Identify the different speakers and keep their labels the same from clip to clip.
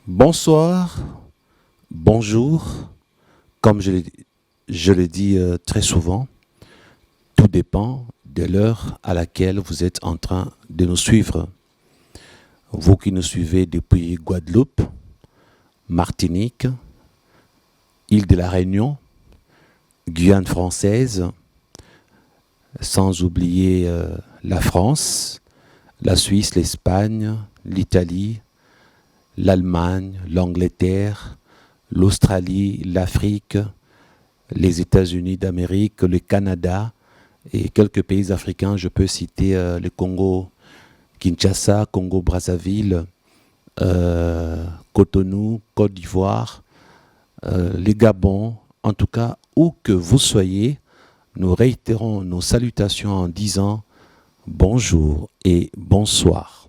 Speaker 1: Bonsoir, bonjour, comme je le dis très souvent, tout dépend de l'heure à laquelle vous êtes en train de nous suivre. Vous qui nous suivez depuis Guadeloupe, Martinique, île de la Réunion, Guyane française, sans oublier la France, la Suisse, l'Espagne, l'Italie, l'Allemagne, l'Angleterre, l'Australie, l'Afrique, les États-Unis d'Amérique, le Canada et quelques pays africains. Je peux citer le Congo, Kinshasa, Congo-Brazzaville, Cotonou, Côte d'Ivoire, le Gabon. En tout cas, où que vous soyez, nous réitérons nos salutations en disant bonjour et bonsoir.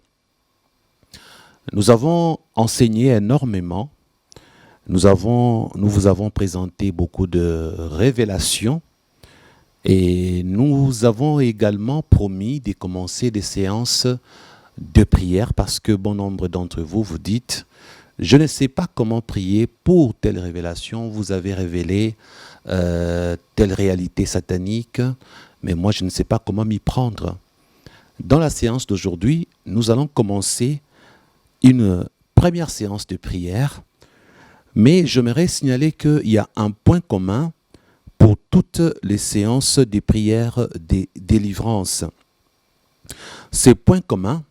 Speaker 1: Nous avons enseigné énormément. Nous vous avons présenté beaucoup de révélations et nous avons également promis de commencer des séances de prière parce que bon nombre d'entre vous vous dites « Je ne sais pas comment prier pour telle révélation, vous avez révélé telle réalité satanique, mais moi je ne sais pas comment m'y prendre. » Dans la séance d'aujourd'hui, nous allons commencer une première séance de prière, mais j'aimerais signaler qu'il y a un point commun pour toutes les séances de prière de délivrance. Ce point commun,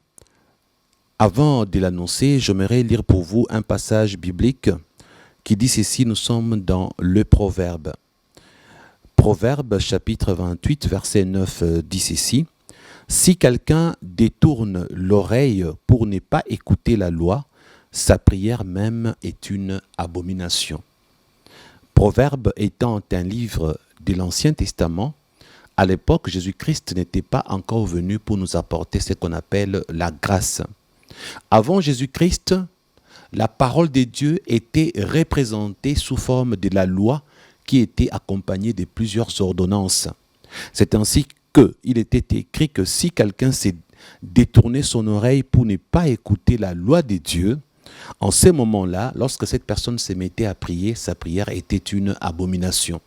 Speaker 1: avant de l'annoncer, j'aimerais lire pour vous un passage biblique qui dit ceci, nous sommes dans le Proverbe. Proverbe chapitre 28, verset 9 dit ceci. Si quelqu'un détourne l'oreille pour ne pas écouter la loi, sa prière même est une abomination. Proverbe étant un livre de l'Ancien Testament, à l'époque, Jésus-Christ n'était pas encore venu pour nous apporter ce qu'on appelle la grâce. Avant Jésus-Christ, la parole de Dieu était représentée sous forme de la loi qui était accompagnée de plusieurs ordonnances. C'est ainsi qu'il était écrit que si quelqu'un s'est détourné son oreille pour ne pas écouter la loi de Dieu, en ce moment-là, lorsque cette personne se mettait à prier, sa prière était une abomination.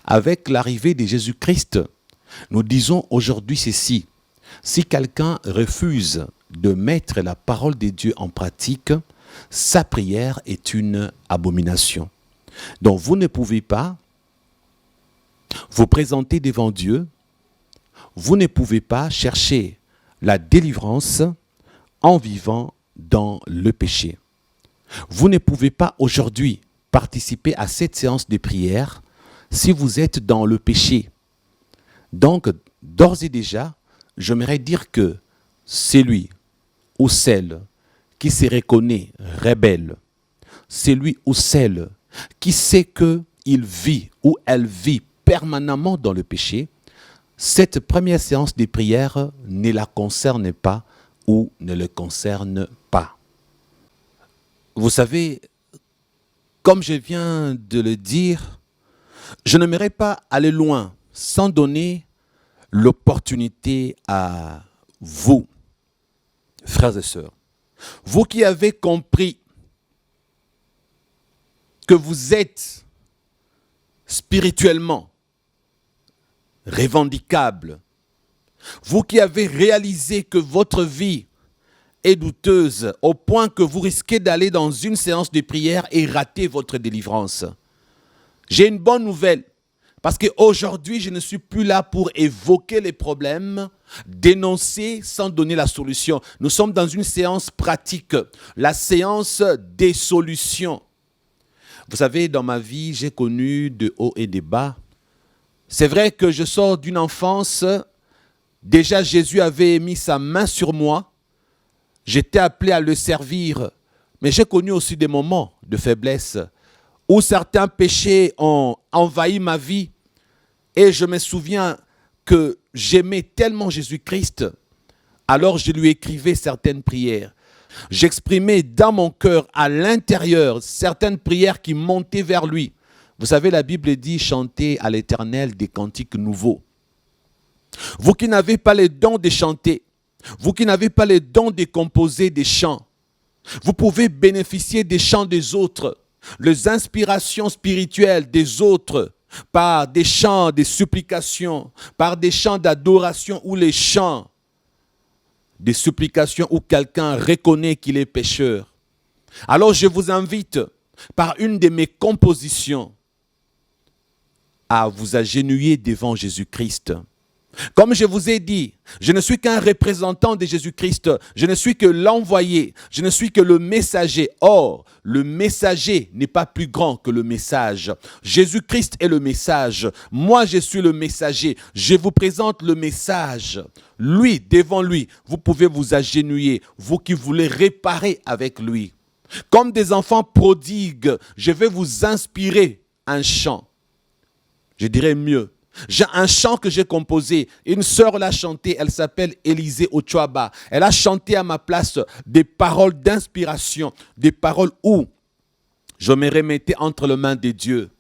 Speaker 1: Avec l'arrivée de Jésus-Christ, nous disons aujourd'hui ceci. Si quelqu'un refuse de mettre la parole de Dieu en pratique, sa prière est une abomination. Donc vous ne pouvez pas vous présenter devant Dieu. Vous ne pouvez pas chercher la délivrance en vivant dans le péché. Vous ne pouvez pas aujourd'hui participer à cette séance de prière si vous êtes dans le péché. Donc, d'ores et déjà, j'aimerais dire que celui ou celle qui se reconnaît rebelle, celui ou celle qui sait qu'il vit ou elle vit permanemment dans le péché, cette première séance de prière ne la concerne pas ou ne le concerne pas. Vous savez, comme je viens de le dire, je n'aimerais pas aller loin sans donner l'opportunité à vous, frères et sœurs. Vous qui avez compris que vous êtes spirituellement revendicable. Vous qui avez réalisé que votre vie est douteuse au point que vous risquez d'aller dans une séance de prière et rater votre délivrance. J'ai une bonne nouvelle parce qu'aujourd'hui, je ne suis plus là pour évoquer les problèmes, dénoncer sans donner la solution. Nous sommes dans une séance pratique, la séance des solutions. Vous savez, dans ma vie, j'ai connu de hauts et de bas. C'est vrai que je sors d'une enfance, déjà Jésus avait mis sa main sur moi, j'étais appelé à le servir, mais j'ai connu aussi des moments de faiblesse où certains péchés ont envahi ma vie et je me souviens que j'aimais tellement Jésus-Christ, alors je lui écrivais certaines prières. J'exprimais dans mon cœur, à l'intérieur, certaines prières qui montaient vers lui. Vous savez, la Bible dit « Chantez à l'Éternel des cantiques nouveaux ». Vous qui n'avez pas les dons de chanter, vous qui n'avez pas les dons de composer des chants, Vous pouvez bénéficier des chants des autres, les inspirations spirituelles des autres, par des chants, des supplications, par des chants d'adoration ou les chants des supplications où quelqu'un reconnaît qu'il est pécheur. Alors je vous invite, par une de mes compositions, à vous agenouiller devant Jésus-Christ. Comme je vous ai dit, je ne suis qu'un représentant de Jésus-Christ. Je ne suis que l'envoyé. Je ne suis que le messager. Or, le messager n'est pas plus grand que le message. Jésus-Christ est le message. Moi, je suis le messager. Je vous présente le message. Lui, devant lui, vous pouvez vous agenouiller. Vous qui voulez réparer avec lui. Comme des enfants prodigues, je vais vous inspirer un chant. Je dirais mieux. J'ai un chant que j'ai composé. Une sœur l'a chanté. Elle s'appelle Élisée Ochoaba. Elle a chanté à ma place des paroles d'inspiration. Des paroles où je me remettais entre les mains de Dieu.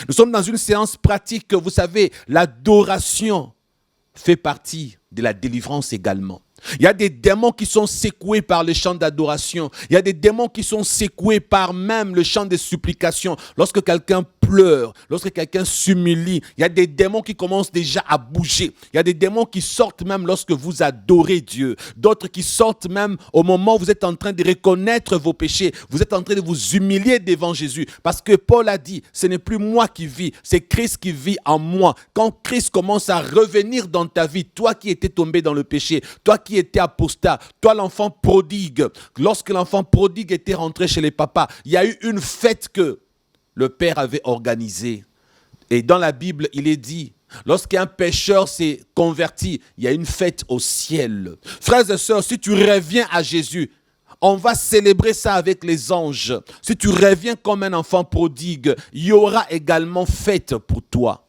Speaker 1: Nous sommes dans une séance pratique. Vous savez, l'adoration fait partie de la délivrance également. Il y a des démons qui sont secoués par le chant d'adoration. Il y a des démons qui sont secoués par même le chant de supplication. Lorsque quelqu'un pleure, lorsque quelqu'un s'humilie, il y a des démons qui commencent déjà à bouger. Il y a des démons qui sortent même lorsque vous adorez Dieu. D'autres qui sortent même au moment où vous êtes en train de reconnaître vos péchés. Vous êtes en train de vous humilier devant Jésus. Parce que Paul a dit, ce n'est plus moi qui vis, c'est Christ qui vit en moi. Quand Christ commence à revenir dans ta vie, toi qui étais tombé dans le péché, toi qui étais apostat, toi l'enfant prodigue, lorsque l'enfant prodigue était rentré chez les papas, il y a eu une fête que le Père avait organisée. Et dans la Bible, il est dit, lorsqu'un pécheur s'est converti, il y a une fête au ciel. Frères et sœurs, si tu reviens à Jésus, on va célébrer ça avec les anges. Si tu reviens comme un enfant prodigue, il y aura également fête pour toi.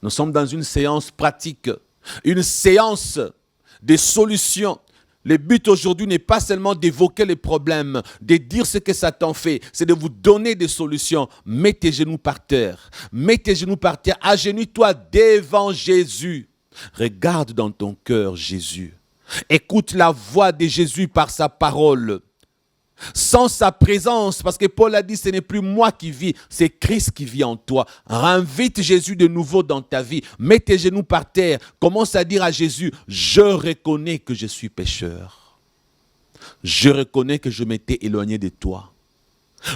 Speaker 1: Nous sommes dans une séance pratique, une séance des solutions. Le but aujourd'hui n'est pas seulement d'évoquer les problèmes, de dire ce que Satan fait, c'est de vous donner des solutions. Mets tes genoux par terre, mets tes genoux par terre, agenouille-toi devant Jésus. Regarde dans ton cœur Jésus. Écoute la voix de Jésus par sa parole. Sans sa présence, parce que Paul a dit, ce n'est plus moi qui vis, c'est Christ qui vit en toi. Invite Jésus de nouveau dans ta vie. Mets tes genoux par terre. Commence à dire à Jésus, je reconnais que je suis pécheur. Je reconnais que je m'étais éloigné de toi.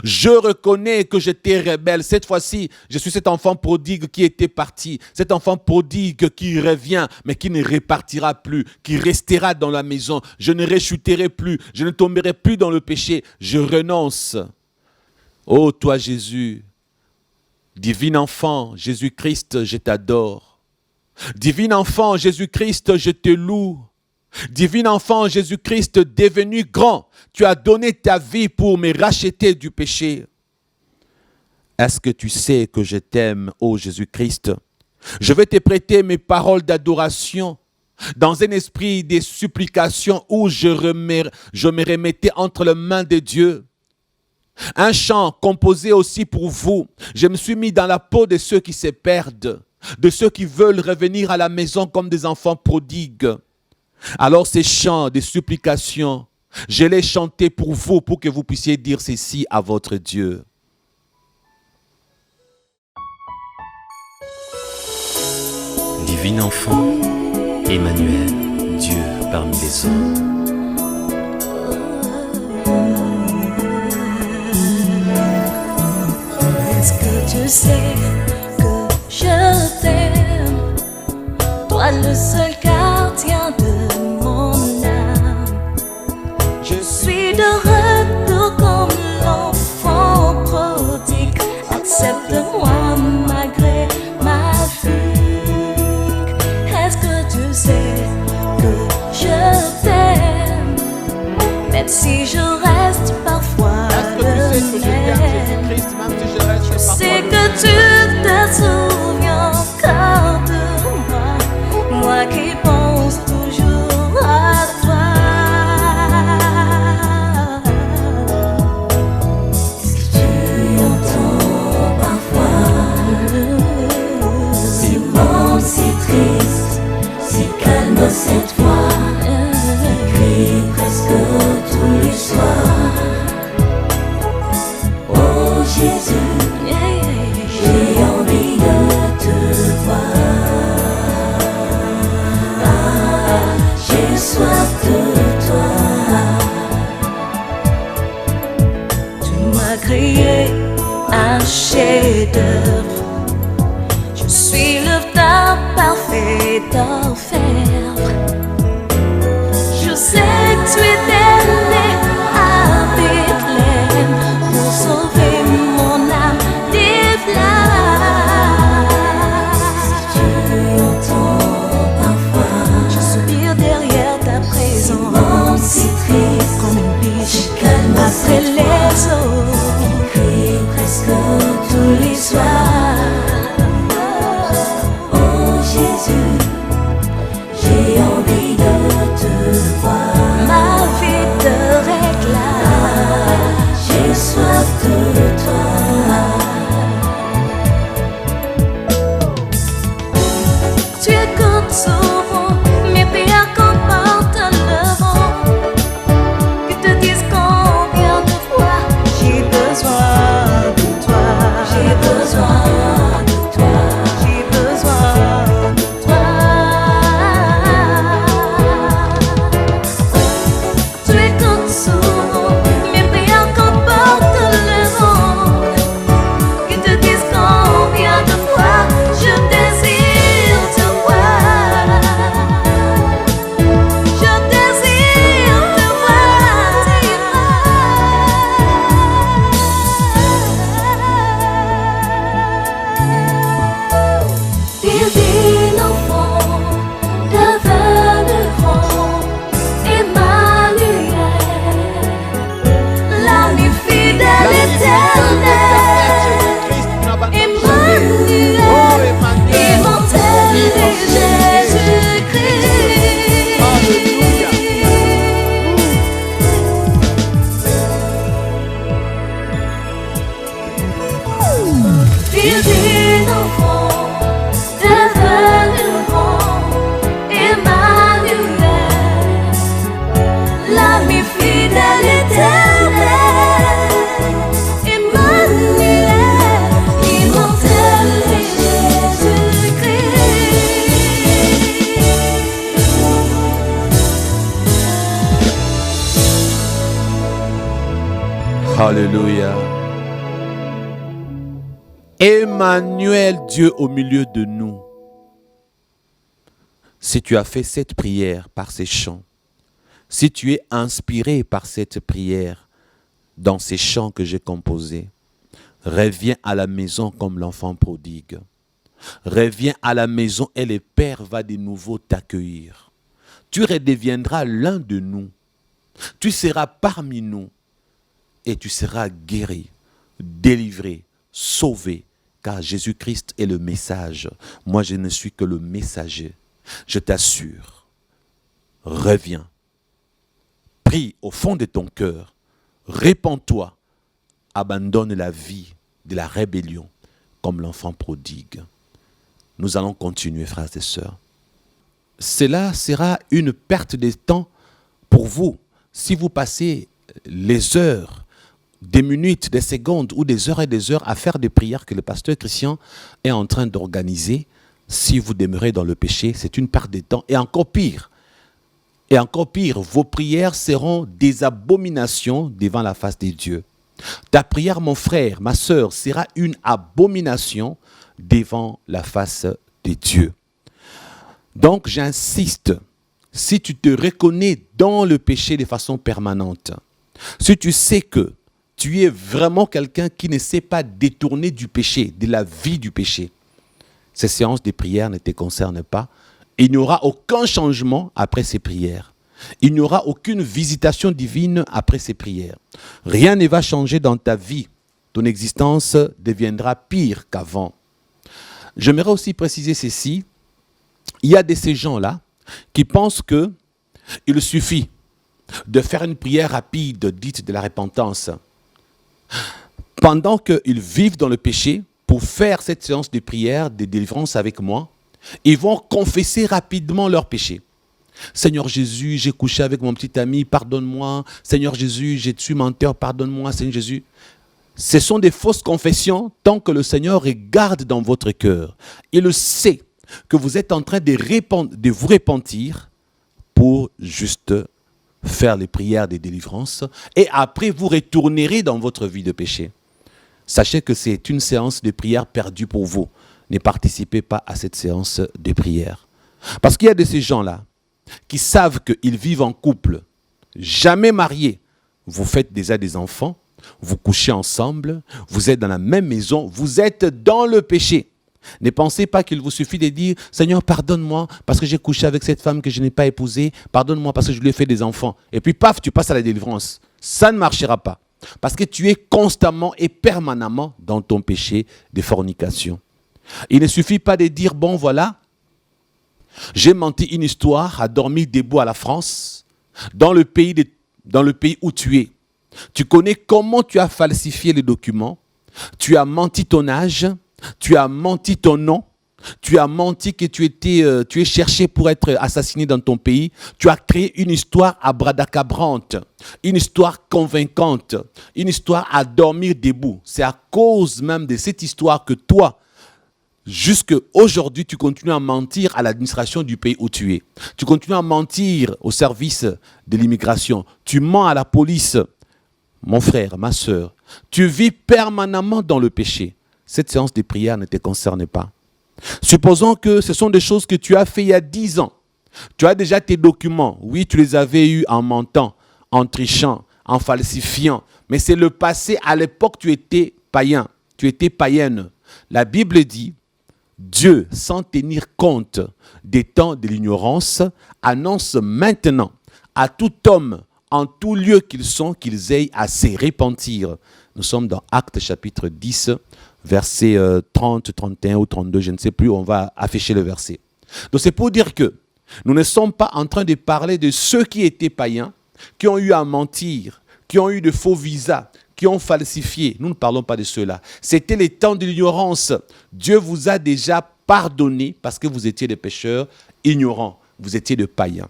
Speaker 1: Je reconnais que j'étais rebelle. Cette fois-ci, je suis cet enfant prodigue qui était parti. Cet enfant prodigue qui revient, mais qui ne repartira plus, qui restera dans la maison. Je ne rechuterai plus, je ne tomberai plus dans le péché. Je renonce. Ô toi Jésus, divin enfant, Jésus-Christ, je t'adore. Divin enfant, Jésus-Christ, je te loue. Divin enfant, Jésus-Christ devenu grand, tu as donné ta vie pour me racheter du péché. Est-ce que tu sais que je t'aime, ô Jésus-Christ? Je vais te prêter mes paroles d'adoration dans un esprit de supplication où je me remettais entre les mains de Dieu. Un chant composé aussi pour vous. Je me suis mis dans la peau de ceux qui se perdent, de ceux qui veulent revenir à la maison comme des enfants prodigues. Alors ces chants de supplication, je les chanté pour vous, pour que vous puissiez dire ceci à votre Dieu.
Speaker 2: Divin enfant, Emmanuel, Dieu parmi les hommes.
Speaker 3: Est-ce que tu sais que je t'aime? Toi le seul gardien de mon âme. Je suis de retour comme l'enfant prodigue. Accepte-moi malgré ma fugue. Est-ce que tu sais que je t'aime? Même si je reste parfois le même. Je sais que tu te souviens encore de moi. Moi qui pense toujours à toi. Si tu entends parfois ces mots si tristes, si calmes cette voix, qui crie presque tout créer un chef-d'œuvre. Je suis l'œuvre d'un parfait orfèvre. Je sais que tu étais né à Bethléem pour sauver mon âme des flammes. Si tu entends parfois je soupire derrière ta présence, si triste comme une biche après les eaux, qui crie presque tous les soirs. Oh Jésus, j'ai envie de te voir. Ma vie te réclame. J'ai soif de toi. Tu écoutes souvent mes prières quand porte le vent, qui te disent combien de fois j'ai besoin de toi. J'ai besoin de toi. J'ai besoin de toi. Tu écoutes souvent mes prières quand porte le vent, qui te disent combien de fois je désire te voir. Je désire te voir. Divin enfant, devenu grand, Emmanuel, l'ami fidèle éternel, Emmanuel, immortel et Jésus-Christ. Divin enfant, devenu grand, Emmanuel, l'ami fidèle éternel, Emmanuel, immortel et Jésus-Christ.
Speaker 1: Alléluia. Emmanuel, Dieu au milieu de nous. Si tu as fait cette prière par ces chants, si tu es inspiré par cette prière dans ces chants que j'ai composés, reviens à la maison comme l'enfant prodigue. Reviens à la maison et le Père va de nouveau t'accueillir. Tu redeviendras l'un de nous. Tu seras parmi nous et tu seras guéri, délivré, sauvé, car Jésus-Christ est le message. Moi, je ne suis que le messager. Je t'assure, reviens, prie au fond de ton cœur, répands-toi, abandonne la vie de la rébellion comme l'enfant prodigue. Nous allons continuer, frères et sœurs. Cela sera une perte de temps pour vous si vous passez les heures, des minutes, des secondes ou des heures et des heures à faire des prières que le pasteur Christian est en train d'organiser. Si vous demeurez dans le péché, c'est une perte de temps. Et encore pire, vos prières seront des abominations devant la face de Dieu. Ta prière, mon frère, ma sœur, sera une abomination devant la face de Dieu. Donc, j'insiste, si tu te reconnais dans le péché de façon permanente, si tu sais que tu es vraiment quelqu'un qui ne sait pas détourner du péché, de la vie du péché, ces séances de prière ne te concernent pas. Il n'y aura aucun changement après ces prières. Il n'y aura aucune visitation divine après ces prières. Rien ne va changer dans ta vie. Ton existence deviendra pire qu'avant. J'aimerais aussi préciser ceci. Il y a de ces gens-là qui pensent qu'il suffit de faire une prière rapide dite de la repentance. Pendant qu'ils vivent dans le péché, pour faire cette séance de prière, de délivrance avec moi, ils vont confesser rapidement leur péché. Seigneur Jésus, j'ai couché avec mon petit ami, pardonne-moi. Seigneur Jésus, j'ai tué menteur, pardonne-moi. Seigneur Jésus. Ce sont des fausses confessions tant que le Seigneur regarde dans votre cœur. Il sait que vous êtes en train de vous repentir pour juste faire les prières de délivrance et après vous retournerez dans votre vie de péché. sachez que c'est une séance de prière perdue pour vous. Ne participez pas à cette séance de prière. Parce qu'il y a de ces gens-là qui savent qu'ils vivent en couple, jamais mariés. Vous faites déjà des enfants, vous couchez ensemble, vous êtes dans la même maison, vous êtes dans le péché. Ne pensez pas qu'il vous suffit de dire « Seigneur, pardonne-moi parce que j'ai couché avec cette femme que je n'ai pas épousée. Pardonne-moi parce que je lui ai fait des enfants. » Et puis paf, tu passes à la délivrance. Ça ne marchera pas. Parce que tu es constamment et permanemment dans ton péché de fornication. Il ne suffit pas de dire « Bon, voilà, j'ai menti une histoire à dormir debout à la France, dans le pays où tu es. Tu connais comment tu as falsifié les documents, tu as menti ton âge, tu as menti ton nom, tu as menti que tu es cherché pour être assassiné dans ton pays, tu as créé une histoire abracadabrante, une histoire convaincante, une histoire à dormir debout. C'est à cause même de cette histoire que toi, jusqu'à aujourd'hui, tu continues à mentir à l'administration du pays où tu es. Tu continues à mentir au service de l'immigration. Tu mens à la police. Mon frère, ma soeur, tu vis permanemment dans le péché. Cette séance de prière ne te concerne pas. Supposons que ce sont des choses que tu as fait il y a 10 ans. Tu as déjà tes documents. Oui, tu les avais eus en mentant, en trichant, en falsifiant. Mais c'est le passé. À l'époque, tu étais païen. Tu étais païenne. La Bible dit, Dieu, sans tenir compte des temps de l'ignorance, annonce maintenant à tout homme, en tout lieu qu'ils aient à se repentir. Nous sommes dans Actes chapitre 10, versets 30, 31 ou 32, je ne sais plus, on va afficher le verset. Donc c'est pour dire que nous ne sommes pas en train de parler de ceux qui étaient païens, qui ont eu à mentir, qui ont eu de faux visas, qui ont falsifié. Nous ne parlons pas de ceux-là. C'était les temps de l'ignorance. Dieu vous a déjà pardonné parce que vous étiez des pécheurs ignorants. Vous étiez des païens.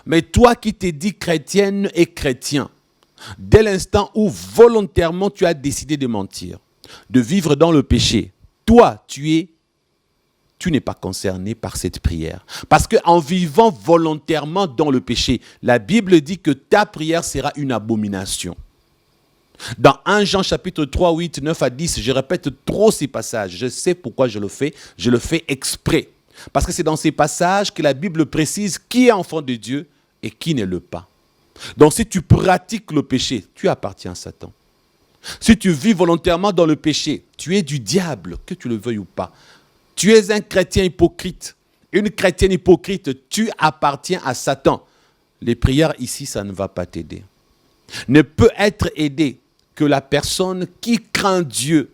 Speaker 1: Mais toi qui t'es dit chrétienne et chrétien, dès l'instant où volontairement tu as décidé de mentir, de vivre dans le péché, toi, tu n'es pas concerné par cette prière. Parce qu'en vivant volontairement dans le péché, la Bible dit que ta prière sera une abomination. Dans 1 Jean chapitre 3, 8, 9 à 10, je répète trop ces passages. Je sais pourquoi je le fais exprès. Parce que c'est dans ces passages que la Bible précise qui est enfant de Dieu et qui ne l'est pas. Donc si tu pratiques le péché, tu appartiens à Satan. Si tu vis volontairement dans le péché, tu es du diable, que tu le veuilles ou pas. Tu es un chrétien hypocrite, une chrétienne hypocrite, tu appartiens à Satan. Les prières ici, ça ne va pas t'aider. Ne peut être aidé que la personne qui craint Dieu,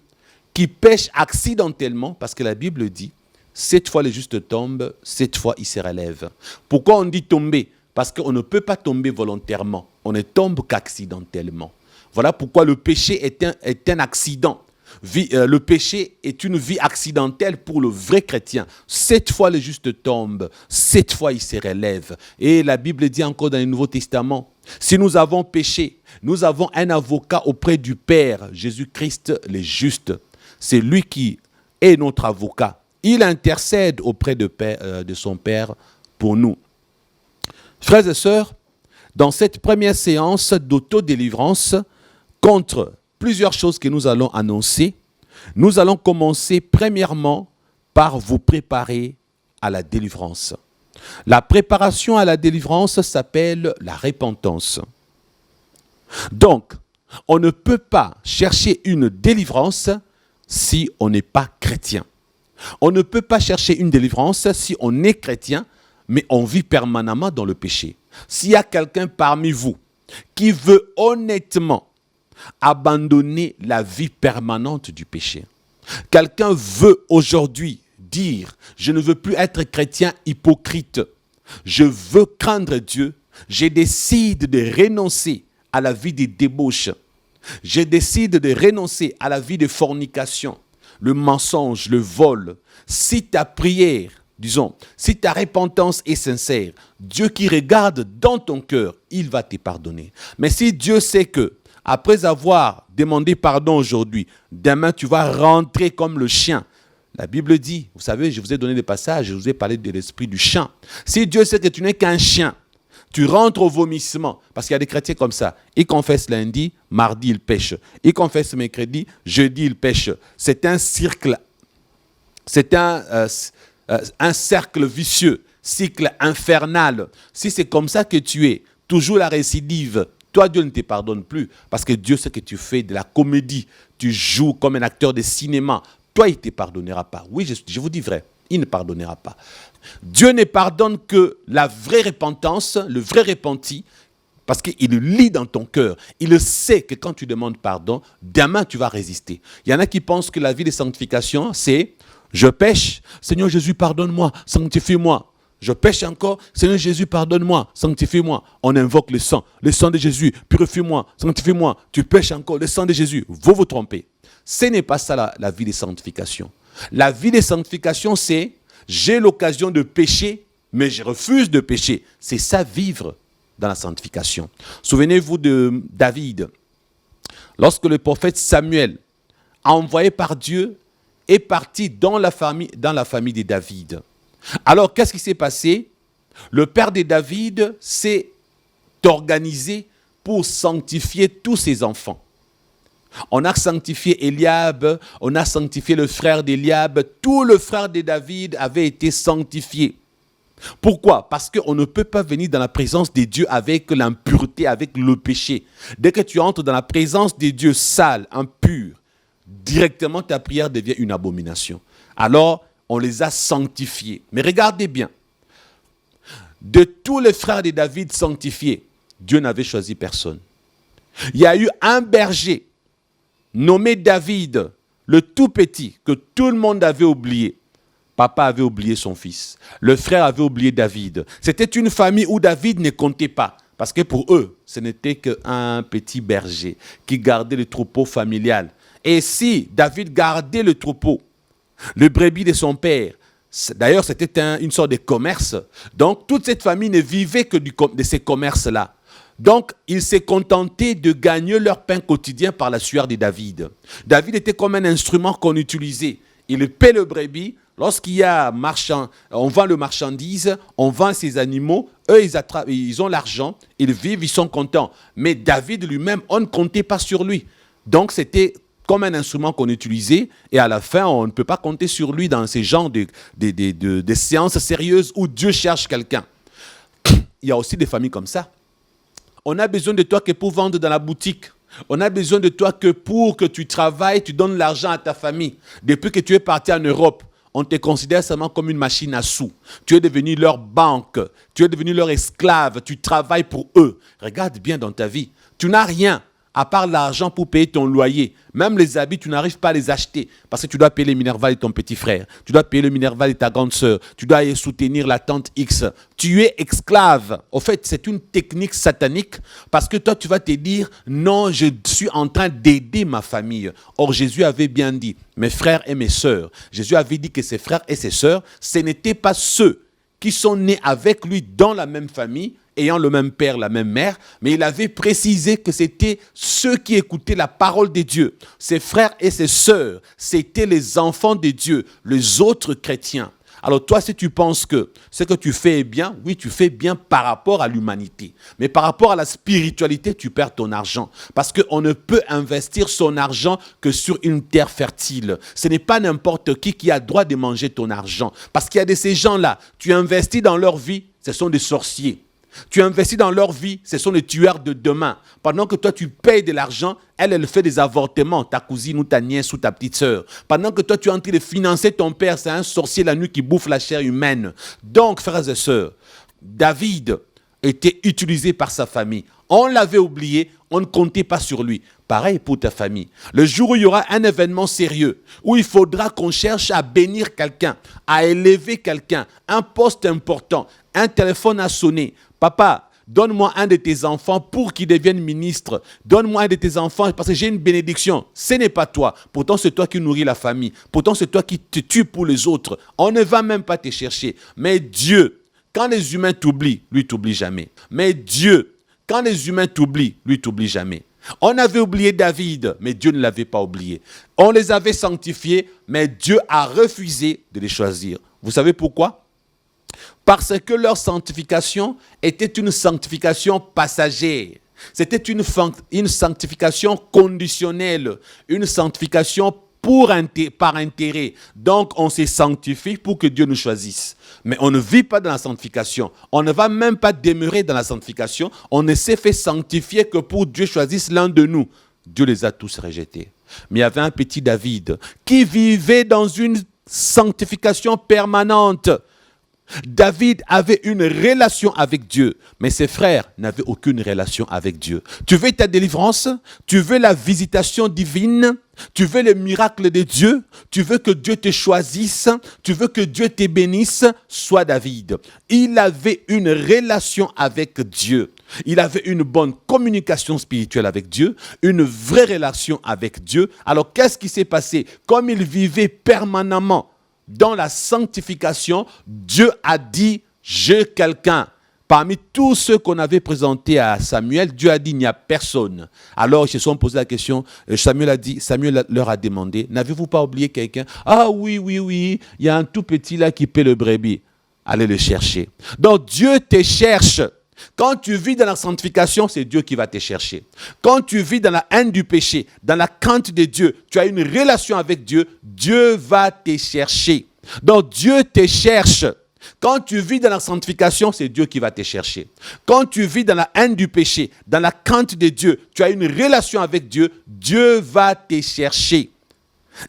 Speaker 1: qui pêche accidentellement, parce que la Bible dit, 7 fois le juste tombe, 7 fois il se relève. Pourquoi on dit tomber? Parce qu'on ne peut pas tomber volontairement, on ne tombe qu'accidentellement. Voilà pourquoi le péché est un accident. Le péché est une vie accidentelle pour le vrai chrétien. 7 fois le juste tombe, 7 fois il se relève. Et la Bible dit encore dans le Nouveau Testament, si nous avons péché, nous avons un avocat auprès du Père, Jésus-Christ le juste. C'est lui qui est notre avocat. Il intercède auprès de son Père pour nous. Frères et sœurs, dans cette première séance d'autodélivrance contre plusieurs choses que nous allons annoncer, nous allons commencer premièrement par vous préparer à la délivrance. La préparation à la délivrance s'appelle la repentance. Donc, on ne peut pas chercher une délivrance si on n'est pas chrétien. On ne peut pas chercher une délivrance si on est chrétien, mais on vit permanemment dans le péché. S'il y a quelqu'un parmi vous qui veut honnêtement abandonner la vie permanente du péché, quelqu'un veut aujourd'hui dire « Je ne veux plus être chrétien hypocrite, je veux craindre Dieu, je décide de renoncer à la vie de débauche, je décide de renoncer à la vie de fornication, le mensonge, le vol. » Si ta prière, disons, si ta repentance est sincère, Dieu qui regarde dans ton cœur, il va te pardonner. Mais si Dieu sait que, après avoir demandé pardon aujourd'hui, demain tu vas rentrer comme le chien. La Bible dit, vous savez, je vous ai donné des passages, je vous ai parlé de l'esprit du chien. Si Dieu sait que tu n'es qu'un chien, tu rentres au vomissement. Parce qu'il y a des chrétiens comme ça. Ils confessent lundi, mardi, ils pêchent. Ils confessent mercredi, jeudi, ils pêchent. C'est un cercle. C'est un cercle vicieux, cycle infernal. Si c'est comme ça que tu es, toujours la récidive, toi, Dieu ne te pardonne plus. Parce que Dieu sait que tu fais de la comédie. Tu joues comme un acteur de cinéma. Toi, il ne te pardonnera pas. Oui, je vous dis vrai. Il ne pardonnera pas. Dieu ne pardonne que la vraie repentance, le vrai repenti, parce qu'il lit dans ton cœur. Il sait que quand tu demandes pardon, demain tu vas résister. Il y en a qui pensent que la vie de sanctification, c'est « je pêche, Seigneur Jésus, pardonne-moi, sanctifie-moi ». Je pêche encore, Seigneur Jésus, pardonne-moi, sanctifie-moi. On invoque le sang de Jésus, purifie-moi, sanctifie-moi. Tu pêches encore, le sang de Jésus. Vous vous trompez. Ce n'est pas ça la vie de sanctification. La vie de sanctification, c'est j'ai l'occasion de pécher, mais je refuse de pécher. C'est ça vivre dans la sanctification. Souvenez-vous de David. Lorsque le prophète Samuel, envoyé par Dieu, est parti dans la famille de David. Alors, qu'est-ce qui s'est passé? Le père de David s'est organisé pour sanctifier tous ses enfants. On a sanctifié Eliab, on a sanctifié le frère d'Eliab, tout le frère de David avait été sanctifié. Pourquoi? Parce qu'on ne peut pas venir dans la présence de Dieu avec l'impureté, avec le péché. Dès que tu entres dans la présence de Dieu sale, impur, directement ta prière devient une abomination. Alors, on les a sanctifiés. Mais regardez bien, de tous les frères de David sanctifiés, Dieu n'avait choisi personne. Il y a eu un berger nommé David, le tout petit, que tout le monde avait oublié. Papa avait oublié son fils. Le frère avait oublié David. C'était une famille où David ne comptait pas. Parce que pour eux, ce n'était qu'un petit berger qui gardait le troupeau familial. Et si David gardait le troupeau, le brebis de son père, d'ailleurs c'était une sorte de commerce, donc toute cette famille ne vivait que de ces commerces-là. Donc ils s'est contentés de gagner leur pain quotidien par la sueur de David. David était comme un instrument qu'on utilisait. Il paie le brebis, lorsqu'il y a on vend le marchandise, on vend ses animaux, eux ils ont l'argent, ils vivent, ils sont contents. Mais David lui-même, on ne comptait pas sur lui. Donc c'était comme un instrument qu'on utilisait, et à la fin, on ne peut pas compter sur lui dans ces genres de séances sérieuses où Dieu cherche quelqu'un. Il y a aussi des familles comme ça. On a besoin de toi que pour vendre dans la boutique. On a besoin de toi que pour que tu travailles, tu donnes l'argent à ta famille. Depuis que tu es parti en Europe, on te considère seulement comme une machine à sous. Tu es devenu leur banque, tu es devenu leur esclave, tu travailles pour eux. Regarde bien dans ta vie, tu n'as rien à part l'argent pour payer ton loyer. Même les habits, tu n'arrives pas à les acheter parce que tu dois payer les Minerval de ton petit frère. Tu dois payer le Minerval de ta grande sœur. Tu dois aller soutenir la tante X. Tu es esclave. Au fait, c'est une technique satanique parce que toi, tu vas te dire « Non, je suis en train d'aider ma famille. » Or, Jésus avait bien dit « Mes frères et mes sœurs. » Jésus avait dit que ses frères et ses sœurs, ce n'étaient pas ceux qui sont nés avec lui dans la même famille, ayant le même père, la même mère, mais il avait précisé que c'était ceux qui écoutaient la parole de Dieu. Ses frères et ses sœurs, c'était les enfants de Dieu, les autres chrétiens. Alors toi, si tu penses que ce que tu fais est bien, oui, tu fais bien par rapport à l'humanité. Mais par rapport à la spiritualité, tu perds ton argent. Parce qu'on ne peut investir son argent que sur une terre fertile. Ce n'est pas n'importe qui a droit de manger ton argent. Parce qu'il y a de ces gens-là, tu investis dans leur vie, ce sont des sorciers. Tu investis dans leur vie, ce sont les tueurs de demain. Pendant que toi, tu payes de l'argent, elle fait des avortements, ta cousine ou ta nièce ou ta petite sœur. Pendant que toi, tu es en train de financer ton père, c'est un sorcier la nuit qui bouffe la chair humaine. Donc, frères et sœurs, David était utilisé par sa famille. On l'avait oublié, on ne comptait pas sur lui. Pareil pour ta famille. Le jour où il y aura un événement sérieux, où il faudra qu'on cherche à bénir quelqu'un, à élever quelqu'un, un poste important, un téléphone a sonné. Papa, donne-moi un de tes enfants pour qu'il devienne ministre. Donne-moi un de tes enfants parce que j'ai une bénédiction. Ce n'est pas toi. Pourtant, c'est toi qui nourris la famille. Pourtant, c'est toi qui te tues pour les autres. On ne va même pas te chercher. Mais Dieu, quand les humains t'oublient, lui t'oublie jamais. Mais Dieu, quand les humains t'oublient, lui t'oublie jamais. On avait oublié David, mais Dieu ne l'avait pas oublié. On les avait sanctifiés, mais Dieu a refusé de les choisir. Vous savez pourquoi? Parce que leur sanctification était une sanctification passagère. C'était une sanctification conditionnelle, une sanctification par intérêt. Donc, on se sanctifie pour que Dieu nous choisisse. Mais on ne vit pas dans la sanctification. On ne va même pas demeurer dans la sanctification. On ne s'est fait sanctifier que pour Dieu choisisse l'un de nous. Dieu les a tous rejetés. Mais il y avait un petit David qui vivait dans une sanctification permanente. David avait une relation avec Dieu, mais ses frères n'avaient aucune relation avec Dieu. Tu veux ta délivrance? Tu veux la visitation divine? Tu veux le miracle de Dieu? Tu veux que Dieu te choisisse? Tu veux que Dieu te bénisse? Sois David. Il avait une relation avec Dieu. Il avait une bonne communication spirituelle avec Dieu, une vraie relation avec Dieu. Alors qu'est-ce qui s'est passé? Comme il vivait permanemment dans la sanctification, Dieu a dit, j'ai quelqu'un. Parmi tous ceux qu'on avait présentés à Samuel, Dieu a dit, il n'y a personne. Alors ils se sont posé la question, Samuel leur a demandé, n'avez-vous pas oublié quelqu'un? Ah oui, il y a un tout petit là qui paie le brebis. Allez le chercher. Donc Dieu te cherche. Quand tu vis dans la sanctification, c'est Dieu qui va te chercher. Quand tu vis dans la haine du péché, dans la crainte de Dieu, tu as une relation avec Dieu, Dieu va te chercher. Donc Dieu te cherche. Quand tu vis dans la sanctification, c'est Dieu qui va te chercher. Quand tu vis dans la haine du péché, dans la crainte de Dieu, tu as une relation avec Dieu, Dieu va te chercher.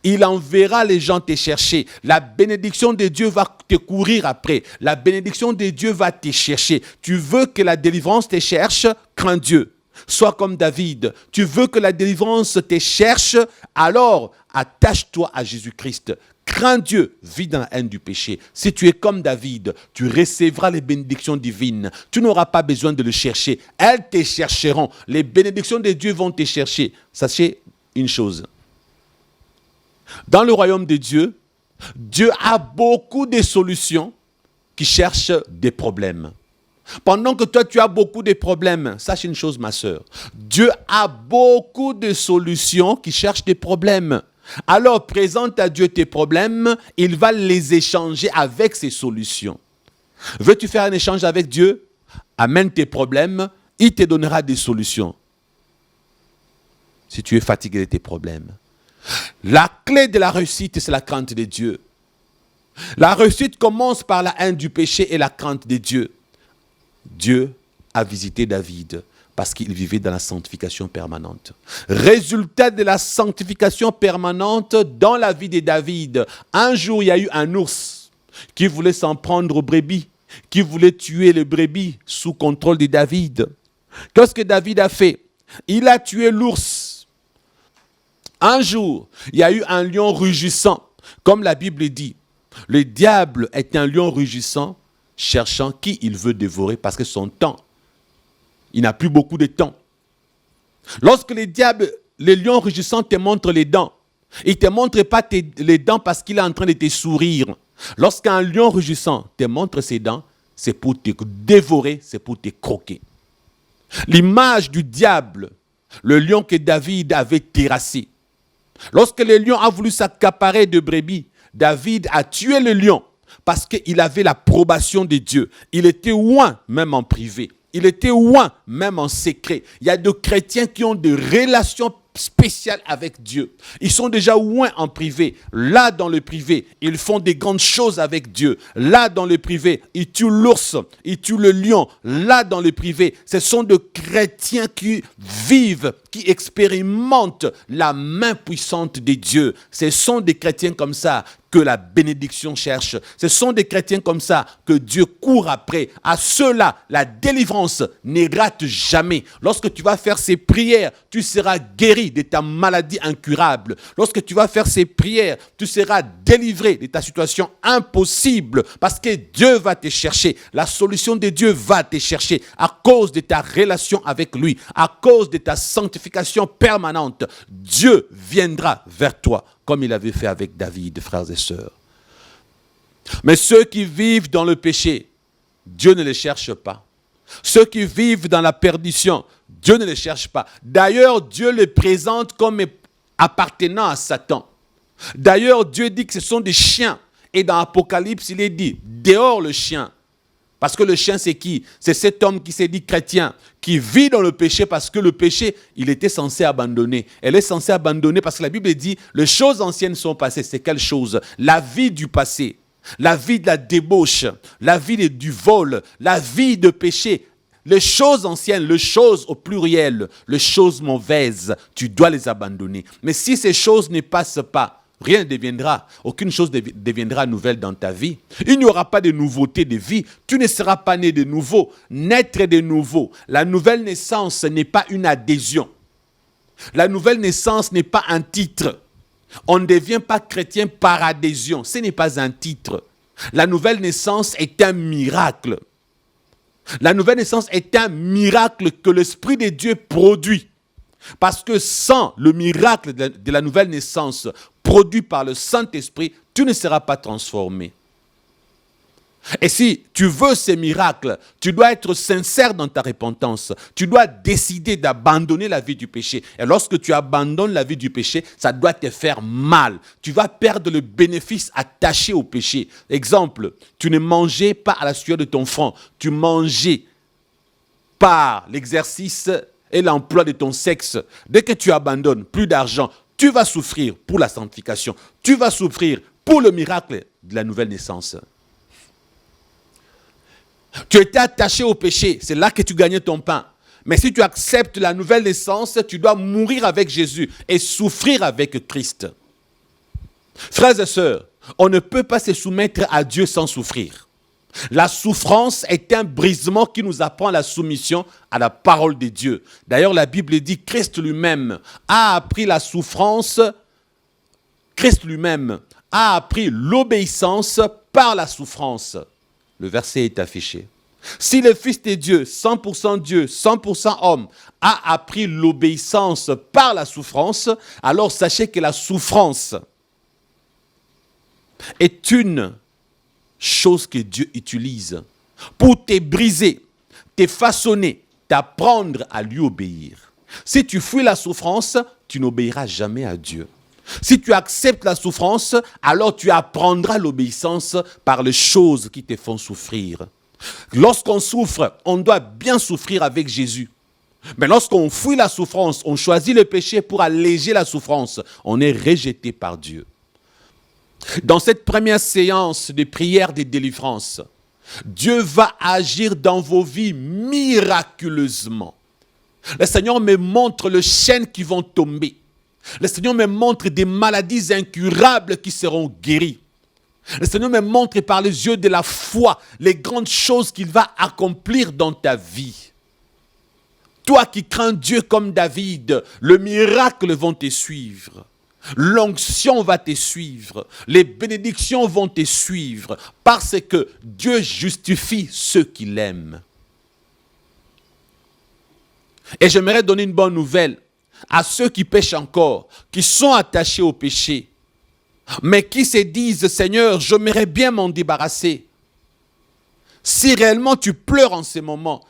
Speaker 1: Il enverra les gens te chercher. La bénédiction de Dieu va te courir après. La bénédiction de Dieu va te chercher. Tu veux que la délivrance te cherche? Crains Dieu. Sois comme David. Tu veux que la délivrance te cherche? Alors attache-toi à Jésus-Christ. Crains Dieu, vis dans la haine du péché. Si tu es comme David, tu recevras les bénédictions divines. Tu n'auras pas besoin de le chercher. Elles te chercheront. Les bénédictions de Dieu vont te chercher. Sachez une chose. Dans le royaume de Dieu, Dieu a beaucoup de solutions qui cherchent des problèmes. Pendant que toi, tu as beaucoup de problèmes, sache une chose, ma sœur. Dieu a beaucoup de solutions qui cherchent des problèmes. Alors, présente à Dieu tes problèmes, il va les échanger avec ses solutions. Veux-tu faire un échange avec Dieu? Amène tes problèmes, il te donnera des solutions. Si tu es fatigué de tes problèmes. La clé de la réussite, c'est la crainte de Dieu. La réussite commence par la haine du péché et la crainte de Dieu. Dieu a visité David parce qu'il vivait dans la sanctification permanente. Résultat de la sanctification permanente dans la vie de David. Un jour, il y a eu un ours qui voulait s'en prendre aux brebis, qui voulait tuer les brebis sous contrôle de David. Qu'est-ce que David a fait? Il a tué l'ours. Un jour, il y a eu un lion rugissant, comme la Bible dit. Le diable est un lion rugissant, cherchant qui il veut dévorer, parce que son temps, il n'a plus beaucoup de temps. Lorsque le lion rugissant te montre les dents, il ne te montre pas les dents parce qu'il est en train de te sourire. Lorsqu'un lion rugissant te montre ses dents, c'est pour te dévorer, c'est pour te croquer. L'image du diable, le lion que David avait terrassé. Lorsque le lion a voulu s'accaparer de brebis, David a tué le lion parce qu'il avait l'approbation de Dieu. Il était loin, même en privé. Il était loin, même en secret. Il y a des chrétiens qui ont des relations spéciales avec Dieu. Ils sont déjà loin en privé. Là, dans le privé, ils font des grandes choses avec Dieu. Là, dans le privé, ils tuent l'ours, ils tuent le lion. Là, dans le privé, ce sont des chrétiens qui vivent, qui expérimentent la main puissante de Dieu. Ce sont des chrétiens comme ça que la bénédiction cherche. Ce sont des chrétiens comme ça que Dieu court après. À ceux-là, la délivrance ne rate jamais. Lorsque tu vas faire ces prières, tu seras guéri de ta maladie incurable. Lorsque tu vas faire ces prières, tu seras délivré de ta situation impossible parce que Dieu va te chercher. La solution de Dieu va te chercher à cause de ta relation avec lui, à cause de ta sanctification permanente. Dieu viendra vers toi comme il avait fait avec David, frères et sœurs. Mais ceux qui vivent dans le péché, Dieu ne les cherche pas. Ceux qui vivent dans la perdition, Dieu ne les cherche pas. D'ailleurs, Dieu les présente comme appartenant à Satan. D'ailleurs, Dieu dit que ce sont des chiens Et dans Apocalypse, il est dit, dehors le chien. Parce que le chien, c'est qui? C'est cet homme qui s'est dit chrétien, qui vit dans le péché parce que le péché, il était censé abandonner. Elle est censée abandonner parce que la Bible dit, les choses anciennes sont passées. C'est quelle chose? La vie du passé, la vie de la débauche, la vie du vol, la vie de péché. Les choses anciennes, les choses au pluriel, les choses mauvaises, tu dois les abandonner. Mais si ces choses ne passent pas, rien ne deviendra, aucune chose ne deviendra nouvelle dans ta vie. Il n'y aura pas de nouveauté de vie. Tu ne seras pas né de nouveau. Naître de nouveau. La nouvelle naissance n'est pas une adhésion. La nouvelle naissance n'est pas un titre. On ne devient pas chrétien par adhésion. Ce n'est pas un titre. La nouvelle naissance est un miracle. La nouvelle naissance est un miracle que l'Esprit de Dieu produit. Parce que sans le miracle de la nouvelle naissance produit par le Saint-Esprit, tu ne seras pas transformé. Et si tu veux ces miracles, tu dois être sincère dans ta repentance. Tu dois décider d'abandonner la vie du péché. Et lorsque tu abandonnes la vie du péché, ça doit te faire mal. Tu vas perdre le bénéfice attaché au péché. Exemple, tu ne mangeais pas à la sueur de ton front. Tu mangeais par l'exercice et l'emploi de ton sexe. Dès que tu abandonnes, plus d'argent, tu vas souffrir pour la sanctification. Tu vas souffrir pour le miracle de la nouvelle naissance. Tu étais attaché au péché, c'est là que tu gagnais ton pain. Mais si tu acceptes la nouvelle naissance, tu dois mourir avec Jésus et souffrir avec Christ. Frères et sœurs, on ne peut pas se soumettre à Dieu sans souffrir. La souffrance est un brisement qui nous apprend la soumission à la parole de Dieu. D'ailleurs, la Bible dit que Christ lui-même a appris la souffrance. Christ lui-même a appris l'obéissance par la souffrance. Le verset est affiché. Si le Fils de Dieu, 100% Dieu, 100% homme, a appris l'obéissance par la souffrance, alors sachez que la souffrance est une chose que Dieu utilise pour te briser, te façonner, t'apprendre à lui obéir. Si tu fuis la souffrance, tu n'obéiras jamais à Dieu. Si tu acceptes la souffrance, alors tu apprendras l'obéissance par les choses qui te font souffrir. Lorsqu'on souffre, on doit bien souffrir avec Jésus. Mais lorsqu'on fuit la souffrance, on choisit le péché pour alléger la souffrance, on est rejeté par Dieu. Dans cette première séance de prière de délivrance, Dieu va agir dans vos vies miraculeusement. Le Seigneur me montre les chaînes qui vont tomber. Le Seigneur me montre des maladies incurables qui seront guéries. Le Seigneur me montre par les yeux de la foi les grandes choses qu'il va accomplir dans ta vie. Toi qui crains Dieu comme David, le miracle vont te suivre. L'onction va te suivre. Les bénédictions vont te suivre. Parce que Dieu justifie ceux qu'il aime. Et j'aimerais donner une bonne nouvelle à ceux qui pêchent encore, qui sont attachés au péché, mais qui se disent, Seigneur, j'aimerais bien m'en débarrasser. Si réellement tu pleures en ces moments,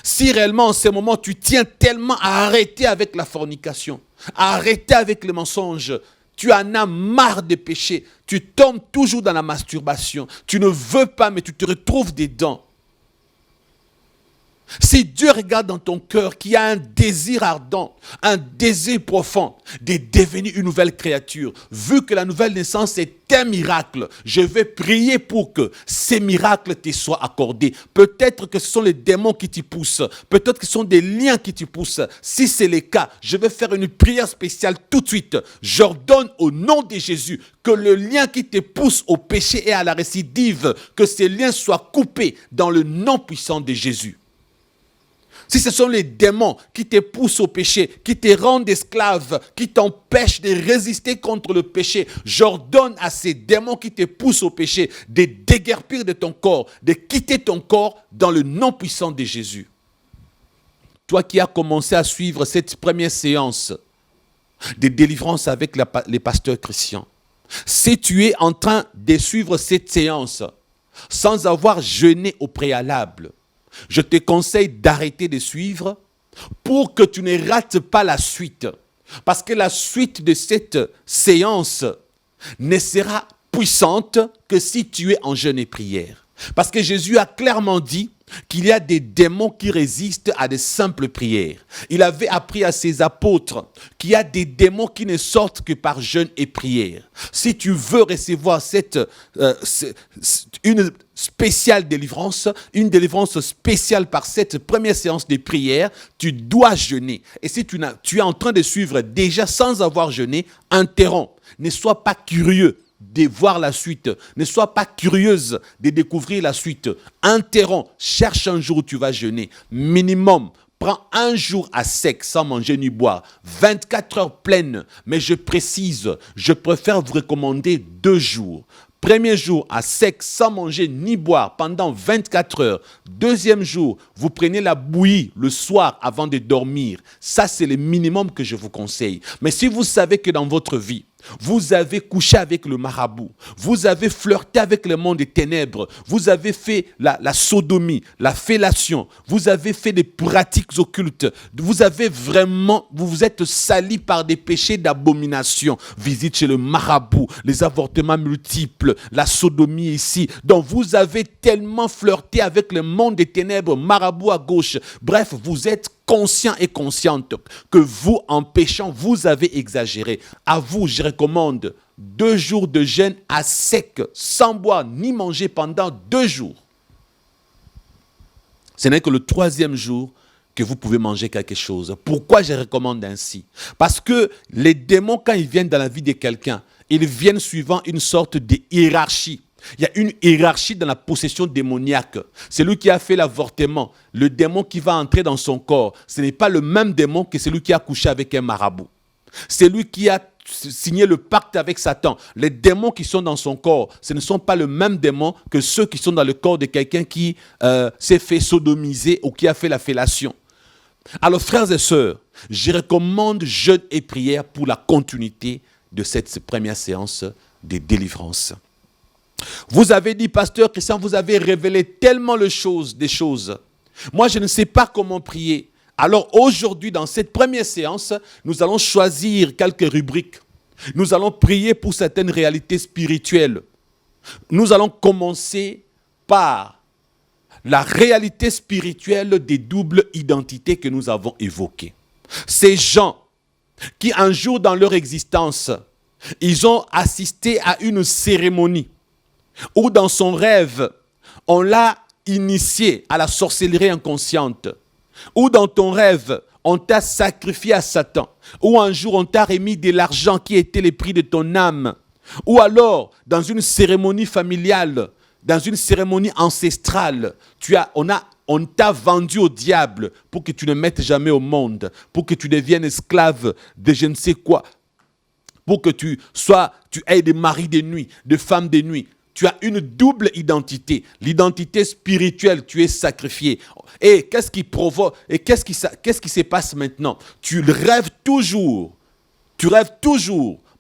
Speaker 1: si réellement en ces moments tu tiens tellement à arrêter avec la fornication, à arrêter avec les mensonges, tu en as marre des péchés, tu tombes toujours dans la masturbation, tu ne veux pas mais tu te retrouves dedans. Si Dieu regarde dans ton cœur qu'il y a un désir ardent, un désir profond de devenir une nouvelle créature, vu que la nouvelle naissance est un miracle, je vais prier pour que ces miracles te soient accordés. Peut-être que ce sont les démons qui t'y poussent, peut-être que ce sont des liens qui t'y poussent. Si c'est le cas, je vais faire une prière spéciale tout de suite. J'ordonne au nom de Jésus que le lien qui te pousse au péché et à la récidive, que ces liens soient coupés dans le nom puissant de Jésus. Si ce sont les démons qui te poussent au péché, qui te rendent esclave, qui t'empêchent de résister contre le péché, j'ordonne à ces démons qui te poussent au péché de déguerpir de ton corps, de quitter ton corps dans le nom puissant de Jésus. Toi qui as commencé à suivre cette première séance de délivrance avec les pasteurs chrétiens, si tu es en train de suivre cette séance sans avoir jeûné au préalable, je te conseille d'arrêter de suivre pour que tu ne rates pas la suite. Parce que la suite de cette séance ne sera puissante que si tu es en jeûne et prière. Parce que Jésus a clairement dit qu'il y a des démons qui résistent à des simples prières. Il avait appris à ses apôtres qu'il y a des démons qui ne sortent que par jeûne et prière. Si tu veux recevoir une spéciale délivrance, une délivrance spéciale par cette première séance de prière, tu dois jeûner. Et si tu es en train de suivre déjà sans avoir jeûné, interromps. Ne sois pas curieux de voir la suite. Ne sois pas curieuse de découvrir la suite. Interromps. Cherche un jour où tu vas jeûner. Minimum. Prends un jour à sec sans manger ni boire. 24 heures pleines. Mais je précise, je préfère vous recommander 2 jours. Premier jour à sec sans manger ni boire pendant 24 heures. Deuxième jour, vous prenez la bouillie le soir avant de dormir. Ça, c'est le minimum que je vous conseille. Mais si vous savez que dans votre vie, vous avez couché avec le marabout, vous avez flirté avec le monde des ténèbres, vous avez fait la sodomie, la fellation, vous avez fait des pratiques occultes, vous vous êtes sali par des péchés d'abomination, visite chez le marabout, les avortements multiples, la sodomie ici. Donc vous avez tellement flirté avec le monde des ténèbres, marabout à gauche, bref, vous êtes conscient et consciente que vous, en péchant, vous avez exagéré. À vous, je recommande 2 jours de jeûne à sec, sans boire ni manger pendant 2 jours. Ce n'est que le 3e jour que vous pouvez manger quelque chose. Pourquoi je recommande ainsi? Parce que les démons, quand ils viennent dans la vie de quelqu'un, ils viennent suivant une sorte de hiérarchie. Il y a une hiérarchie dans la possession démoniaque. Celui qui a fait l'avortement, le démon qui va entrer dans son corps, ce n'est pas le même démon que celui qui a couché avec un marabout. Celui qui a signé le pacte avec Satan. Les démons qui sont dans son corps, ce ne sont pas le même démon que ceux qui sont dans le corps de quelqu'un qui s'est fait sodomiser ou qui a fait la fellation. Alors, frères et sœurs, je recommande jeûne et prière pour la continuité de cette première séance de délivrance. Vous avez dit, pasteur Christian, vous avez révélé tellement des choses. Moi, je ne sais pas comment prier. Alors aujourd'hui, dans cette première séance, nous allons choisir quelques rubriques. Nous allons prier pour certaines réalités spirituelles. Nous allons commencer par la réalité spirituelle des doubles identités que nous avons évoquées. Ces gens qui, un jour dans leur existence, ils ont assisté à une cérémonie où dans son rêve, on l'a initié à la sorcellerie inconsciente, ou dans ton rêve, on t'a sacrifié à Satan, ou un jour on t'a remis de l'argent qui était le prix de ton âme, ou alors dans une cérémonie familiale, dans une cérémonie ancestrale, on t'a vendu au diable pour que tu ne mettes jamais au monde, pour que tu deviennes esclave de je ne sais quoi, pour que tu aies des maris de nuit, des femmes de nuit. Tu as une double identité. L'identité spirituelle, tu es sacrifié. Et qu'est-ce qui provoque? Et qu'est-ce qui se passe maintenant? Tu rêves toujours,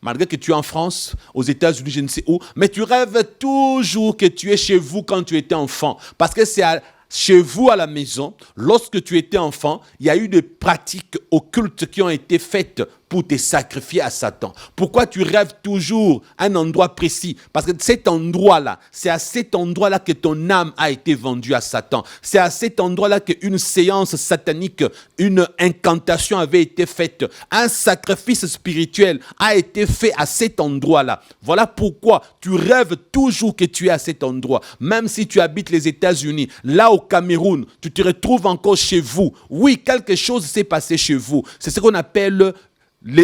Speaker 1: malgré que tu es en France, aux États-Unis, je ne sais où, mais tu rêves toujours que tu es chez vous quand tu étais enfant. Parce que c'est chez vous à la maison, lorsque tu étais enfant, il y a eu des pratiques occultes qui ont été faites pour te sacrifier à Satan. Pourquoi tu rêves toujours un endroit précis? Parce que cet endroit-là, c'est à cet endroit-là que ton âme a été vendue à Satan. C'est à cet endroit-là qu'une séance satanique, une incantation avait été faite. Un sacrifice spirituel a été fait à cet endroit-là. Voilà pourquoi tu rêves toujours que tu es à cet endroit. Même si tu habites les États-Unis, là au Cameroun, tu te retrouves encore chez vous. Oui, quelque chose s'est passé chez vous. C'est ce qu'on appelle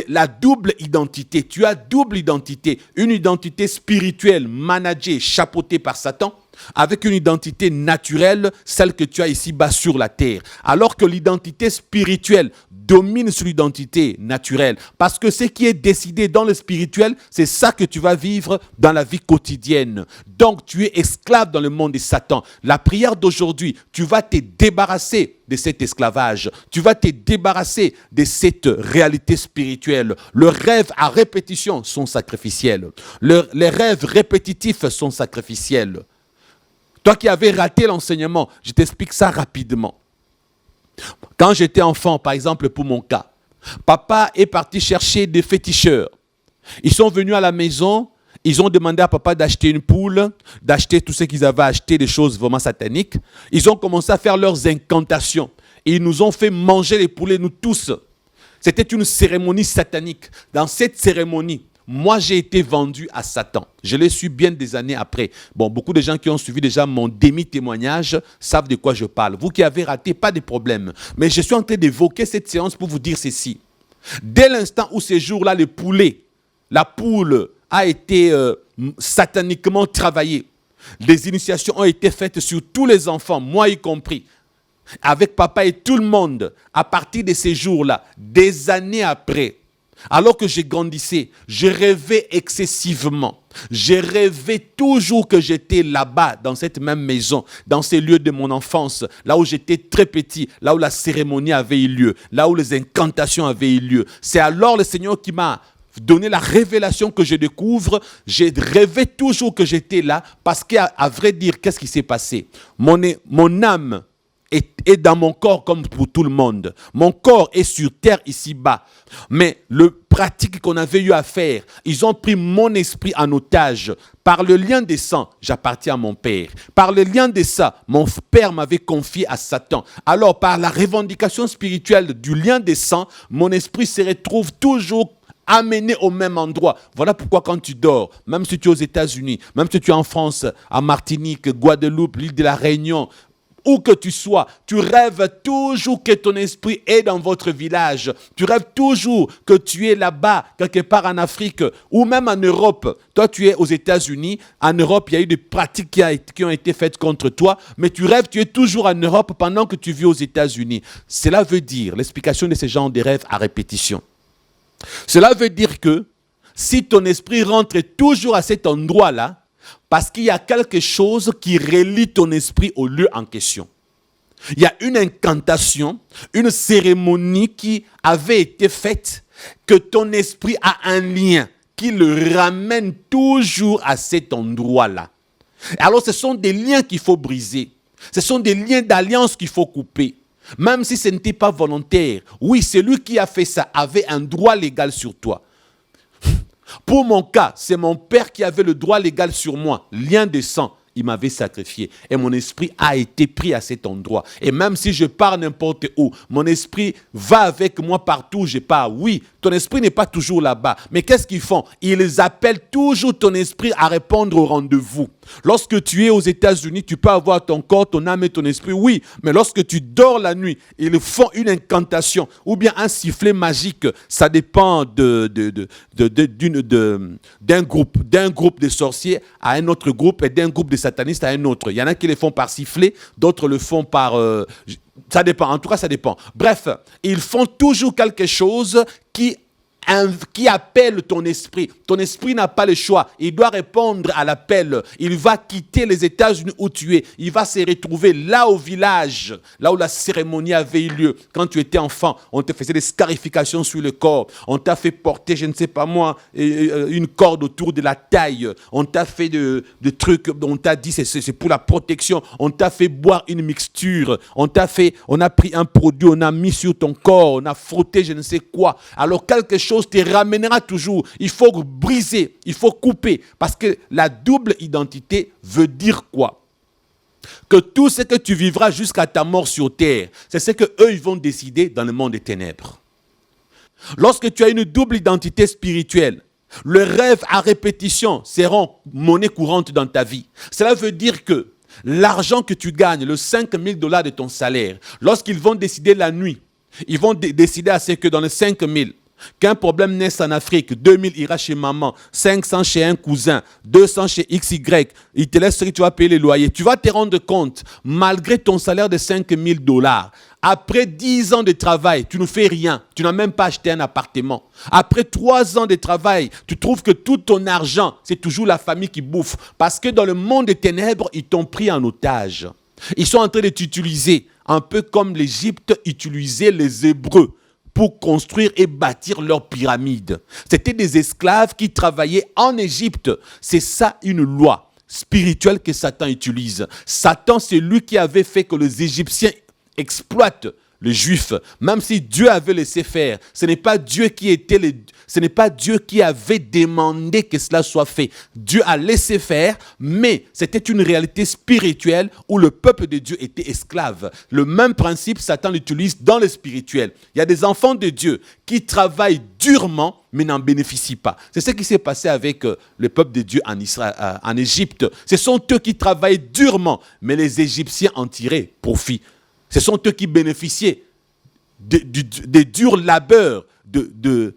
Speaker 1: la double identité. Tu as double identité. Une identité spirituelle, managée, chapeautée par Satan, avec une identité naturelle, celle que tu as ici-bas sur la terre. Alors que l'identité spirituelle domine sur l'identité naturelle. Parce que ce qui est décidé dans le spirituel, c'est ça que tu vas vivre dans la vie quotidienne. Donc, tu es esclave dans le monde de Satan. La prière d'aujourd'hui, tu vas te débarrasser de cet esclavage. Tu vas te débarrasser de cette réalité spirituelle. Les rêves à répétition sont sacrificiels. Les rêves répétitifs sont sacrificiels. Toi qui avais raté l'enseignement, je t'explique ça rapidement. Quand j'étais enfant, par exemple pour mon cas, papa est parti chercher des féticheurs. Ils sont venus à la maison Ils ont demandé à papa d'acheter une poule, d'acheter tout ce qu'ils avaient acheté, des choses vraiment sataniques. Ils ont commencé à faire leurs incantations. Et ils nous ont fait manger les poulets, nous tous. C'était une cérémonie satanique. Dans cette cérémonie, moi, j'ai été vendu à Satan. Je l'ai su bien des années après. Bon, beaucoup de gens qui ont suivi déjà mon demi-témoignage savent de quoi je parle. Vous qui avez raté, pas de problème. Mais je suis en train d'évoquer cette séance pour vous dire ceci. Dès l'instant où ce jour-là, le poulet, la poule a été sataniquement travaillée, des initiations ont été faites sur tous les enfants, moi y compris, avec papa et tout le monde, à partir de ces jours-là, des années après, alors que je grandissais, je rêvais excessivement. Je rêvais toujours que j'étais là-bas, dans cette même maison, dans ces lieux de mon enfance, là où j'étais très petit, là où la cérémonie avait eu lieu, là où les incantations avaient eu lieu. C'est alors le Seigneur qui m'a donné la révélation que je découvre. J'ai rêvé toujours que j'étais là, parce qu'à vrai dire, qu'est-ce qui s'est passé? Mon âme est dans mon corps comme pour tout le monde. Mon corps est sur terre ici-bas. Mais le pratique qu'on avait eu à faire, ils ont pris mon esprit en otage. Par le lien des sangs, j'appartiens à mon Père. Par le lien des sangs, mon Père m'avait confié à Satan. Alors, par la revendication spirituelle du lien des sangs, mon esprit se retrouve toujours amené au même endroit. Voilà pourquoi quand tu dors, même si tu es aux États-Unis, même si tu es en France, à Martinique, Guadeloupe, l'île de la Réunion, où que tu sois, tu rêves toujours que ton esprit est dans votre village. Tu rêves toujours que tu es là-bas, quelque part en Afrique, ou même en Europe. Toi, tu es aux États-Unis. En Europe, il y a eu des pratiques qui ont été faites contre toi, mais tu rêves, tu es toujours en Europe pendant que tu vis aux États-Unis. Cela veut dire, l'explication de ces genres de rêves à répétition. Cela veut dire que si ton esprit rentre toujours à cet endroit-là, parce qu'il y a quelque chose qui relie ton esprit au lieu en question. Il y a une incantation, une cérémonie qui avait été faite, que ton esprit a un lien qui le ramène toujours à cet endroit-là. Alors ce sont des liens qu'il faut briser. Ce sont des liens d'alliance qu'il faut couper. Même si ce n'était pas volontaire. Oui, celui qui a fait ça avait un droit légal sur toi. Pour mon cas, c'est mon père qui avait le droit légal sur moi. Lien de sang, il m'avait sacrifié. Et mon esprit a été pris à cet endroit. Et même si je pars n'importe où, mon esprit va avec moi partout où je pars. Oui, ton esprit n'est pas toujours là-bas. Mais qu'est-ce qu'ils font? Ils appellent toujours ton esprit à répondre au rendez-vous. Lorsque tu es aux États-Unis, tu peux avoir ton corps, ton âme et ton esprit, oui. Mais lorsque tu dors la nuit, ils font une incantation ou bien un sifflet magique. Ça dépend d'un groupe de sorciers à un autre groupe et d'un groupe de satanistes à un autre. Il y en a qui le font par sifflet, d'autres le font par... ça dépend, en tout cas ça dépend. Bref, ils font toujours quelque chose qui appelle ton esprit. Ton esprit n'a pas le choix. Il doit répondre à l'appel. Il va quitter les États-Unis où tu es. Il va se retrouver là au village, là où la cérémonie avait eu lieu. Quand tu étais enfant, on te faisait des scarifications sur le corps. On t'a fait porter, je ne sais pas moi, une corde autour de la taille. On t'a fait de trucs, on t'a dit c'est pour la protection. On t'a fait boire une mixture. On a pris un produit, on a mis sur ton corps, on a frotté je ne sais quoi. Alors quelque chose te ramènera toujours. Il faut briser, il faut couper. Parce que la double identité veut dire quoi? Que tout ce que tu vivras jusqu'à ta mort sur terre, c'est ce qu'eux ils vont décider dans le monde des ténèbres. Lorsque tu as une double identité spirituelle, les rêves à répétition seront monnaie courante dans ta vie. Cela veut dire que l'argent que tu gagnes, le 5 000 $ de ton salaire, lorsqu'ils vont décider la nuit, ils vont décider à ce que dans les 5 000, qu'un problème naisse en Afrique, 2000 ira chez maman, 500 chez un cousin, 200 chez XY, il te laisse ce que tu vas payer les loyers. Tu vas te rendre compte, malgré ton salaire de 5 000 $, après 10 ans de travail, tu ne fais rien. Tu n'as même pas acheté un appartement. Après 3 ans de travail, tu trouves que tout ton argent, c'est toujours la famille qui bouffe. Parce que dans le monde des ténèbres, ils t'ont pris en otage. Ils sont en train de t'utiliser, un peu comme l'Égypte utilisait les Hébreux pour construire et bâtir leurs pyramides. C'était des esclaves qui travaillaient en Égypte. C'est ça une loi spirituelle que Satan utilise. Satan, c'est lui qui avait fait que les Égyptiens exploitent les Juifs, même si Dieu avait laissé faire, ce n'est pas Dieu qui avait demandé que cela soit fait. Dieu a laissé faire, mais c'était une réalité spirituelle où le peuple de Dieu était esclave. Le même principe, Satan l'utilise dans le spirituel. Il y a des enfants de Dieu qui travaillent durement, mais n'en bénéficient pas. C'est ce qui s'est passé avec le peuple de Dieu en Israël, en Égypte. Ce sont eux qui travaillent durement, mais les Égyptiens en tiraient profit. Ce sont eux qui bénéficiaient des durs labeurs des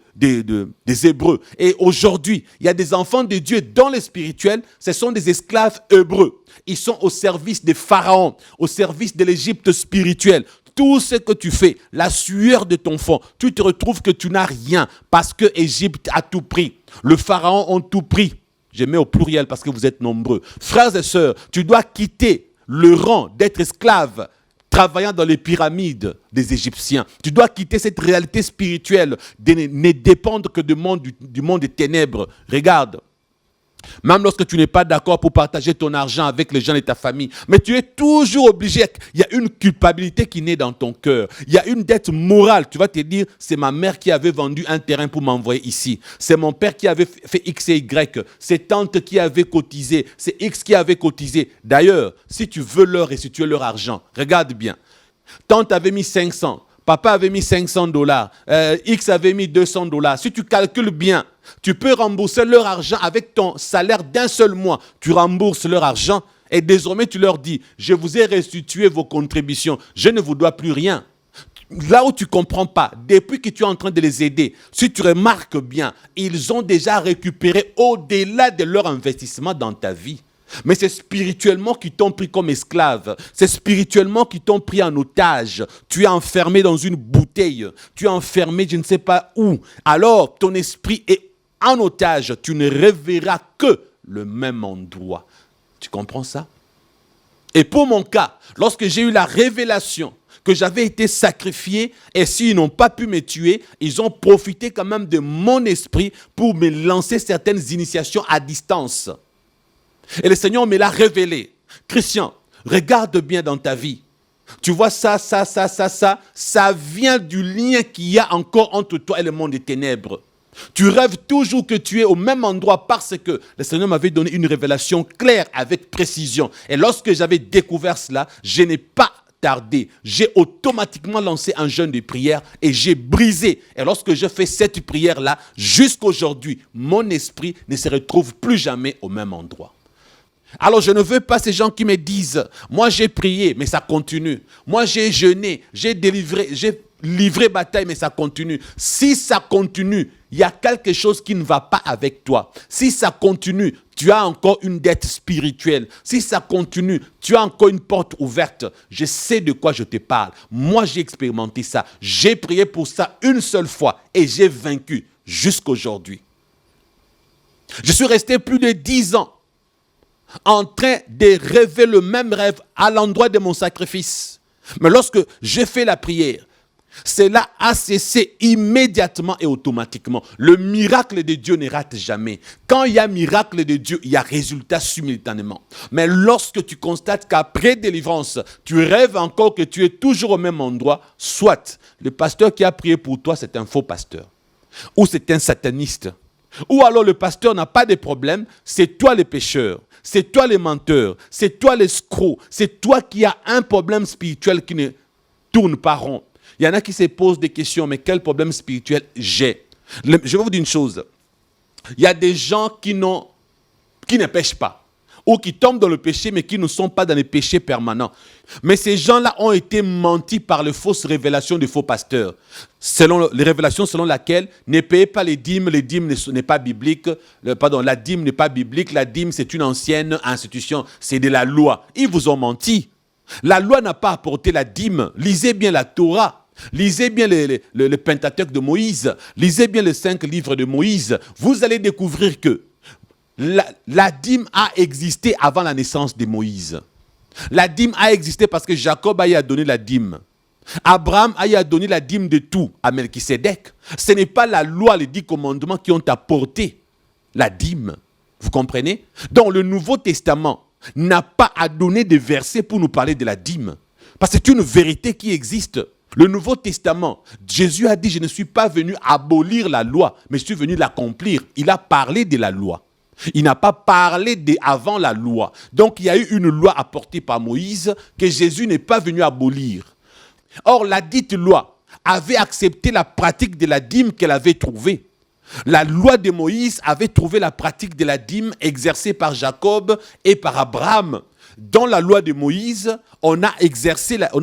Speaker 1: Hébreux. Et aujourd'hui, il y a des enfants de Dieu dans le spirituel, ce sont des esclaves hébreux. Ils sont au service des pharaons, au service de l'Égypte spirituelle. Tout ce que tu fais, la sueur de ton front, tu te retrouves que tu n'as rien parce que Égypte a tout pris. Le pharaon a tout pris. Je mets au pluriel parce que vous êtes nombreux. Frères et sœurs, tu dois quitter le rang d'être esclave travaillant dans les pyramides des Égyptiens. Tu dois quitter cette réalité spirituelle de ne dépendre que du monde des ténèbres. Regarde. Même lorsque tu n'es pas d'accord pour partager ton argent avec les gens de ta famille, mais tu es toujours obligé. Il y a une culpabilité qui naît dans ton cœur. Il y a une dette morale. Tu vas te dire, c'est ma mère qui avait vendu un terrain pour m'envoyer ici. C'est mon père qui avait fait X et Y. C'est tante qui avait cotisé. C'est X qui avait cotisé. D'ailleurs, si tu veux leur restituer leur argent, regarde bien. Tante avait mis 500. Papa avait mis $500. X avait mis $200. Si tu calcules bien, tu peux rembourser leur argent avec ton salaire d'un seul mois. Tu rembourses leur argent et désormais tu leur dis, je vous ai restitué vos contributions, je ne vous dois plus rien. Là où tu ne comprends pas, depuis que tu es en train de les aider, si tu remarques bien, ils ont déjà récupéré au-delà de leur investissement dans ta vie. Mais c'est spirituellement qu'ils t'ont pris comme esclave. C'est spirituellement qu'ils t'ont pris en otage. Tu es enfermé dans une bouteille. Tu es enfermé je ne sais pas où. Alors ton esprit est en otage. Tu ne reverras que le même endroit. Tu comprends ça? Et pour mon cas, lorsque j'ai eu la révélation que j'avais été sacrifié et s'ils n'ont pas pu me tuer, ils ont profité quand même de mon esprit pour me lancer certaines initiations à distance. Et le Seigneur me l'a révélé. Christian, regarde bien dans ta vie. Tu vois ça vient du lien qu'il y a encore entre toi et le monde des ténèbres. Tu rêves toujours que tu es au même endroit parce que le Seigneur m'avait donné une révélation claire avec précision. Et lorsque j'avais découvert cela, je n'ai pas tardé. J'ai automatiquement lancé un jeûne de prière et j'ai brisé. Et lorsque je fais cette prière-là, jusqu'aujourd'hui, mon esprit ne se retrouve plus jamais au même endroit. Alors je ne veux pas ces gens qui me disent, moi j'ai prié, mais ça continue. Moi j'ai jeûné, j'ai livré bataille, mais ça continue. Si ça continue, il y a quelque chose qui ne va pas avec toi. Si ça continue, tu as encore une dette spirituelle. Si ça continue, tu as encore une porte ouverte. Je sais de quoi je te parle. Moi j'ai expérimenté ça. J'ai prié pour ça une seule fois et j'ai vaincu jusqu'aujourd'hui. Je suis resté plus de 10 ans en train de rêver le même rêve à l'endroit de mon sacrifice. Mais lorsque j'ai fait la prière, cela a cessé immédiatement et automatiquement. Le miracle de Dieu ne rate jamais. Quand il y a miracle de Dieu, il y a résultat simultanément. Mais lorsque tu constates qu'après délivrance, tu rêves encore que tu es toujours au même endroit, soit le pasteur qui a prié pour toi, c'est un faux pasteur, ou c'est un sataniste, ou alors le pasteur n'a pas de problème, c'est toi le pécheur. C'est toi le menteur, c'est toi l'escroc, c'est toi qui as un problème spirituel qui ne tourne pas rond. Il y en a qui se posent des questions, mais quel problème spirituel j'ai? Je vais vous dire une chose. Il y a des gens qui ne pêchent pas, ou qui tombent dans le péché, mais qui ne sont pas dans les péchés permanents. Mais ces gens-là ont été mentis par les fausses révélations des faux pasteurs. Les révélations selon lesquelles ne payez pas les dîmes n'est pas biblique. La dîme n'est pas biblique, la dîme c'est une ancienne institution, c'est de la loi. Ils vous ont menti. La loi n'a pas apporté la dîme. Lisez bien la Torah. Lisez bien le Pentateuque de Moïse. Lisez bien les 5 livres de Moïse. Vous allez découvrir que la dîme a existé avant la naissance de Moïse. La dîme a existé parce que Jacob a donné la dîme. Abraham a donné la dîme de tout à Melchisédek. Ce n'est pas la loi, les 10 commandements qui ont apporté la dîme. Vous comprenez? Donc le Nouveau Testament n'a pas à donner de versets pour nous parler de la dîme. Parce que c'est une vérité qui existe. Le Nouveau Testament, Jésus a dit, je ne suis pas venu abolir la loi, mais je suis venu l'accomplir. Il a parlé de la loi. Il n'a pas parlé avant la loi. Donc il y a eu une loi apportée par Moïse que Jésus n'est pas venu abolir. Or, la dite loi avait accepté la pratique de la dîme qu'elle avait trouvée. La loi de Moïse avait trouvé la pratique de la dîme exercée par Jacob et par Abraham. Dans la loi de Moïse, on a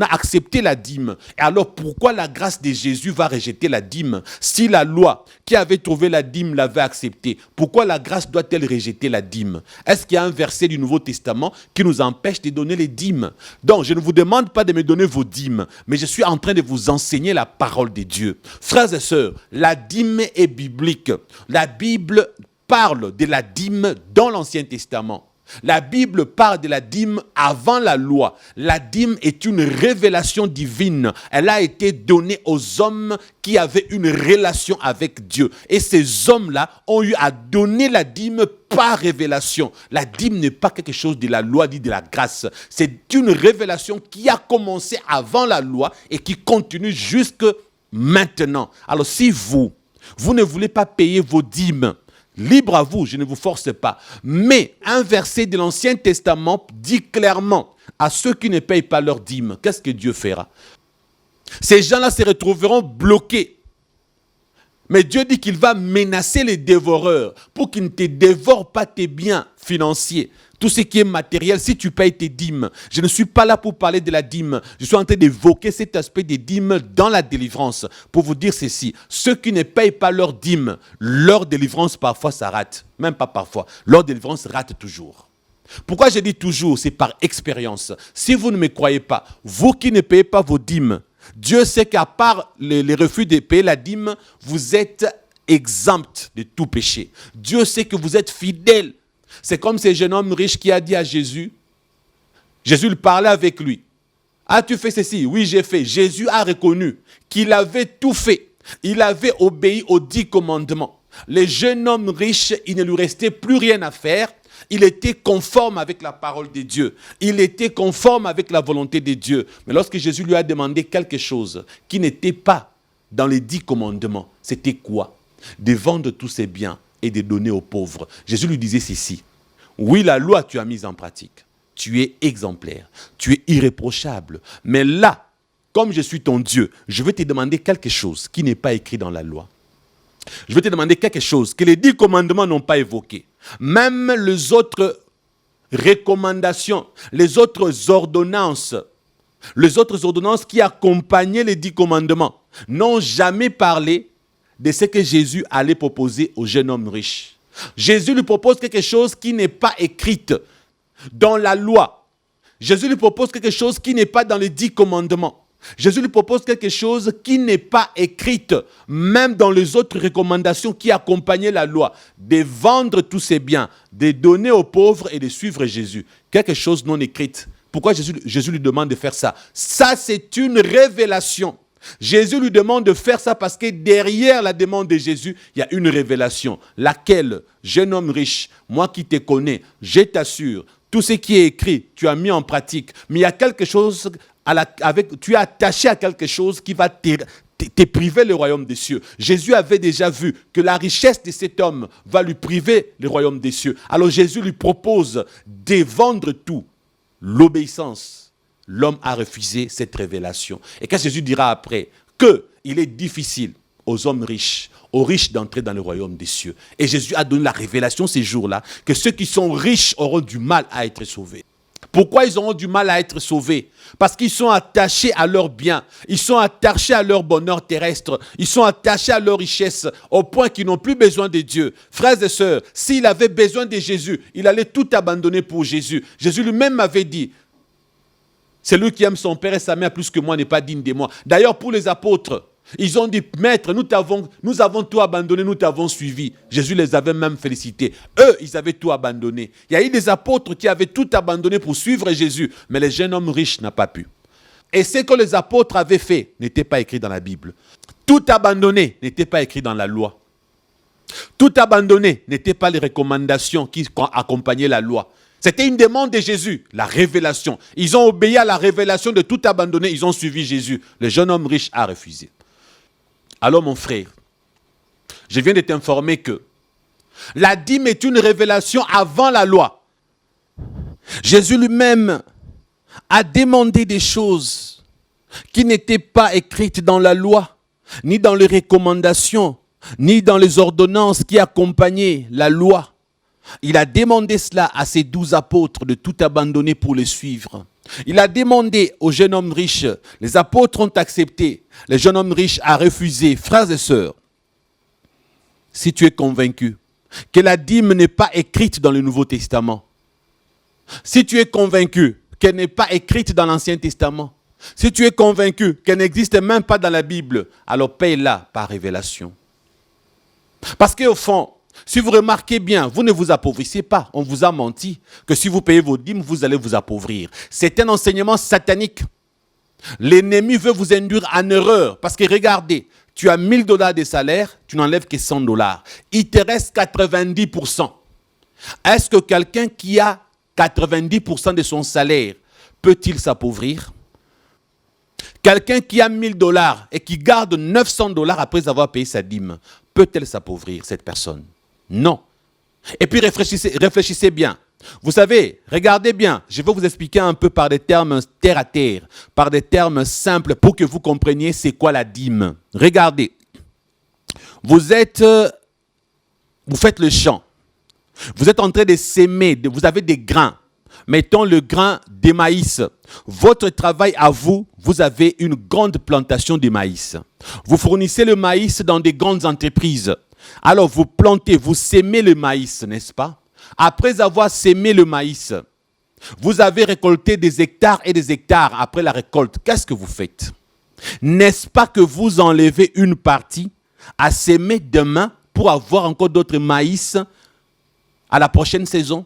Speaker 1: accepté la dîme. Et alors pourquoi la grâce de Jésus va rejeter la dîme? Si la loi qui avait trouvé la dîme l'avait acceptée, pourquoi la grâce doit-elle rejeter la dîme? Est-ce qu'il y a un verset du Nouveau Testament qui nous empêche de donner les dîmes? Donc je ne vous demande pas de me donner vos dîmes, mais je suis en train de vous enseigner la parole de Dieu. Frères et sœurs, la dîme est biblique. La Bible parle de la dîme dans l'Ancien Testament. La Bible parle de la dîme avant la loi. La dîme est une révélation divine. Elle a été donnée aux hommes qui avaient une relation avec Dieu. Et ces hommes-là ont eu à donner la dîme par révélation. La dîme n'est pas quelque chose de la loi ni de la grâce. C'est une révélation qui a commencé avant la loi et qui continue jusque maintenant. Alors si vous ne voulez pas payer vos dîmes, libre à vous, je ne vous force pas. Mais un verset de l'Ancien Testament dit clairement à ceux qui ne payent pas leur dîme, qu'est-ce que Dieu fera? Ces gens-là se retrouveront bloqués. Mais Dieu dit qu'il va menacer les dévoreurs pour qu'ils ne te dévorent pas tes biens financiers. Tout ce qui est matériel, si tu payes tes dîmes. Je ne suis pas là pour parler de la dîme. Je suis en train d'évoquer cet aspect des dîmes dans la délivrance. Pour vous dire ceci, ceux qui ne payent pas leur dîme, leur délivrance parfois ça rate. Même pas parfois. Leur délivrance rate toujours. Pourquoi je dis toujours? C'est par expérience. Si vous ne me croyez pas, vous qui ne payez pas vos dîmes, Dieu sait qu'à part les refus de payer la dîme, vous êtes exempt de tout péché. Dieu sait que vous êtes fidèle. C'est comme ce jeune homme riche qui a dit à Jésus, Jésus lui parlait avec lui. As-tu fait ceci? Oui, j'ai fait. Jésus a reconnu qu'il avait tout fait. Il avait obéi aux 10 commandements. Le jeune homme riche, il ne lui restait plus rien à faire. Il était conforme avec la parole de Dieu. Il était conforme avec la volonté de Dieu. Mais lorsque Jésus lui a demandé quelque chose qui n'était pas dans les 10 commandements, c'était quoi? De vendre tous ses biens et de donner aux pauvres. Jésus lui disait ceci. Oui, la loi, tu as mise en pratique. Tu es exemplaire. Tu es irréprochable. Mais là, comme je suis ton Dieu, je vais te demander quelque chose qui n'est pas écrit dans la loi. Je vais te demander quelque chose que les 10 commandements n'ont pas évoqué. Même les autres recommandations, les autres ordonnances qui accompagnaient les 10 commandements n'ont jamais parlé de ce que Jésus allait proposer au jeune homme riche. Jésus lui propose quelque chose qui n'est pas écrit dans la loi. Jésus lui propose quelque chose qui n'est pas dans les 10 commandements. Jésus lui propose quelque chose qui n'est pas écrit, même dans les autres recommandations qui accompagnaient la loi, de vendre tous ses biens, de donner aux pauvres et de suivre Jésus. Quelque chose non écrit. Pourquoi Jésus lui demande de faire ça? Ça, c'est une révélation. Jésus lui demande de faire ça parce que derrière la demande de Jésus, il y a une révélation. Laquelle, jeune homme riche, moi qui te connais, je t'assure, tout ce qui est écrit, tu as mis en pratique. Mais il y a quelque chose, tu es attaché à quelque chose qui va te priver le royaume des cieux. Jésus avait déjà vu que la richesse de cet homme va lui priver le royaume des cieux. Alors Jésus lui propose de vendre tout. L'obéissance. L'homme a refusé cette révélation. Et quand Jésus dira après qu'il est difficile aux hommes riches, aux riches d'entrer dans le royaume des cieux. Et Jésus a donné la révélation ces jours-là que ceux qui sont riches auront du mal à être sauvés. Pourquoi ils auront du mal à être sauvés? Parce qu'ils sont attachés à leurs biens, ils sont attachés à leur bonheur terrestre, ils sont attachés à leur richesse, au point qu'ils n'ont plus besoin de Dieu. Frères et sœurs, s'il avait besoin de Jésus, il allait tout abandonner pour Jésus. Jésus lui-même avait dit, celui qui aime son père et sa mère plus que moi n'est pas digne de moi. D'ailleurs, pour les apôtres, ils ont dit, maître, nous avons tout abandonné, nous t'avons suivi. Jésus les avait même félicités. Eux, ils avaient tout abandonné. Il y a eu des apôtres qui avaient tout abandonné pour suivre Jésus, mais le jeune homme riche n'a pas pu. Et ce que les apôtres avaient fait n'était pas écrit dans la Bible. Tout abandonné n'était pas écrit dans la loi. Tout abandonné n'était pas les recommandations qui accompagnaient la loi. C'était une demande de Jésus, la révélation. Ils ont obéi à la révélation de tout abandonner, ils ont suivi Jésus. Le jeune homme riche a refusé. Alors mon frère, je viens de t'informer que la dîme est une révélation avant la loi. Jésus lui-même a demandé des choses qui n'étaient pas écrites dans la loi, ni dans les recommandations, ni dans les ordonnances qui accompagnaient la loi. Il a demandé cela à ses 12 apôtres de tout abandonner pour le suivre. Il a demandé au jeune homme riche, les apôtres ont accepté, le jeune homme riche a refusé. Frères et sœurs, si tu es convaincu que la dîme n'est pas écrite dans le Nouveau Testament, si tu es convaincu qu'elle n'est pas écrite dans l'Ancien Testament, si tu es convaincu qu'elle n'existe même pas dans la Bible, alors paye-la par révélation. Parce qu'au fond, si vous remarquez bien, vous ne vous appauvrissez pas. On vous a menti que si vous payez vos dîmes, vous allez vous appauvrir. C'est un enseignement satanique. L'ennemi veut vous induire en erreur. Parce que regardez, tu as 1000 $ de salaire, tu n'enlèves que 100 $. Il te reste 90%. Est-ce que quelqu'un qui a 90% de son salaire peut-il s'appauvrir? Quelqu'un qui a 1000 $ et qui garde 900 $ après avoir payé sa dîme, peut-elle s'appauvrir, cette personne? Non. Et puis réfléchissez bien. Vous savez, regardez bien, je vais vous expliquer un peu par des termes terre à terre, par des termes simples pour que vous compreniez c'est quoi la dîme. Regardez, vous faites le champ, vous êtes en train de s'aimer, vous avez des grains. Mettons le grain de maïs. Votre travail à vous, vous avez une grande plantation de maïs. Vous fournissez le maïs dans des grandes entreprises. Alors vous plantez, vous sémez le maïs, n'est-ce pas? Après avoir sémé le maïs, vous avez récolté des hectares et des hectares après la récolte. Qu'est-ce que vous faites? N'est-ce pas que vous enlevez une partie à s'aimer demain pour avoir encore d'autres maïs à la prochaine saison?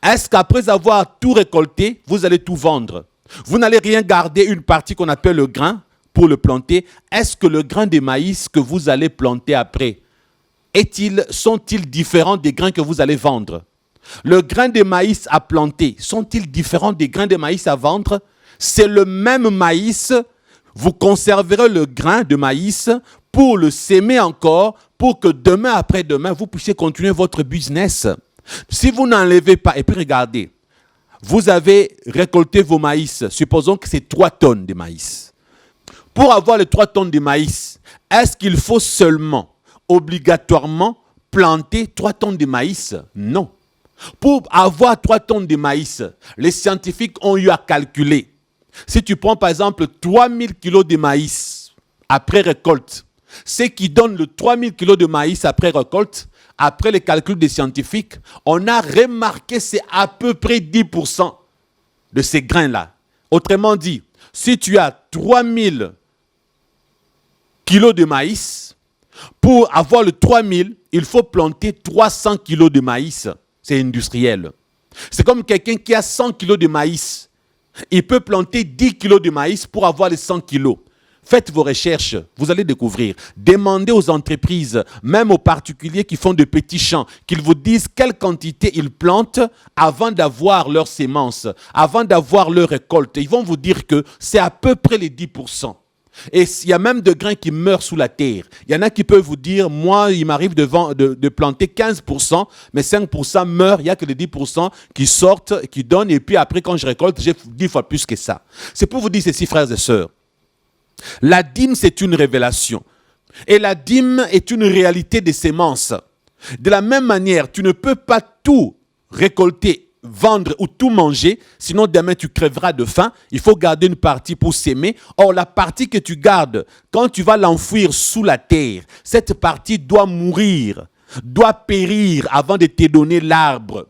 Speaker 1: Est-ce qu'après avoir tout récolté, vous allez tout vendre? Vous n'allez rien garder, une partie qu'on appelle le grain pour le planter. Est-ce que le grain de maïs que vous allez planter après, sont-ils différents des grains que vous allez vendre? Le grain de maïs à planter, sont-ils différents des grains de maïs à vendre? C'est le même maïs. Vous conserverez le grain de maïs pour le s'aimer encore, pour que demain après-demain, vous puissiez continuer votre business. Si vous n'enlevez pas, et puis regardez, vous avez récolté vos maïs, supposons que c'est 3 tonnes de maïs. Pour avoir les 3 tonnes de maïs, est-ce qu'il faut seulement, obligatoirement, planter 3 tonnes de maïs? Non. Pour avoir 3 tonnes de maïs, les scientifiques ont eu à calculer. Si tu prends par exemple 3000 kilos de maïs après récolte, ce qui donne le 3000 kilos de maïs après récolte, après les calculs des scientifiques, on a remarqué c'est à peu près 10% de ces grains-là. Autrement dit, si tu as 3000 kilos de maïs, pour avoir le 3000, il faut planter 300 kilos de maïs. C'est industriel. C'est comme quelqu'un qui a 100 kilos de maïs. Il peut planter 10 kilos de maïs pour avoir les 100 kilos. Faites vos recherches, vous allez découvrir. Demandez aux entreprises, même aux particuliers qui font de petits champs, qu'ils vous disent quelle quantité ils plantent avant d'avoir leurs semences, avant d'avoir leur récolte. Ils vont vous dire que c'est à peu près les 10%. Et il y a même des grains qui meurent sous la terre. Il y en a qui peuvent vous dire, moi, il m'arrive de planter 15%, mais 5% meurent. Il n'y a que les 10% qui sortent, qui donnent. Et puis après, quand je récolte, j'ai 10 fois plus que ça. C'est pour vous dire ceci, frères et sœurs. La dîme, c'est une révélation. Et la dîme est une réalité des semences. De la même manière, tu ne peux pas tout récolter, vendre ou tout manger, sinon demain tu crèveras de faim. Il faut garder une partie pour s'aimer. Or, la partie que tu gardes, quand tu vas l'enfouir sous la terre, cette partie doit mourir, doit périr avant de te donner l'arbre.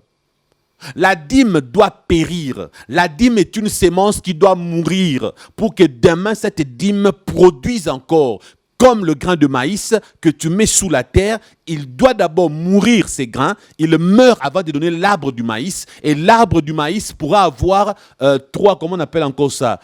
Speaker 1: La dîme doit périr. La dîme est une sémence qui doit mourir pour que demain cette dîme produise encore. Comme le grain de maïs que tu mets sous la terre, il doit d'abord mourir ces grains. Il meurt avant de donner l'arbre du maïs. Et l'arbre du maïs pourra avoir 3, comment on appelle encore ça?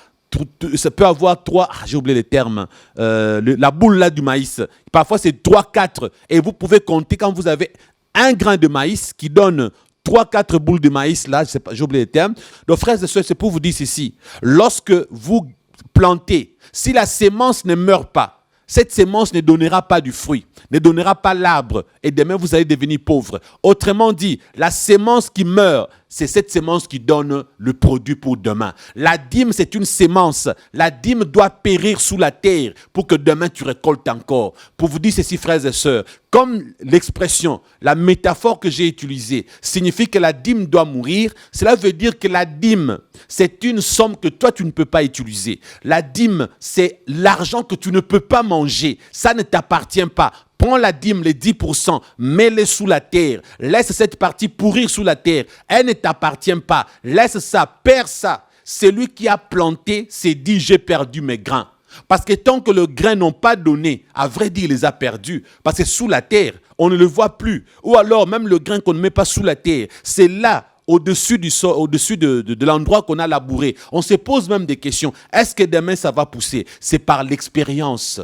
Speaker 1: Ça peut avoir 3, j'ai oublié les termes, la boule là du maïs. Parfois c'est 3, 4. Et vous pouvez compter quand vous avez un grain de maïs qui donne 3-4 boules de maïs, là, j'ai oublié le terme. Donc, frères et sœurs, c'est pour vous dire ceci. Lorsque vous plantez, si la sémence ne meurt pas, cette sémence ne donnera pas du fruit, ne donnera pas l'arbre, et demain vous allez devenir pauvre. Autrement dit, la sémence qui meurt, c'est cette sémence qui donne le produit pour demain. La dîme, c'est une sémence. La dîme doit périr sous la terre pour que demain tu récoltes encore. Pour vous dire ceci, frères et sœurs, comme l'expression, la métaphore que j'ai utilisée signifie que la dîme doit mourir, cela veut dire que la dîme, c'est une somme que toi tu ne peux pas utiliser. La dîme, c'est l'argent que tu ne peux pas manger. Ça ne t'appartient pas. Prends la dîme, les 10%, mets-les sous la terre. Laisse cette partie pourrir sous la terre. Elle ne t'appartient pas. Laisse ça, perds ça. Celui qui a planté s'est dit, j'ai perdu mes grains. Parce que tant que le grain n'ont pas donné, à vrai dire, il les a perdus. Parce que sous la terre, on ne le voit plus. Ou alors, même le grain qu'on ne met pas sous la terre, c'est là, au-dessus du sol, au-dessus de l'endroit qu'on a labouré. On se pose même des questions. Est-ce que demain ça va pousser? C'est par l'expérience.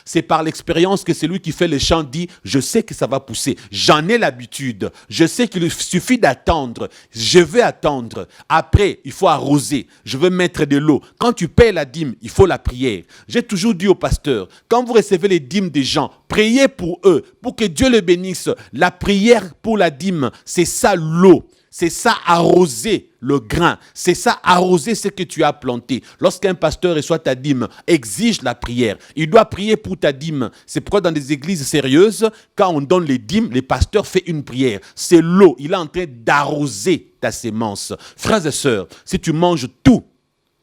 Speaker 1: C'est par l'expérience que celui qui fait le champ dit « Je sais que ça va pousser, j'en ai l'habitude, je sais qu'il suffit d'attendre, je vais attendre. Après, il faut arroser, je veux mettre de l'eau. Quand tu payes la dîme, il faut la prière. » J'ai toujours dit au pasteur, quand vous recevez les dîmes des gens, priez pour eux, pour que Dieu les bénisse. La prière pour la dîme, c'est ça l'eau. C'est ça arroser le grain. C'est ça arroser ce que tu as planté. Lorsqu'un pasteur reçoit ta dîme, exige la prière. Il doit prier pour ta dîme. C'est pourquoi dans des églises sérieuses, quand on donne les dîmes, les pasteurs font une prière. C'est l'eau. Il est en train d'arroser ta sémence. Frères et sœurs, si tu manges tout,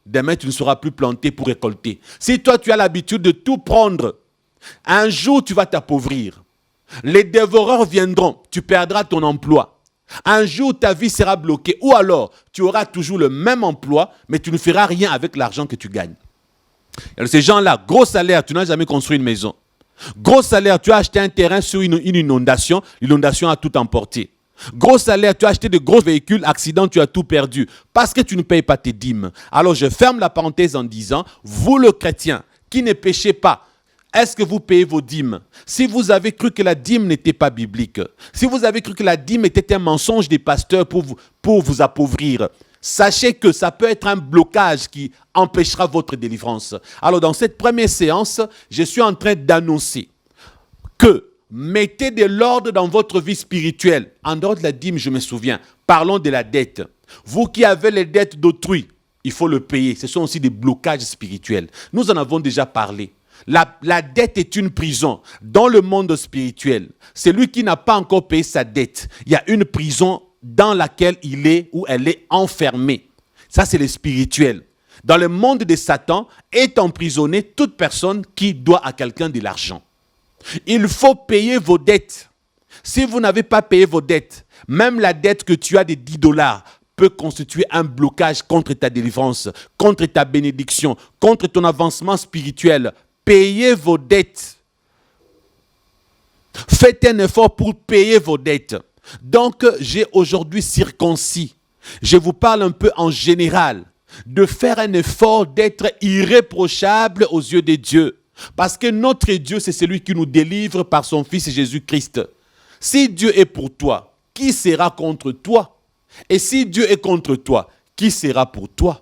Speaker 1: demain tu ne seras plus planté pour récolter. Si toi tu as l'habitude de tout prendre, un jour tu vas t'appauvrir. Les dévoreurs viendront. Tu perdras ton emploi. Un jour, ta vie sera bloquée. Ou alors, tu auras toujours le même emploi, mais tu ne feras rien avec l'argent que tu gagnes. Alors, ces gens-là, gros salaire, tu n'as jamais construit une maison. Gros salaire, tu as acheté un terrain sur une inondation. L'inondation a tout emporté. Gros salaire, tu as acheté de gros véhicules, accident, tu as tout perdu. Parce que tu ne payes pas tes dîmes. Alors, je ferme la parenthèse en disant, vous le chrétien, qui ne péchez pas, est-ce que vous payez vos dîmes? Si vous avez cru que la dîme n'était pas biblique, si vous avez cru que la dîme était un mensonge des pasteurs pour vous appauvrir, sachez que ça peut être un blocage qui empêchera votre délivrance. Alors dans cette première séance, je suis en train d'annoncer que mettez de l'ordre dans votre vie spirituelle. En dehors de la dîme, je me souviens, parlons de la dette. Vous qui avez les dettes d'autrui, il faut le payer. Ce sont aussi des blocages spirituels. Nous en avons déjà parlé. La dette est une prison dans le monde spirituel. Celui qui n'a pas encore payé sa dette, il y a une prison dans laquelle il est ou elle est enfermée. Ça, c'est le spirituel. Dans le monde de Satan, est emprisonnée toute personne qui doit à quelqu'un de l'argent. Il faut payer vos dettes. Si vous n'avez pas payé vos dettes, même la dette que tu as de $10 peut constituer un blocage contre ta délivrance, contre ta bénédiction, contre ton avancement spirituel. Payez vos dettes. Faites un effort pour payer vos dettes. Donc, j'ai aujourd'hui circoncis. Je vous parle un peu en général de faire un effort d'être irréprochable aux yeux de Dieu. Parce que notre Dieu, c'est celui qui nous délivre par son Fils Jésus-Christ. Si Dieu est pour toi, qui sera contre toi? Et si Dieu est contre toi, qui sera pour toi?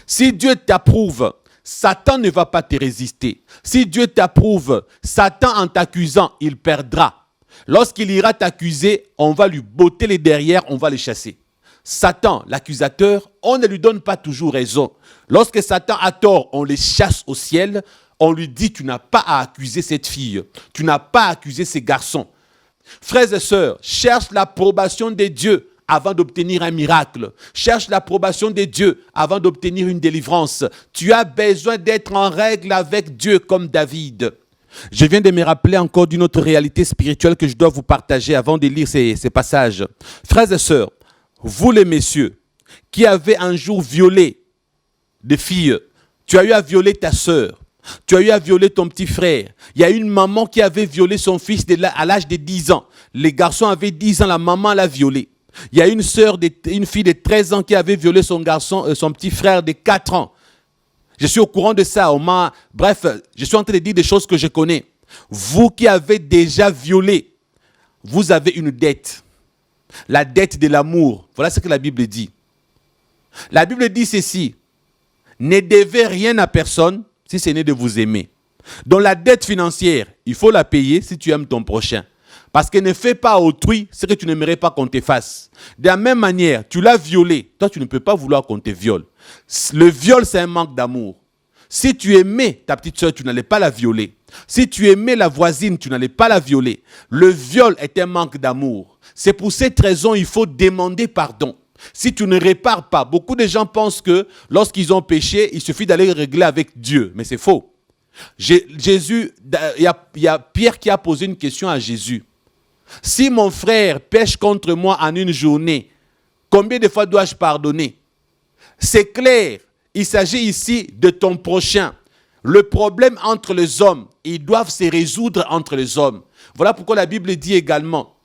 Speaker 1: Si Dieu t'approuve, Satan ne va pas te résister. Si Dieu t'approuve, Satan en t'accusant, il perdra. Lorsqu'il ira t'accuser, on va lui botter les derrières, on va le chasser. Satan, l'accusateur, on ne lui donne pas toujours raison. Lorsque Satan a tort, on le chasse au ciel. On lui dit, tu n'as pas à accuser cette fille. Tu n'as pas à accuser ces garçons. Frères et sœurs, cherche l'approbation de Dieu avant d'obtenir un miracle. Cherche l'approbation de Dieu avant d'obtenir une délivrance. Tu as besoin d'être en règle avec Dieu comme David. Je viens de me rappeler encore d'une autre réalité spirituelle que je dois vous partager avant de lire ces passages. Frères et sœurs, vous les messieurs, qui avez un jour violé des filles, tu as eu à violer ta sœur, tu as eu à violer ton petit frère. Il y a une maman qui avait violé son fils à l'âge de 10 ans. Les garçons avaient 10 ans, la maman l'a violé. Il y a une fille de 13 ans qui avait violé son petit frère de 4 ans. Je suis au courant de ça. Bref, je suis en train de dire des choses que je connais. Vous qui avez déjà violé, vous avez une dette. La dette de l'amour. Voilà ce que la Bible dit. La Bible dit ceci. Ne devez rien à personne si ce n'est de vous aimer. Donc la dette financière, il faut la payer si tu aimes ton prochain. Parce que ne fais pas à autrui ce que tu n'aimerais pas qu'on te fasse. De la même manière, tu l'as violé. Toi, tu ne peux pas vouloir qu'on te viole. Le viol, c'est un manque d'amour. Si tu aimais ta petite soeur, tu n'allais pas la violer. Si tu aimais la voisine, tu n'allais pas la violer. Le viol est un manque d'amour. C'est pour cette raison qu'il faut demander pardon. Si tu ne répares pas, beaucoup de gens pensent que lorsqu'ils ont péché, il suffit d'aller régler avec Dieu. Mais c'est faux. Jésus, il y a Pierre qui a posé une question à Jésus. Si mon frère pêche contre moi en une journée, combien de fois dois-je pardonner? C'est clair. Il s'agit ici de ton prochain. Le problème entre les hommes, ils doivent se résoudre entre les hommes. Voilà pourquoi la Bible dit également,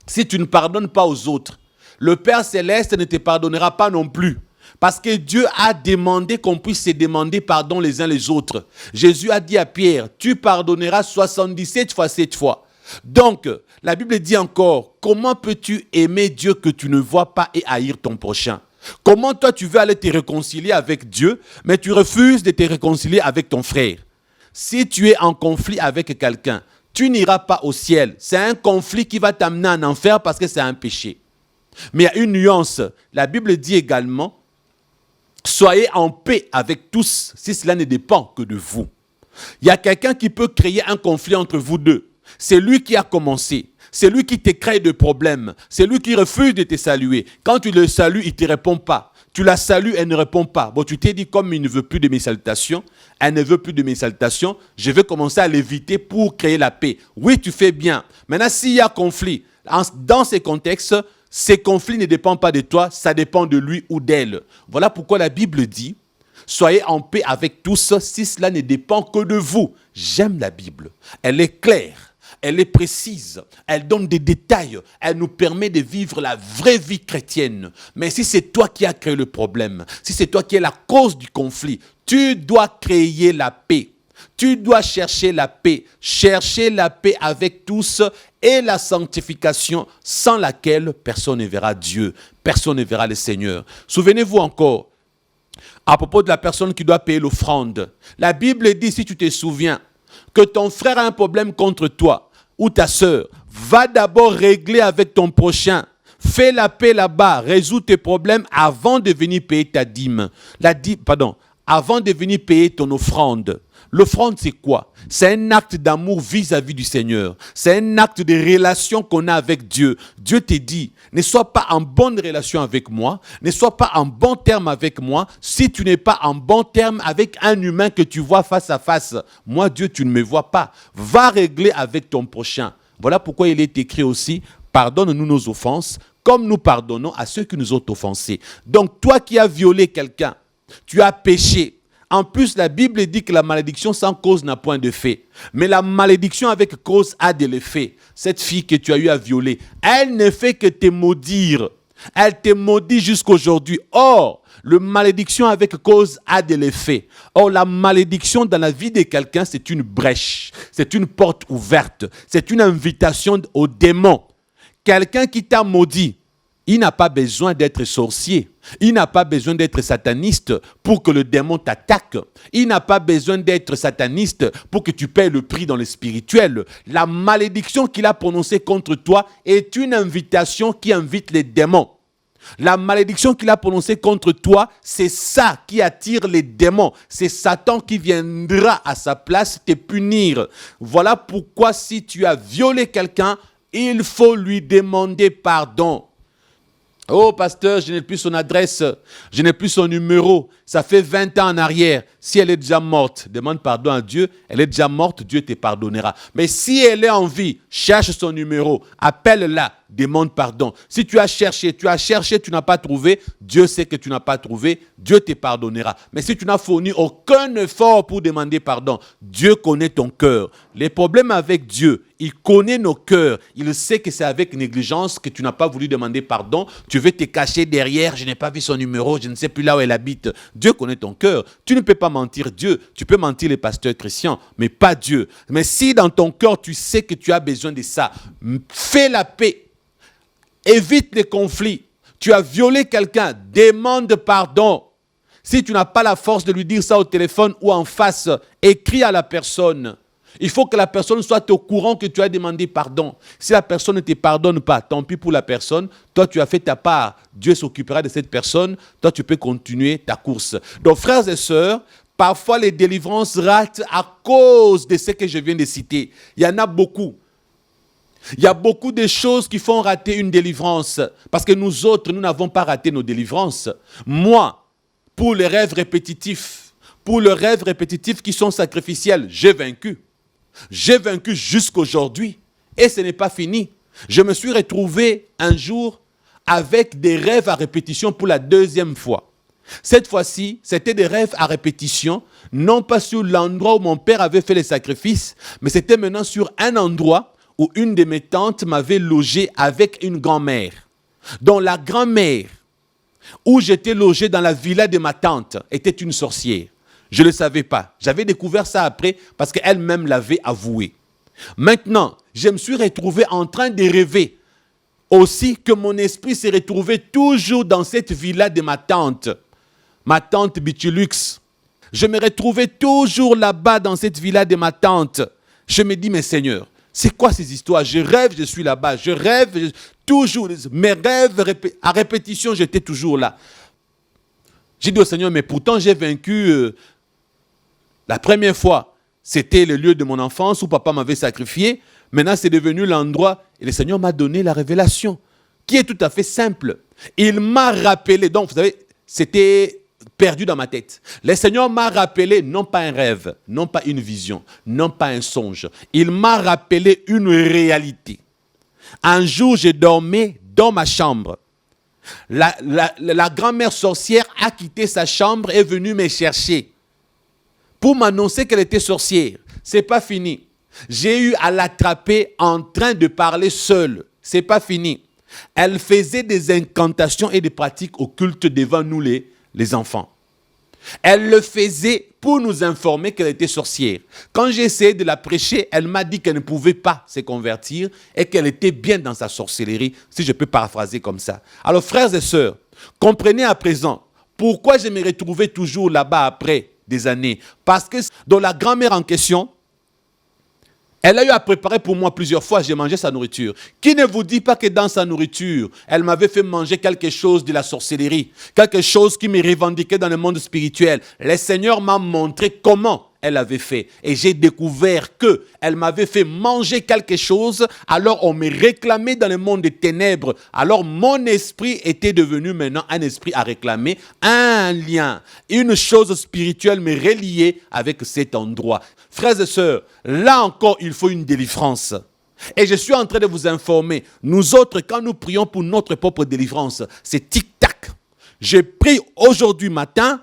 Speaker 1: si tu ne pardonnes pas aux autres, le Père Céleste ne te pardonnera pas non plus. Parce que Dieu a demandé qu'on puisse se demander pardon les uns les autres. Jésus a dit à Pierre, tu pardonneras 77 fois 7 fois. Donc, la Bible dit encore, comment peux-tu aimer Dieu que tu ne vois pas et haïr ton prochain? Comment toi tu veux aller te réconcilier avec Dieu, mais tu refuses de te réconcilier avec ton frère? Si tu es en conflit avec quelqu'un, tu n'iras pas au ciel. C'est un conflit qui va t'amener en enfer parce que c'est un péché. Mais il y a une nuance. La Bible dit également, soyez en paix avec tous si cela ne dépend que de vous. Il y a quelqu'un qui peut créer un conflit entre vous deux. C'est lui qui a commencé. C'est lui qui te crée des problèmes. C'est lui qui refuse de te saluer. Quand tu le salues, il ne te répond pas. Tu la salues, elle ne répond pas. Bon, tu t'es dit, comme il ne veut plus de mes salutations, elle ne veut plus de mes salutations, je vais commencer à l'éviter pour créer la paix. Oui, tu fais bien. Maintenant, s'il y a conflit, dans ces contextes, ces conflits ne dépendent pas de toi, ça dépend de lui ou d'elle. Voilà pourquoi la Bible dit, soyez en paix avec tous si cela ne dépend que de vous. J'aime la Bible. Elle est claire. Elle est précise, elle donne des détails, elle nous permet de vivre la vraie vie chrétienne. Mais si c'est toi qui as créé le problème, si c'est toi qui es la cause du conflit, tu dois créer la paix. Tu dois chercher la paix avec tous et la sanctification sans laquelle personne ne verra Dieu, personne ne verra le Seigneur. Souvenez-vous encore, à propos de la personne qui doit payer l'offrande, la Bible dit, si tu te souviens, que ton frère a un problème contre toi ou ta sœur, va d'abord régler avec ton prochain. Fais la paix là-bas, résous tes problèmes avant de venir payer ta dîme. Avant de venir payer ton offrande. L'offrande, c'est quoi? C'est un acte d'amour vis-à-vis du Seigneur. C'est un acte de relation qu'on a avec Dieu. Dieu te dit, ne sois pas en bonne relation avec moi, ne sois pas en bon terme avec moi, si tu n'es pas en bon terme avec un humain que tu vois face à face. Moi, Dieu, tu ne me vois pas. Va régler avec ton prochain. Voilà pourquoi il est écrit aussi, pardonne-nous nos offenses, comme nous pardonnons à ceux qui nous ont offensés. Donc, toi qui as violé quelqu'un, tu as péché. En plus, la Bible dit que la malédiction sans cause n'a point de fait. Mais la malédiction avec cause a de l'effet. Cette fille que tu as eu à violer, elle ne fait que te maudire. Elle te maudit jusqu'aujourd'hui. Or, la malédiction avec cause a de l'effet. Or, la malédiction dans la vie de quelqu'un, c'est une brèche. C'est une porte ouverte. C'est une invitation au démon. Quelqu'un qui t'a maudit, il n'a pas besoin d'être sorcier. Il n'a pas besoin d'être sataniste pour que le démon t'attaque. Il n'a pas besoin d'être sataniste pour que tu paies le prix dans le spirituel. La malédiction qu'il a prononcée contre toi est une invitation qui invite les démons. La malédiction qu'il a prononcée contre toi, c'est ça qui attire les démons. C'est Satan qui viendra à sa place te punir. Voilà pourquoi si tu as violé quelqu'un, il faut lui demander pardon. Oh pasteur, je n'ai plus son adresse, je n'ai plus son numéro, ça fait 20 ans en arrière. Si elle est déjà morte, demande pardon à Dieu, elle est déjà morte, Dieu te pardonnera. Mais si elle est en vie, cherche son numéro, appelle-la, demande pardon. Si tu as cherché, tu n'as pas trouvé, Dieu sait que tu n'as pas trouvé, Dieu te pardonnera. Mais si tu n'as fourni aucun effort pour demander pardon, Dieu connaît ton cœur. Les problèmes avec Dieu, il connaît nos cœurs. Il sait que c'est avec négligence que tu n'as pas voulu demander pardon. Tu veux te cacher derrière, je n'ai pas vu son numéro, je ne sais plus là où elle habite. Dieu connaît ton cœur. Tu ne peux pas mentir Dieu. Tu peux mentir les pasteurs chrétiens, mais pas Dieu. Mais si dans ton cœur, tu sais que tu as besoin de ça, fais la paix. évite les conflits. Tu as violé quelqu'un, demande pardon. Si tu n'as pas la force de lui dire ça au téléphone ou en face, écris à la personne. Il faut que la personne soit au courant que tu as demandé pardon. Si la personne ne te pardonne pas, tant pis pour la personne. Toi, tu as fait ta part. Dieu s'occupera de cette personne. Toi, tu peux continuer ta course. Donc, frères et sœurs, parfois les délivrances ratent à cause de ce que je viens de citer. Il y en a beaucoup. Il y a beaucoup de choses qui font rater une délivrance. Parce que nous autres, nous n'avons pas raté nos délivrances. Moi, pour les rêves répétitifs, qui sont sacrificiels, j'ai vaincu. J'ai vaincu jusqu'aujourd'hui. Et ce n'est pas fini. Je me suis retrouvé un jour avec des rêves à répétition pour la deuxième fois. Cette fois-ci, c'était des rêves à répétition, non pas sur l'endroit où mon père avait fait les sacrifices, mais c'était maintenant sur un endroit où une de mes tantes m'avait logé avec une grand-mère. Donc la grand-mère, où j'étais logé dans la villa de ma tante, était une sorcière. Je ne le savais pas. J'avais découvert ça après parce qu'elle-même l'avait avoué. Maintenant, je me suis retrouvé en train de rêver aussi que mon esprit s'est retrouvé toujours dans cette villa de ma tante Bitulux. Je me retrouvais toujours là-bas dans cette villa de ma tante. Je me dis, mais Seigneur, c'est quoi ces histoires? Je rêve, je suis là-bas. Je rêve toujours. Mes rêves à répétition, j'étais toujours là. J'ai dit au Seigneur, mais pourtant j'ai vaincu la première fois. C'était le lieu de mon enfance où papa m'avait sacrifié. Maintenant, c'est devenu l'endroit et le Seigneur m'a donné la révélation qui est tout à fait simple. Il m'a rappelé, donc vous savez, c'était perdu dans ma tête. Le Seigneur m'a rappelé non pas un rêve, non pas une vision, non pas un songe. Il m'a rappelé une réalité. Un jour, je dormais dans ma chambre. La grand-mère sorcière a quitté sa chambre et est venue me chercher pour m'annoncer qu'elle était sorcière. C'est pas fini. J'ai eu à l'attraper en train de parler seule. C'est pas fini. Elle faisait des incantations et des pratiques occultes devant nous les enfants. Elle le faisait pour nous informer qu'elle était sorcière. Quand j'ai essayé de la prêcher, elle m'a dit qu'elle ne pouvait pas se convertir et qu'elle était bien dans sa sorcellerie, si je peux paraphraser comme ça. Alors frères et sœurs, comprenez à présent pourquoi je me retrouvais toujours là-bas après des années. Parce que dans la grand-mère en question, elle a eu à préparer pour moi plusieurs fois, j'ai mangé sa nourriture. Qui ne vous dit pas que dans sa nourriture, elle m'avait fait manger quelque chose de la sorcellerie, quelque chose qui me revendiquait dans le monde spirituel. Le Seigneur m'a montré comment elle avait fait. Et j'ai découvert qu'elle m'avait fait manger quelque chose, alors on me réclamait dans le monde des ténèbres. Alors mon esprit était devenu maintenant un esprit à réclamer, un lien, une chose spirituelle me reliait avec cet endroit. Frères et sœurs, là encore, il faut une délivrance. Et je suis en train de vous informer, nous autres, quand nous prions pour notre propre délivrance, c'est tic-tac. J'ai pris aujourd'hui matin,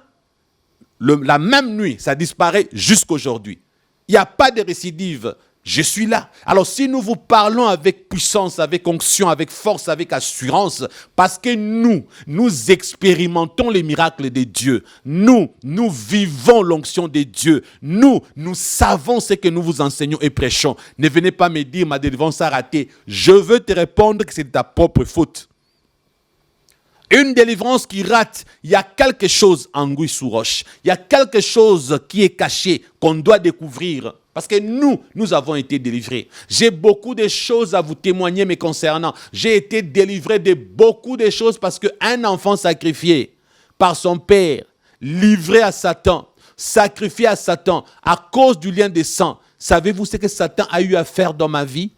Speaker 1: la même nuit, ça disparaît jusqu'aujourd'hui. Il n'y a pas de récidive. Je suis là. Alors si nous vous parlons avec puissance, avec onction, avec force, avec assurance, parce que nous expérimentons les miracles de Dieu. Nous vivons l'onction de Dieu. Nous savons ce que nous vous enseignons et prêchons. Ne venez pas me dire ma délivrance a raté. Je veux te répondre que c'est de ta propre faute. Une délivrance qui rate, il y a quelque chose anguille sous roche. Il y a quelque chose qui est caché, qu'on doit découvrir. Parce que nous avons été délivrés. J'ai beaucoup de choses à vous témoigner me concernant. J'ai été délivré de beaucoup de choses parce qu'un enfant sacrifié par son père, livré à Satan, sacrifié à Satan à cause du lien de sang. Savez-vous ce que Satan a eu à faire dans ma vie?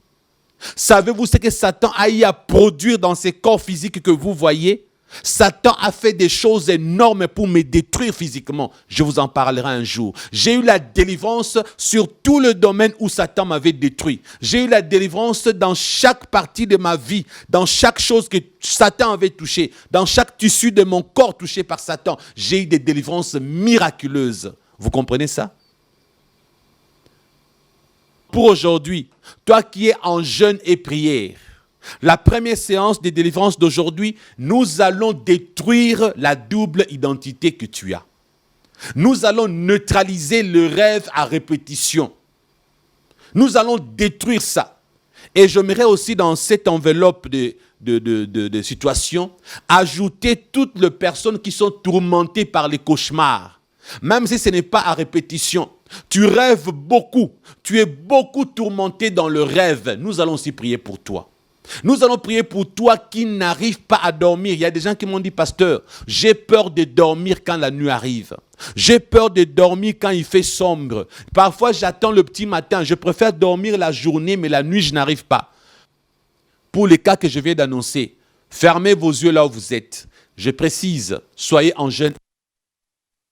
Speaker 1: Savez-vous ce que Satan a eu à produire dans ces corps physiques que vous voyez? Satan a fait des choses énormes pour me détruire physiquement. Je vous en parlerai un jour. J'ai eu la délivrance sur tout le domaine où Satan m'avait détruit. J'ai eu la délivrance dans chaque partie de ma vie, dans chaque chose que Satan avait touché, dans chaque tissu de mon corps touché par Satan. J'ai eu des délivrances miraculeuses. Vous comprenez ça? Pour aujourd'hui, toi qui es en jeûne et prière, la première séance de délivrance d'aujourd'hui, nous allons détruire la double identité que tu as. Nous allons neutraliser le rêve à répétition. Nous allons détruire ça. Et j'aimerais aussi dans cette enveloppe de situations ajouter toutes les personnes qui sont tourmentées par les cauchemars. Même si ce n'est pas à répétition. Tu rêves beaucoup. Tu es beaucoup tourmenté dans le rêve. Nous allons aussi prier pour toi. Nous allons prier pour toi qui n'arrive pas à dormir. Il y a des gens qui m'ont dit, pasteur, j'ai peur de dormir quand la nuit arrive. J'ai peur de dormir quand il fait sombre. Parfois, j'attends le petit matin. Je préfère dormir la journée, mais la nuit, je n'arrive pas. Pour les cas que je viens d'annoncer, fermez vos yeux là où vous êtes. Je précise, soyez en jeûne.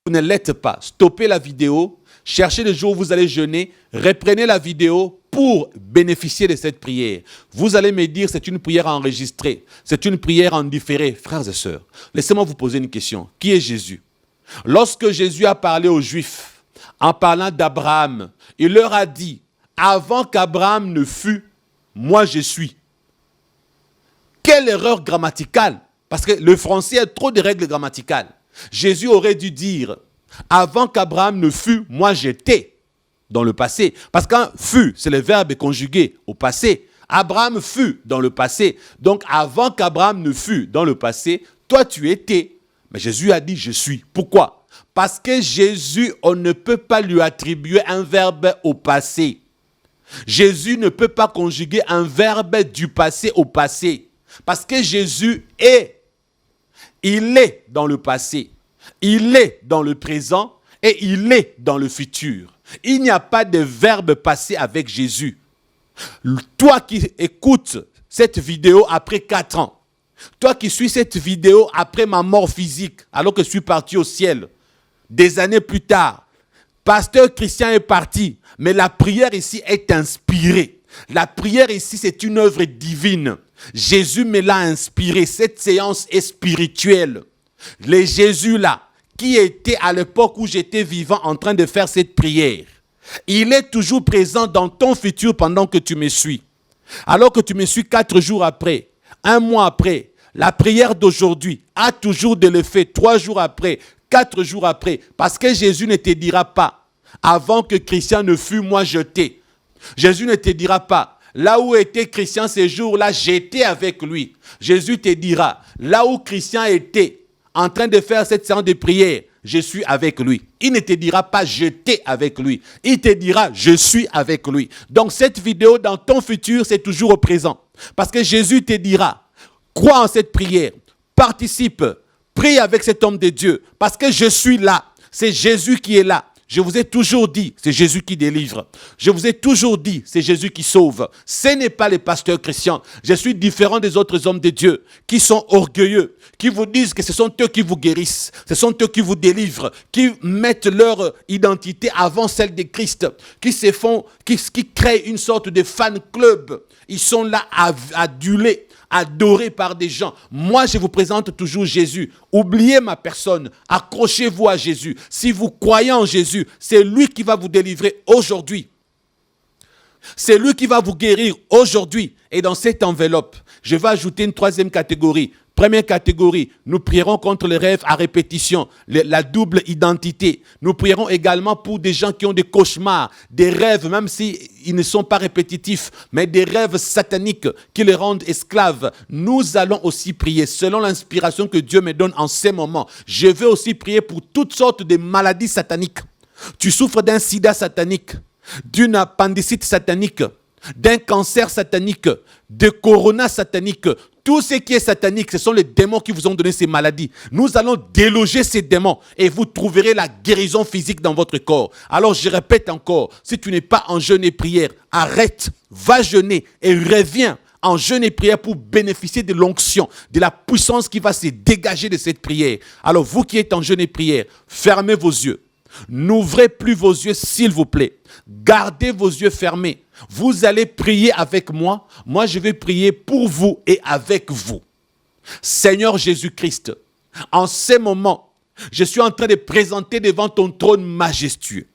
Speaker 1: Vous ne l'êtes pas. Stoppez la vidéo. Cherchez le jour où vous allez jeûner. Reprenez la vidéo pour bénéficier de cette prière. Vous allez me dire, c'est une prière enregistrée. C'est une prière en différé. Frères et sœurs, laissez-moi vous poser une question. Qui est Jésus? Lorsque Jésus a parlé aux Juifs, en parlant d'Abraham, il leur a dit, avant qu'Abraham ne fût, moi je suis. Quelle erreur grammaticale! Parce que le français a trop de règles grammaticales. Jésus aurait dû dire, avant qu'Abraham ne fût, moi j'étais, dans le passé. Parce qu'un fut, c'est le verbe conjugué au passé. Abraham fut dans le passé. Donc avant qu'Abraham ne fût dans le passé, toi tu étais. Mais Jésus a dit je suis. Pourquoi? Parce que Jésus, on ne peut pas lui attribuer un verbe au passé. Jésus ne peut pas conjuguer un verbe du passé au passé. Parce que Jésus est. Il est dans le passé. Il est dans le présent et il est dans le futur. Il n'y a pas de verbe passé avec Jésus. Toi qui écoutes cette vidéo après 4 ans, toi qui suis cette vidéo après ma mort physique, alors que je suis parti au ciel, des années plus tard, pasteur Christian est parti, mais la prière ici est inspirée. La prière ici, c'est une œuvre divine. Jésus me l'a inspiré. Cette séance est spirituelle. Les Jésus là, qui était à l'époque où j'étais vivant en train de faire cette prière, il est toujours présent dans ton futur pendant que tu me suis. Alors que tu me suis 4 jours après, 1 mois après, la prière d'aujourd'hui a toujours de l'effet 3 jours après, 4 jours après. Parce que Jésus ne te dira pas, avant que Christian ne fût, moi j'étais. Jésus ne te dira pas, là où était Christian ces jours-là, j'étais avec lui. Jésus te dira, là où Christian était, en train de faire cette séance de prière, je suis avec lui. Il ne te dira pas j'étais avec lui. Il te dira je suis avec lui. Donc cette vidéo dans ton futur, c'est toujours au présent. Parce que Jésus te dira, crois en cette prière, participe, prie avec cet homme de Dieu. Parce que je suis là. C'est Jésus qui est là. Je vous ai toujours dit, c'est Jésus qui délivre. Je vous ai toujours dit, c'est Jésus qui sauve. Ce n'est pas les pasteurs chrétiens. Je suis différent des autres hommes de Dieu qui sont orgueilleux, qui vous disent que ce sont eux qui vous guérissent, ce sont eux qui vous délivrent, qui mettent leur identité avant celle de Christ, qui créent une sorte de fan club. Ils sont là adulés, adorés par des gens. Moi, je vous présente toujours Jésus. Oubliez ma personne. Accrochez-vous à Jésus. Si vous croyez en Jésus, c'est lui qui va vous délivrer aujourd'hui. C'est lui qui va vous guérir aujourd'hui. Et dans cette enveloppe, je vais ajouter une 3e catégorie. Première catégorie, nous prierons contre les rêves à répétition, la double identité. Nous prierons également pour des gens qui ont des cauchemars, des rêves, même s'ils ne sont pas répétitifs, mais des rêves sataniques qui les rendent esclaves. Nous allons aussi prier selon l'inspiration que Dieu me donne en ces moments. Je vais aussi prier pour toutes sortes de maladies sataniques. Tu souffres d'un sida satanique, d'une appendicite satanique, d'un cancer satanique, de corona satanique. Tout ce qui est satanique, ce sont les démons qui vous ont donné ces maladies. Nous allons déloger ces démons et vous trouverez la guérison physique dans votre corps. Alors je répète encore, si tu n'es pas en jeûne et prière, arrête, va jeûner et reviens en jeûne et prière pour bénéficier de l'onction, de la puissance qui va se dégager de cette prière. Alors vous qui êtes en jeûne et prière, fermez vos yeux. N'ouvrez plus vos yeux s'il vous plaît. Gardez vos yeux fermés. Vous allez prier avec moi. Moi, je vais prier pour vous et avec vous. Seigneur Jésus-Christ, en ces moments, je suis en train de présenter devant ton trône majestueux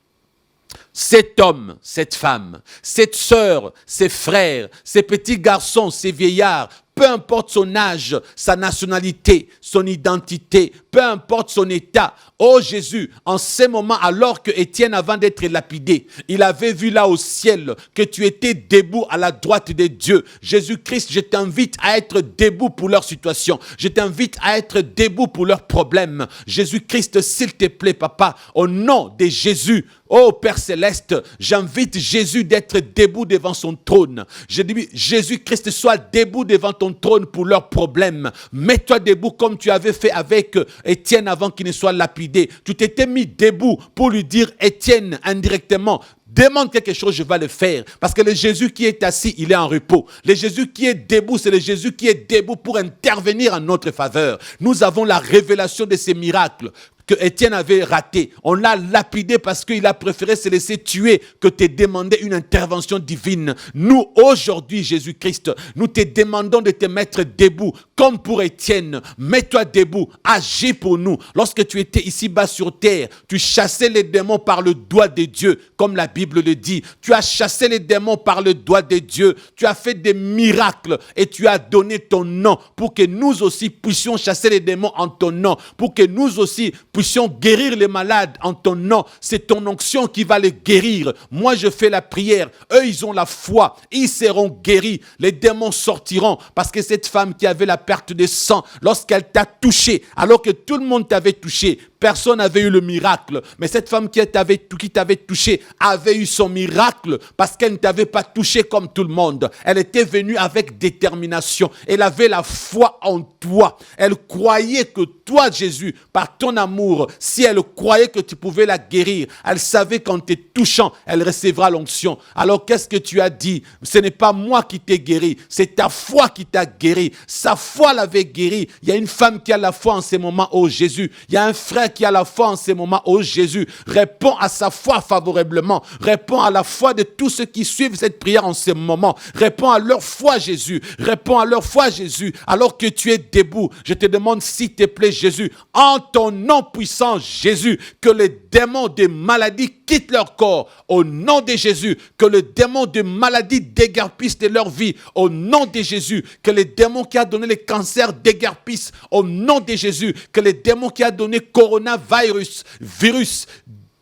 Speaker 1: cet homme, cette femme, cette sœur, ces frères, ces petits garçons, ces vieillards, peu importe son âge, sa nationalité, son identité, peu importe son état. Oh Jésus, en ces moments, alors que Étienne, avant d'être lapidé, il avait vu là au ciel que tu étais debout à la droite de Dieu. Jésus-Christ, je t'invite à être debout pour leur situation. Je t'invite à être debout pour leurs problèmes. Jésus-Christ, s'il te plaît, papa, au nom de Jésus, oh Père Céleste, j'invite Jésus d'être debout devant son trône. Je dis, Jésus-Christ, sois debout devant ton trône pour leurs problèmes. Mets-toi debout comme tu avais fait avec Étienne avant qu'il ne soit lapidé. Tu t'étais mis debout pour lui dire, Étienne, indirectement, demande quelque chose, je vais le faire. Parce que le Jésus qui est assis, il est en repos. Le Jésus qui est debout, c'est le Jésus qui est debout pour intervenir en notre faveur. Nous avons la révélation de ces miracles que Étienne avait raté. On l'a lapidé parce qu'il a préféré se laisser tuer que te demander une intervention divine. Nous, aujourd'hui, Jésus-Christ, nous te demandons de te mettre debout, comme pour Étienne. Mets-toi debout, agis pour nous. Lorsque tu étais ici-bas sur terre, tu chassais les démons par le doigt de Dieu, comme la Bible le dit. Tu as chassé les démons par le doigt de Dieu. Tu as fait des miracles et tu as donné ton nom pour que nous aussi puissions chasser les démons en ton nom, pour que nous aussi puissions guérir les malades en ton nom. C'est ton onction qui va les guérir. Moi, je fais la prière. Eux, ils ont la foi. Ils seront guéris. Les démons sortiront. Parce que cette femme qui avait la perte de sang, lorsqu'elle t'a touché, alors que tout le monde t'avait touché, personne n'avait eu le miracle. Mais cette femme qui t'avait touché avait eu son miracle parce qu'elle ne t'avait pas touché comme tout le monde. Elle était venue avec détermination. Elle avait la foi en toi. Elle croyait que toi, Jésus, par ton amour, si elle croyait que tu pouvais la guérir, elle savait qu'en te touchant, elle recevra l'onction. Alors qu'est-ce que tu as dit? Ce n'est pas moi qui t'ai guéri, c'est ta foi qui t'a guéri. Sa foi l'avait guéri. Il y a une femme qui a la foi en ces moments, oh Jésus. Il y a un frère qui a la foi en ces moments, oh Jésus. Réponds à sa foi favorablement. Réponds à la foi de tous ceux qui suivent cette prière en ces moments. Réponds à leur foi, Jésus. Réponds à leur foi, Jésus. Alors que tu es debout, je te demande, s'il te plaît, Jésus, en ton nom puissant, Jésus, que les démons de maladie quittent leur corps. Au nom de Jésus, que les démons de maladie déguerpissent de leur vie. Au nom de Jésus, que les démons qui a donné le cancer déguerpissent. Au nom de Jésus, que les démons qui a donné coronavirus,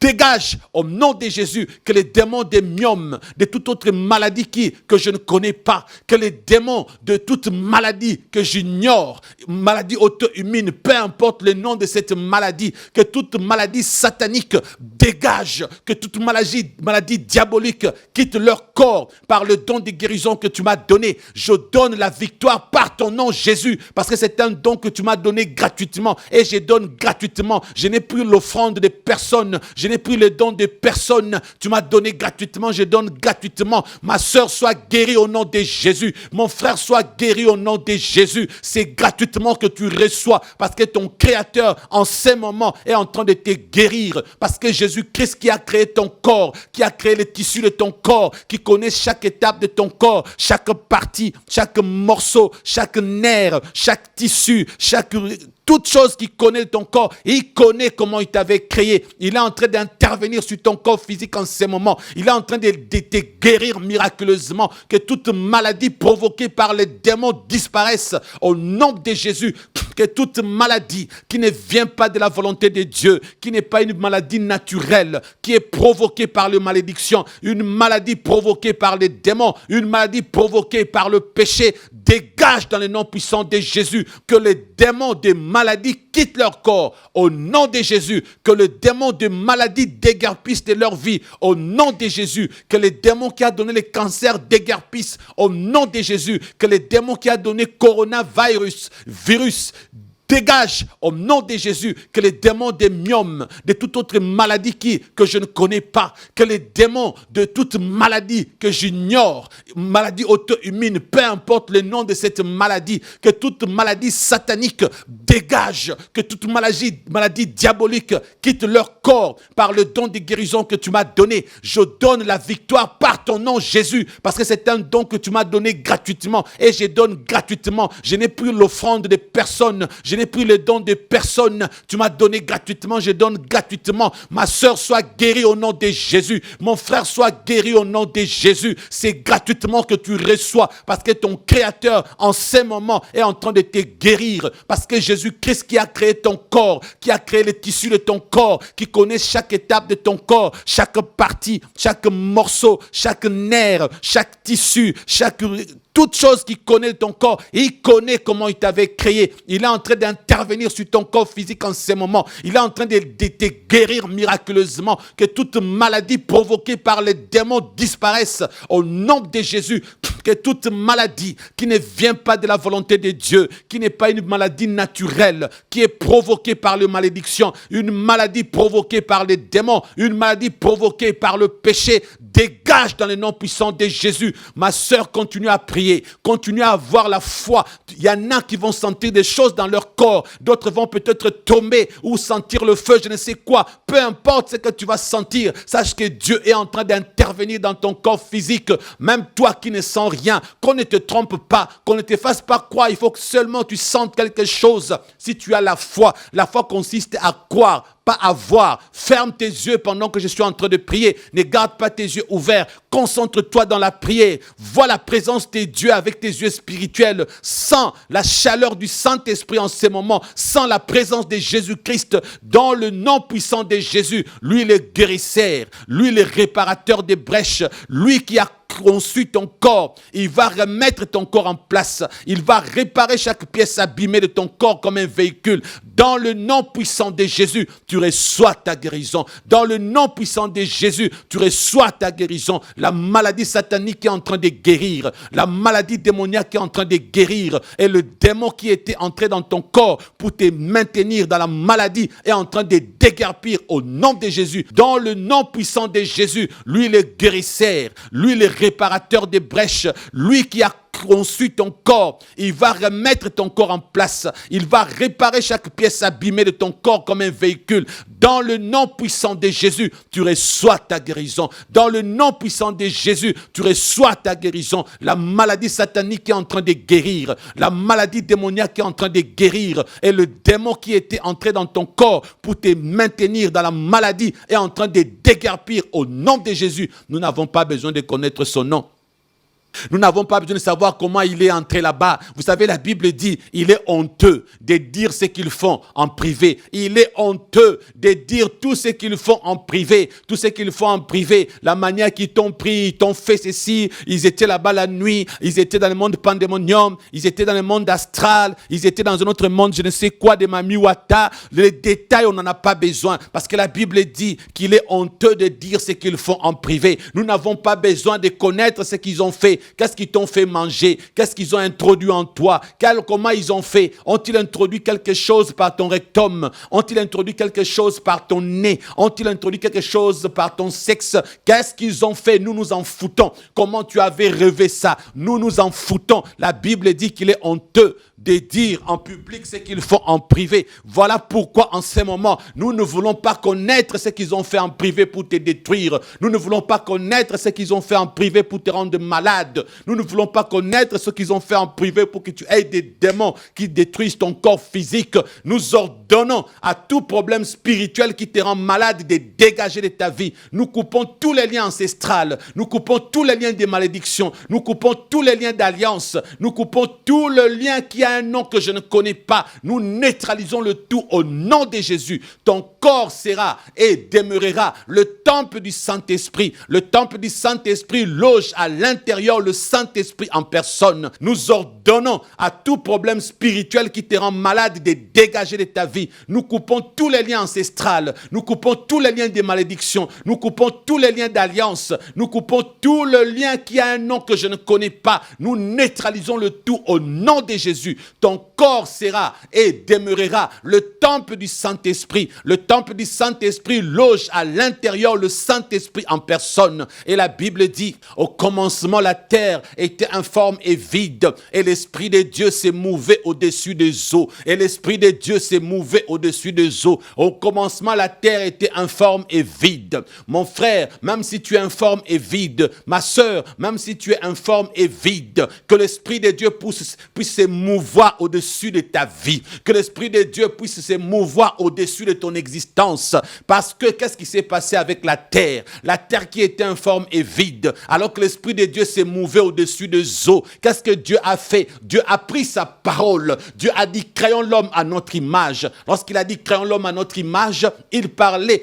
Speaker 1: dégage au nom de Jésus, que les démons des myomes, de toute autre maladie que je ne connais pas, que les démons de toute maladie que j'ignore, maladie auto-immune, peu importe le nom de cette maladie, que toute maladie satanique dégage, que toute maladie diabolique quitte leur corps par le don de guérison que tu m'as donné. Je donne la victoire par ton nom, Jésus, parce que c'est un don que tu m'as donné gratuitement et je donne gratuitement. Je n'ai plus l'offrande de personne. Je n'ai pris le don de personne. Tu m'as donné gratuitement, je donne gratuitement. Ma soeur soit guérie au nom de Jésus. Mon frère soit guéri au nom de Jésus. C'est gratuitement que tu reçois parce que ton Créateur en ces moments est en train de te guérir. Parce que Jésus-Christ qui a créé ton corps, qui a créé les tissus de ton corps, qui connaît chaque étape de ton corps, chaque partie, chaque morceau, chaque nerf, chaque tissu, toute chose qu'il connaît de ton corps, il connaît comment il t'avait créé. Il est en train d'intervenir sur ton corps physique en ce moment. Il est en train de te guérir miraculeusement. Que toute maladie provoquée par les démons disparaisse au nom de Jésus. Que toute maladie qui ne vient pas de la volonté de Dieu, qui n'est pas une maladie naturelle, qui est provoquée par les malédictions, une maladie provoquée par les démons, une maladie provoquée par le péché, dégage dans le nom puissant de Jésus. Que les démons de maladie quittent leur corps au nom de Jésus. Que les démons de maladie déguerpissent de leur vie au nom de Jésus. Que les démons qui a donné le cancer déguerpissent au nom de Jésus. Que les démons qui a donné coronavirus, dégage au nom de Jésus. Que les démons des myomes, de toute autre maladie que je ne connais pas, que les démons de toute maladie que j'ignore, maladie auto-immune, peu importe le nom de cette maladie, que toute maladie satanique dégage, que toute maladie diabolique quitte leur corps par le don de guérison que tu m'as donné. Je donne la victoire par ton nom, Jésus, parce que c'est un don que tu m'as donné gratuitement et je donne gratuitement. Je n'ai plus l'offrande de personne. Je n'ai pris le don de personne. Tu m'as donné gratuitement, je donne gratuitement. Ma sœur soit guérie au nom de Jésus. Mon frère soit guéri au nom de Jésus. C'est gratuitement que tu reçois parce que ton Créateur en ces moments est en train de te guérir. Parce que Jésus-Christ qui a créé ton corps, qui a créé les tissus de ton corps, qui connaît chaque étape de ton corps, chaque partie, chaque morceau, chaque nerf, chaque tissu, toute chose qu'il connaît de ton corps, il connaît comment il t'avait créé. Il est en train d'intervenir sur ton corps physique en ce moment. Il est en train de te guérir miraculeusement. Que toute maladie provoquée par les démons disparaisse au nom de Jésus. Que toute maladie qui ne vient pas de la volonté de Dieu, qui n'est pas une maladie naturelle, qui est provoquée par la malédiction, une maladie provoquée par les démons, une maladie provoquée par le péché, dégage dans le nom puissant de Jésus. Ma sœur, continue à prier, continue à avoir la foi. Il y en a qui vont sentir des choses dans leur corps, d'autres vont peut-être tomber ou sentir le feu, je ne sais quoi. Peu importe ce que tu vas sentir, sache que Dieu est en train d'intervenir dans ton corps physique. Même toi qui ne sens rien, qu'on ne te trompe pas, qu'on ne te fasse pas croire, il faut que seulement tu sentes quelque chose. Si tu as la foi consiste à croire, pas à voir. Ferme tes yeux pendant que je suis en train de prier. Ne garde pas tes yeux ouverts. Concentre-toi dans la prière. Vois la présence de Dieu avec tes yeux spirituels. Sens la chaleur du Saint-Esprit en ces moments. Sens la présence de Jésus-Christ dans le nom puissant de Jésus. Lui le guérisseur, lui le réparateur des brèches, lui qui a conçu ton corps, il va remettre ton corps en place. Il va réparer chaque pièce abîmée de ton corps comme un véhicule. Dans le nom puissant de Jésus, tu reçois ta guérison. Dans le nom puissant de Jésus, tu reçois ta guérison. La maladie satanique est en train de guérir. La maladie démoniaque est en train de guérir. Et le démon qui était entré dans ton corps pour te maintenir dans la maladie est en train de déguerpir au nom de Jésus. Dans le nom puissant de Jésus, lui le guérisseur, lui le réparateur des brèches, lui qui a conçu ton corps, il va remettre ton corps en place. Il va réparer chaque pièce abîmée de ton corps comme un véhicule. Dans le nom puissant de Jésus, tu reçois ta guérison. Dans le nom puissant de Jésus, tu reçois ta guérison. La maladie satanique est en train de guérir. La maladie démoniaque est en train de guérir. Et le démon qui était entré dans ton corps pour te maintenir dans la maladie est en train de déguerpir au nom de Jésus. Nous n'avons pas besoin de connaître son nom. Nous n'avons pas besoin de savoir comment il est entré là-bas. Vous savez, la Bible dit, il est honteux de dire ce qu'ils font en privé. Il est honteux de dire tout ce qu'ils font en privé. Tout ce qu'ils font en privé. La manière qu'ils t'ont pris, ils t'ont fait ceci. Ils étaient là-bas la nuit. Ils étaient dans le monde pandémonium. Ils étaient dans le monde astral. Ils étaient dans un autre monde, je ne sais quoi, de Mamiwata. Les détails, on n'en a pas besoin. Parce que la Bible dit qu'il est honteux de dire ce qu'ils font en privé. Nous n'avons pas besoin de connaître ce qu'ils ont fait. Qu'est-ce qu'ils t'ont fait manger? Qu'est-ce qu'ils ont introduit en toi? Comment ils ont fait? Ont-ils introduit quelque chose par ton rectum? Ont-ils introduit quelque chose par ton nez? Ont-ils introduit quelque chose par ton sexe? Qu'est-ce qu'ils ont fait? Nous nous en foutons. Comment tu avais rêvé ça? Nous nous en foutons. La Bible dit qu'il est honteux de dire en public ce qu'ils font en privé. Voilà pourquoi en ce moment, nous ne voulons pas connaître ce qu'ils ont fait en privé pour te détruire. Nous ne voulons pas connaître ce qu'ils ont fait en privé pour te rendre malade. Nous ne voulons pas connaître ce qu'ils ont fait en privé pour que tu aies des démons qui détruisent ton corps physique. Nous ordonnons à tout problème spirituel qui te rend malade de dégager de ta vie. Nous coupons tous les liens ancestraux. Nous coupons tous les liens de malédiction. Nous coupons tous les liens d'alliance. Nous coupons tout le lien qui a un nom que je ne connais pas. Nous neutralisons le tout au nom de Jésus. Ton corps sera et demeurera le temple du Saint-Esprit. Le temple du Saint-Esprit loge à l'intérieur le Saint-Esprit en personne. Nous ordonnons à tout problème spirituel qui te rend malade de dégager de ta vie. Nous coupons tous les liens ancestraux. Nous coupons tous les liens de malédiction. Nous coupons tous les liens d'alliance. Nous coupons tout le lien qui a un nom que je ne connais pas. Nous neutralisons le tout au nom de Jésus. Ton corps sera et demeurera le temple du Saint-Esprit. Le temple du Saint-Esprit loge à l'intérieur le Saint-Esprit en personne. Et la Bible dit, au commencement, la terre était informe et vide, et l'Esprit de Dieu s'est mouvé au-dessus des eaux, et l'Esprit de Dieu s'est mouvé au-dessus des eaux. Au commencement, la terre était informe et vide. Mon frère, même si tu es informe et vide, ma sœur, même si tu es informe et vide, que l'Esprit de Dieu puisse se mouvoir au-dessus de ta vie, que l'Esprit de Dieu puisse se mouvoir au-dessus de ton existence. Parce que qu'est-ce qui s'est passé avec la terre? La terre qui était informe et vide, alors que l'Esprit de Dieu s'est mouvé au-dessus des eaux. Qu'est-ce que Dieu a fait? Dieu a pris sa parole. Dieu a dit, créons l'homme à notre image. Lorsqu'il a dit, créons l'homme à notre image, il parlait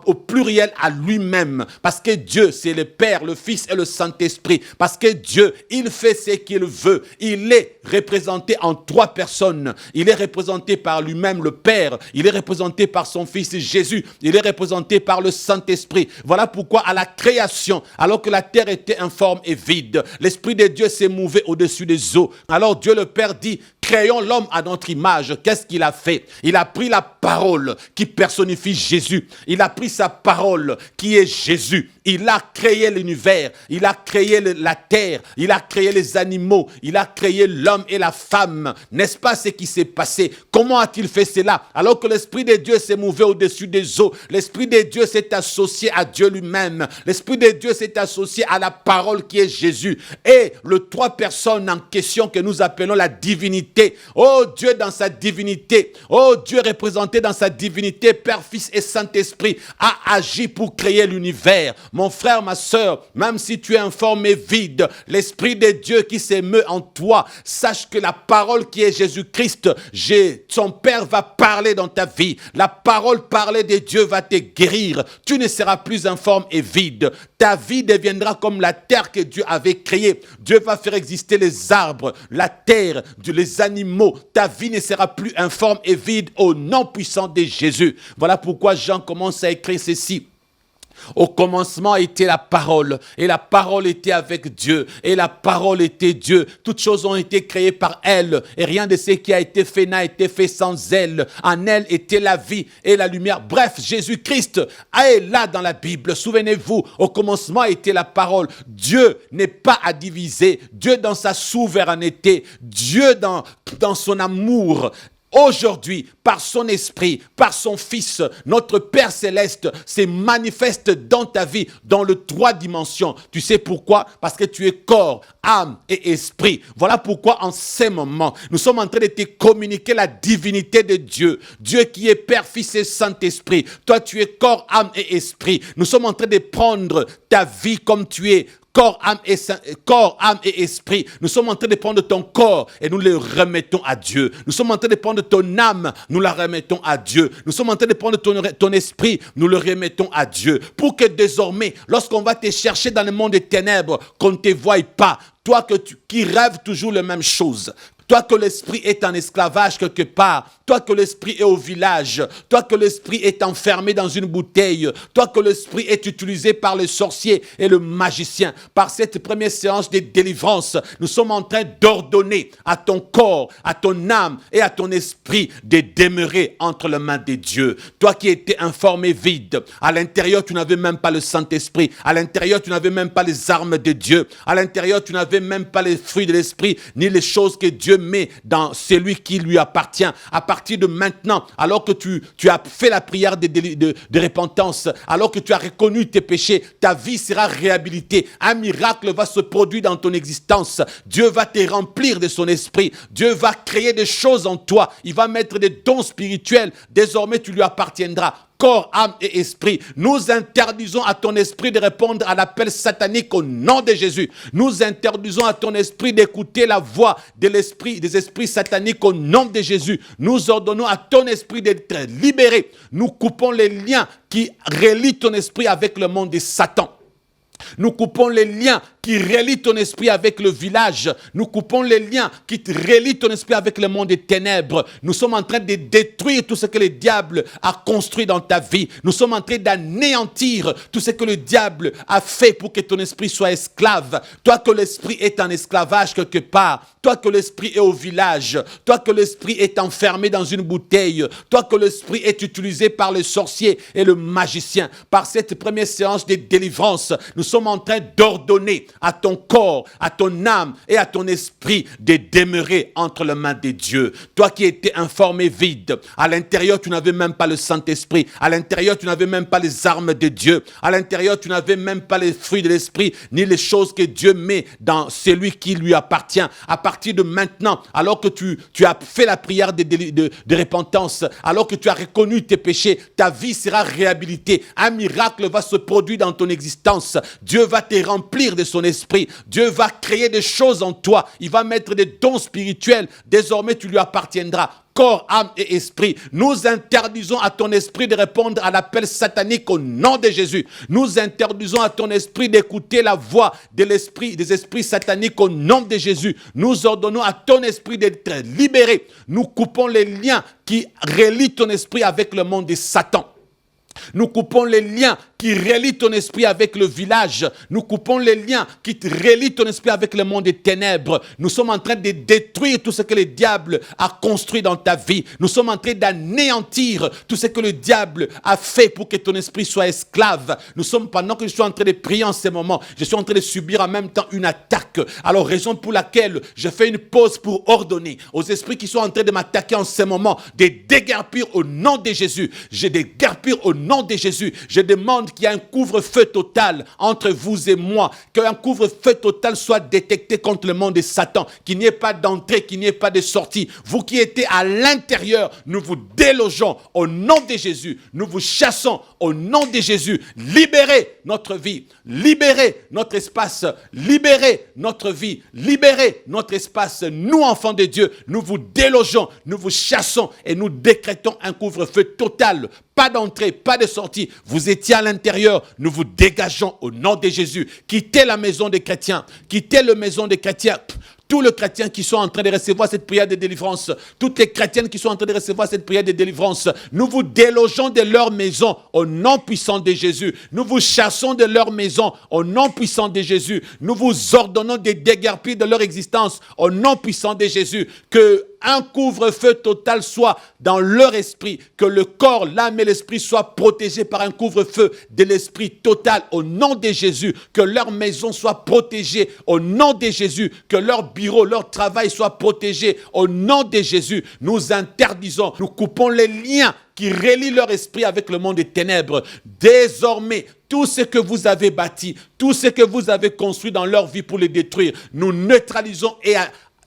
Speaker 1: au pluriel à lui-même. Parce que Dieu, c'est le Père, le Fils et le Saint-Esprit. Parce que Dieu, il fait ce qu'il veut. Il est représenté en trois personnes. Il est représenté par lui-même, le Père. Il est représenté par son Fils Jésus. Il est représenté par le Saint-Esprit. Voilà pourquoi à la création, alors que la terre était informe et vide, l'Esprit de Dieu s'est mouvé au-dessus des eaux. Alors Dieu le Père dit, créons l'homme à notre image. Qu'est-ce qu'il a fait? Il a pris la parole qui personnifie Jésus. Il a pris sa parole qui est Jésus. Il a créé l'univers. Il a créé la terre. Il a créé les animaux. Il a créé l'homme et la femme. N'est-ce pas ce qui s'est passé? Comment a-t-il fait cela? Alors que l'Esprit de Dieu s'est mouvé au-dessus des eaux. L'Esprit de Dieu s'est associé à Dieu lui-même. L'Esprit de Dieu s'est associé à la parole qui est Jésus. Et les trois personnes en question que nous appelons la divinité. Oh Dieu dans sa divinité. Oh Dieu représenté dans sa divinité, Père, Fils et Saint-Esprit, a agi pour créer l'univers. Mon frère, ma sœur, même si tu es informe et vide, l'Esprit de Dieu qui s'émeut en toi, sache que la parole qui est Jésus-Christ, son Père va parler dans ta vie. La parole parlée de Dieu va te guérir. Tu ne seras plus informe et vide. Ta vie deviendra comme la terre que Dieu avait créée. Dieu va faire exister les arbres, la terre, les animaux. Ta vie ne sera plus informe et vide au nom puissant de Jésus. Voilà pourquoi Jean commence à écrire ceci. Au commencement était la parole, et la parole était avec Dieu, et la parole était Dieu. Toutes choses ont été créées par elle, et rien de ce qui a été fait n'a été fait sans elle. En elle était la vie et la lumière. Bref, Jésus-Christ est là dans la Bible. Souvenez-vous, au commencement était la parole. Dieu n'est pas à diviser. Dieu dans sa souveraineté, Dieu dans son amour. Aujourd'hui, par son esprit, par son Fils, notre Père Céleste se manifeste dans ta vie, dans les trois dimensions. Tu sais pourquoi? Parce que tu es corps, âme et esprit. Voilà pourquoi en ces moments, nous sommes en train de te communiquer la divinité de Dieu. Dieu qui est Père, Fils et Saint-Esprit. Toi, tu es corps, âme et esprit. Nous sommes en train de prendre ta vie comme tu es. Corps, âme et esprit. Nous sommes en train de prendre ton corps et nous le remettons à Dieu. Nous sommes en train de prendre ton âme, nous la remettons à Dieu. Nous sommes en train de prendre ton esprit, nous le remettons à Dieu. Pour que désormais, lorsqu'on va te chercher dans le monde des ténèbres, qu'on ne te voie pas. Toi qui rêves toujours les mêmes choses. Toi que l'esprit est en esclavage quelque part, toi que l'esprit est au village, toi que l'esprit est enfermé dans une bouteille, toi que l'esprit est utilisé par le sorcier et le magicien. Par cette première séance de délivrance, nous sommes en train d'ordonner à ton corps, à ton âme et à ton esprit de demeurer entre les mains de Dieu. Toi qui étais informé vide, à l'intérieur tu n'avais même pas le Saint-Esprit, à l'intérieur tu n'avais même pas les armes de Dieu, à l'intérieur tu n'avais même pas les fruits de l'esprit, ni les choses que Dieu met dans celui qui lui appartient. À partir de maintenant, alors que tu as fait la prière de repentance, alors que tu as reconnu tes péchés, ta vie sera réhabilitée. Un miracle va se produire dans ton existence. Dieu va te remplir de son esprit. Dieu va créer des choses en toi. Il va mettre des dons spirituels. Désormais, tu lui appartiendras. Corps, âme et esprit. Nous interdisons à ton esprit de répondre à l'appel satanique au nom de Jésus. Nous interdisons à ton esprit d'écouter la voix des esprits sataniques au nom de Jésus. Nous ordonnons à ton esprit d'être libéré. Nous coupons les liens qui relient ton esprit avec le monde de Satan. Nous coupons les liens qui relient ton esprit avec le village. Nous coupons les liens qui te relient ton esprit avec le monde des ténèbres. Nous sommes en train de détruire tout ce que le diable a construit dans ta vie. Nous sommes en train d'anéantir tout ce que le diable a fait pour que ton esprit soit esclave. Toi que l'esprit est en esclavage quelque part. Toi que l'esprit est au village. Toi que l'esprit est enfermé dans une bouteille. Toi que l'esprit est utilisé par le sorcier et le magicien. Par cette première séance de délivrance, nous sommes en train d'ordonner à ton corps, à ton âme et à ton esprit de demeurer entre les mains de Dieu. Toi qui étais informé vide, à l'intérieur tu n'avais même pas le Saint-Esprit, à l'intérieur tu n'avais même pas les armes de Dieu, à l'intérieur tu n'avais même pas les fruits de l'esprit, ni les choses que Dieu met dans celui qui lui appartient. À partir de maintenant, alors que tu as fait la prière de repentance, alors que tu as reconnu tes péchés, ta vie sera réhabilitée. Un miracle va se produire dans ton existence. Dieu va te remplir de son esprit. Dieu va créer des choses en toi. Il va mettre des dons spirituels. Désormais, tu lui appartiendras. Corps, âme et esprit. Nous interdisons à ton esprit de répondre à l'appel satanique au nom de Jésus. Nous interdisons à ton esprit d'écouter la voix des esprits sataniques au nom de Jésus. Nous ordonnons à ton esprit d'être libéré. Nous coupons les liens qui relient ton esprit avec le monde de Satan. Nous coupons les liens qui relient ton esprit avec le village. Nous coupons les liens qui relient ton esprit avec le monde des ténèbres. Nous sommes en train de détruire tout ce que le diable a construit dans ta vie. Nous sommes en train d'anéantir tout ce que le diable a fait pour que ton esprit soit esclave. Pendant que je suis en train de prier en ce moment, je suis en train de subir en même temps une attaque. Alors, raison pour laquelle je fais une pause pour ordonner aux esprits qui sont en train de m'attaquer en ce moment de déguerpir au nom de Jésus. Je déguerpir au nom de Jésus. Je demande qu'il y ait un couvre-feu total entre vous et moi, qu'un couvre-feu total soit détecté contre le monde de Satan, qu'il n'y ait pas d'entrée, qu'il n'y ait pas de sortie. Vous qui êtes à l'intérieur, nous vous délogeons au nom de Jésus. Nous vous chassons au nom de Jésus. Libérez notre vie, libérez notre espace, libérez notre vie, libérez notre espace. Nous, enfants de Dieu, nous vous délogeons, nous vous chassons et nous décrétons un couvre-feu total. Pas d'entrée, pas de sortie. Vous étiez à l'intérieur. Nous vous dégageons au nom de Jésus. Quittez la maison des chrétiens. Quittez la maison des chrétiens. Tous les chrétiens qui sont en train de recevoir cette prière de délivrance, toutes les chrétiennes qui sont en train de recevoir cette prière de délivrance, nous vous délogeons de leur maison au nom puissant de Jésus. Nous vous chassons de leur maison au nom puissant de Jésus. Nous vous ordonnons de déguerpir de leur existence au nom puissant de Jésus. Que un couvre-feu total soit dans leur esprit, que le corps, l'âme et l'esprit soient protégés par un couvre-feu de l'esprit total au nom de Jésus, que leur maison soit protégée au nom de Jésus, que leur bureau, leur travail soit protégé au nom de Jésus. Nous interdisons, nous coupons les liens qui relient leur esprit avec le monde des ténèbres. Désormais, tout ce que vous avez bâti, tout ce que vous avez construit dans leur vie pour les détruire, nous neutralisons et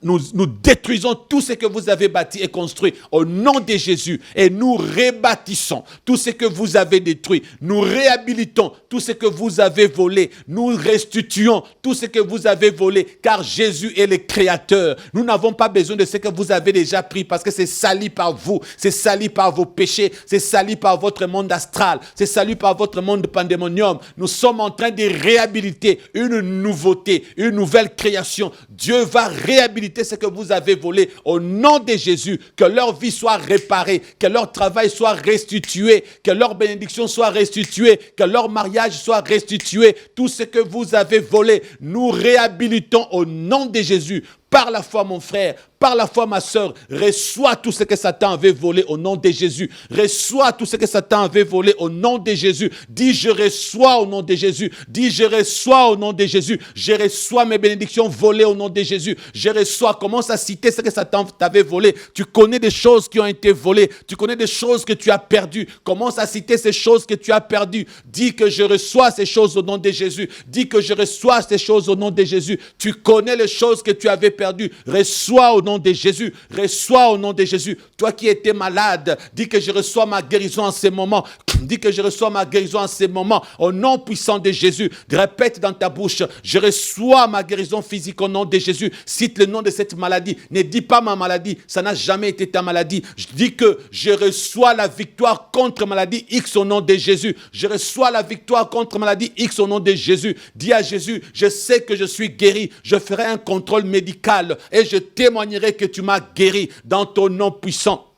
Speaker 1: nous détruisons tout ce que vous avez bâti et construit au nom de Jésus et nous rebâtissons tout ce que vous avez détruit. Nous réhabilitons tout ce que vous avez volé. Nous restituons tout ce que vous avez volé car Jésus est le créateur. Nous n'avons pas besoin de ce que vous avez déjà pris parce que c'est sali par vous, c'est sali par vos péchés, c'est sali par votre monde astral, c'est sali par votre monde pandémonium. Nous sommes en train de réhabiliter une nouveauté, une nouvelle création. Dieu va réhabiliter ce que vous avez volé au nom de Jésus, que leur vie soit réparée, que leur travail soit restitué, que leur bénédiction soit restituée, que leur mariage soit restitué. Tout ce que vous avez volé, nous réhabilitons au nom de Jésus. Par la foi, mon frère, par la foi, ma soeur, reçois tout ce que Satan avait volé au nom de Jésus. Reçois tout ce que Satan avait volé au nom de Jésus. Dis, je reçois au nom de Jésus. Dis, je reçois au nom de Jésus. Je reçois mes bénédictions volées au nom de Jésus. Je reçois. Commence à citer ce que Satan t'avait volé. Tu connais des choses qui ont été volées. Tu connais des choses que tu as perdues. Commence à citer ces choses que tu as perdues. Dis que je reçois ces choses au nom de Jésus. Dis que je reçois ces choses au nom de Jésus. Tu connais les choses que tu avais perdu. Reçois au nom de Jésus. Reçois au nom de Jésus. Toi qui étais malade, dis que je reçois ma guérison en ce moment. Dis que je reçois ma guérison en ce moment. Au nom puissant de Jésus. Répète dans ta bouche. Je reçois ma guérison physique au nom de Jésus. Cite le nom de cette maladie. Ne dis pas ma maladie. Ça n'a jamais été ta maladie. Je dis que je reçois la victoire contre maladie X au nom de Jésus. Je reçois la victoire contre maladie X au nom de Jésus. Dis à Jésus, je sais que je suis guéri. Je ferai un contrôle médical et je témoignerai que tu m'as guéri dans ton nom puissant.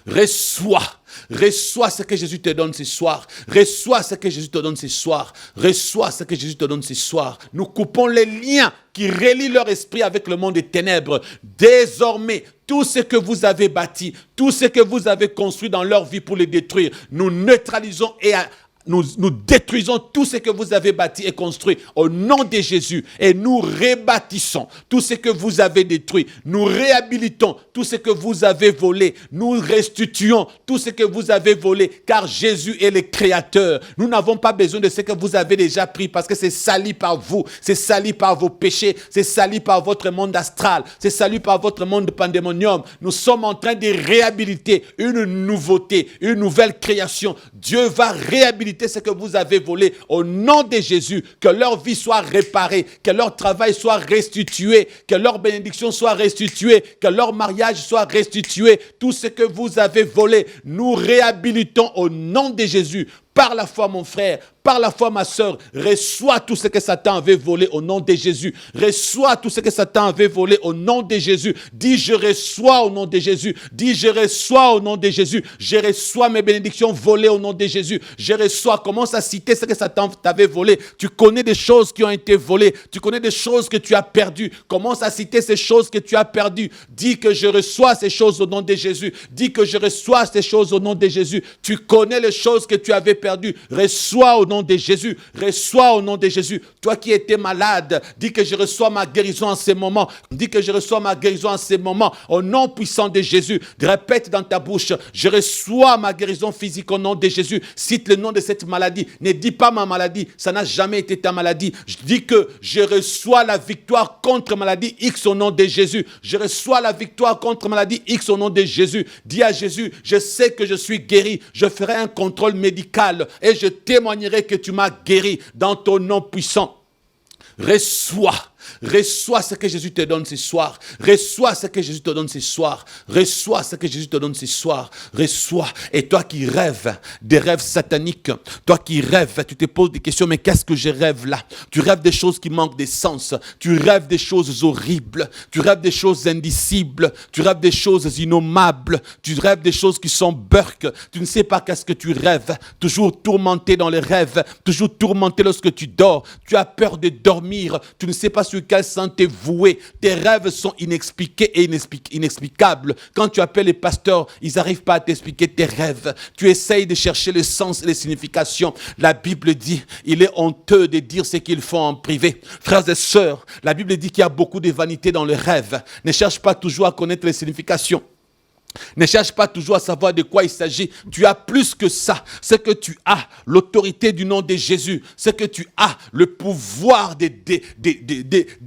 Speaker 1: Reçois ce que Jésus te donne ce soir. Reçois ce que Jésus te donne ce soir. Reçois ce que Jésus te donne ce soir. Nous coupons les liens qui relient leur esprit avec le monde des ténèbres. Désormais, tout ce que vous avez bâti, tout ce que vous avez construit dans leur vie pour les détruire, nous neutralisons et nous détruisons tout ce que vous avez bâti et construit au nom de Jésus et nous rebâtissons tout ce que vous avez détruit. Nous réhabilitons tout ce que vous avez volé. Nous restituons tout ce que vous avez volé car Jésus est le créateur. Nous n'avons pas besoin de ce que vous avez déjà pris parce que c'est sali par vous, c'est sali par vos péchés, c'est sali par votre monde astral, c'est sali par votre monde pandémonium. Nous sommes en train de réhabiliter une nouveauté, une nouvelle création. Dieu va réhabiliter ce que vous avez volé au nom de Jésus, que leur vie soit réparée, que leur travail soit restitué, que leur bénédiction soit restituée, que leur mariage soit restitué. Tout ce que vous avez volé, nous réhabilitons au nom de Jésus. Par la foi, mon frère, par la foi, ma soeur, reçois tout ce que Satan avait volé au nom de Jésus. Reçois tout ce que Satan avait volé au nom de Jésus. Dis, je reçois au nom de Jésus. Dis, je reçois au nom de Jésus. Je reçois mes bénédictions volées au nom de Jésus. Je reçois. Commence à citer ce que Satan t'avait volé. Tu connais des choses qui ont été volées. Tu connais des choses que tu as perdues. Commence à citer ces choses que tu as perdues. Dis que je reçois ces choses au nom de Jésus. Dis que je reçois ces choses au nom de Jésus. Tu connais les choses que tu avais perdu, reçois au nom de Jésus, reçois au nom de Jésus. Toi qui étais malade, dis que je reçois ma guérison en ces moments, dis que je reçois ma guérison en ces moments, au nom puissant de Jésus. Répète dans ta bouche, je reçois ma guérison physique au nom de Jésus. Cite le nom de cette maladie, ne dis pas ma maladie, ça n'a jamais été ta maladie. Je dis que je reçois la victoire contre maladie X au nom de Jésus. Je reçois la victoire contre maladie X au nom de Jésus. Dis à Jésus, je sais que je suis guéri, je ferai un contrôle médical et je témoignerai que tu m'as guéri dans ton nom puissant. Reçois ce que Jésus te donne ce soir. Reçois ce que Jésus te donne ce soir. Reçois ce que Jésus te donne ce soir. Reçois. Et toi qui rêves des rêves sataniques, toi qui rêves, tu te poses des questions, mais qu'est-ce que je rêve là? Tu rêves des choses qui manquent de sens. Tu rêves des choses horribles. Tu rêves des choses indicibles. Tu rêves des choses innommables. Tu rêves des choses qui sont burques. Tu ne sais pas qu'est-ce que tu rêves. Toujours tourmenté dans les rêves. Toujours tourmenté lorsque tu dors. Tu as peur de dormir. Tu ne sais pas sur quel sang t'es voué. Tes rêves sont inexpliqués et inexplicables. Quand tu appelles les pasteurs, ils n'arrivent pas à t'expliquer tes rêves. Tu essayes de chercher le sens et les significations. La Bible dit, il est honteux de dire ce qu'ils font en privé. Frères et sœurs, la Bible dit qu'il y a beaucoup de vanité dans le rêve. Ne cherche pas toujours à connaître les significations. Ne cherche pas toujours à savoir de quoi il s'agit. Tu as plus que ça. C'est que tu as l'autorité du nom de Jésus. C'est que tu as le pouvoir de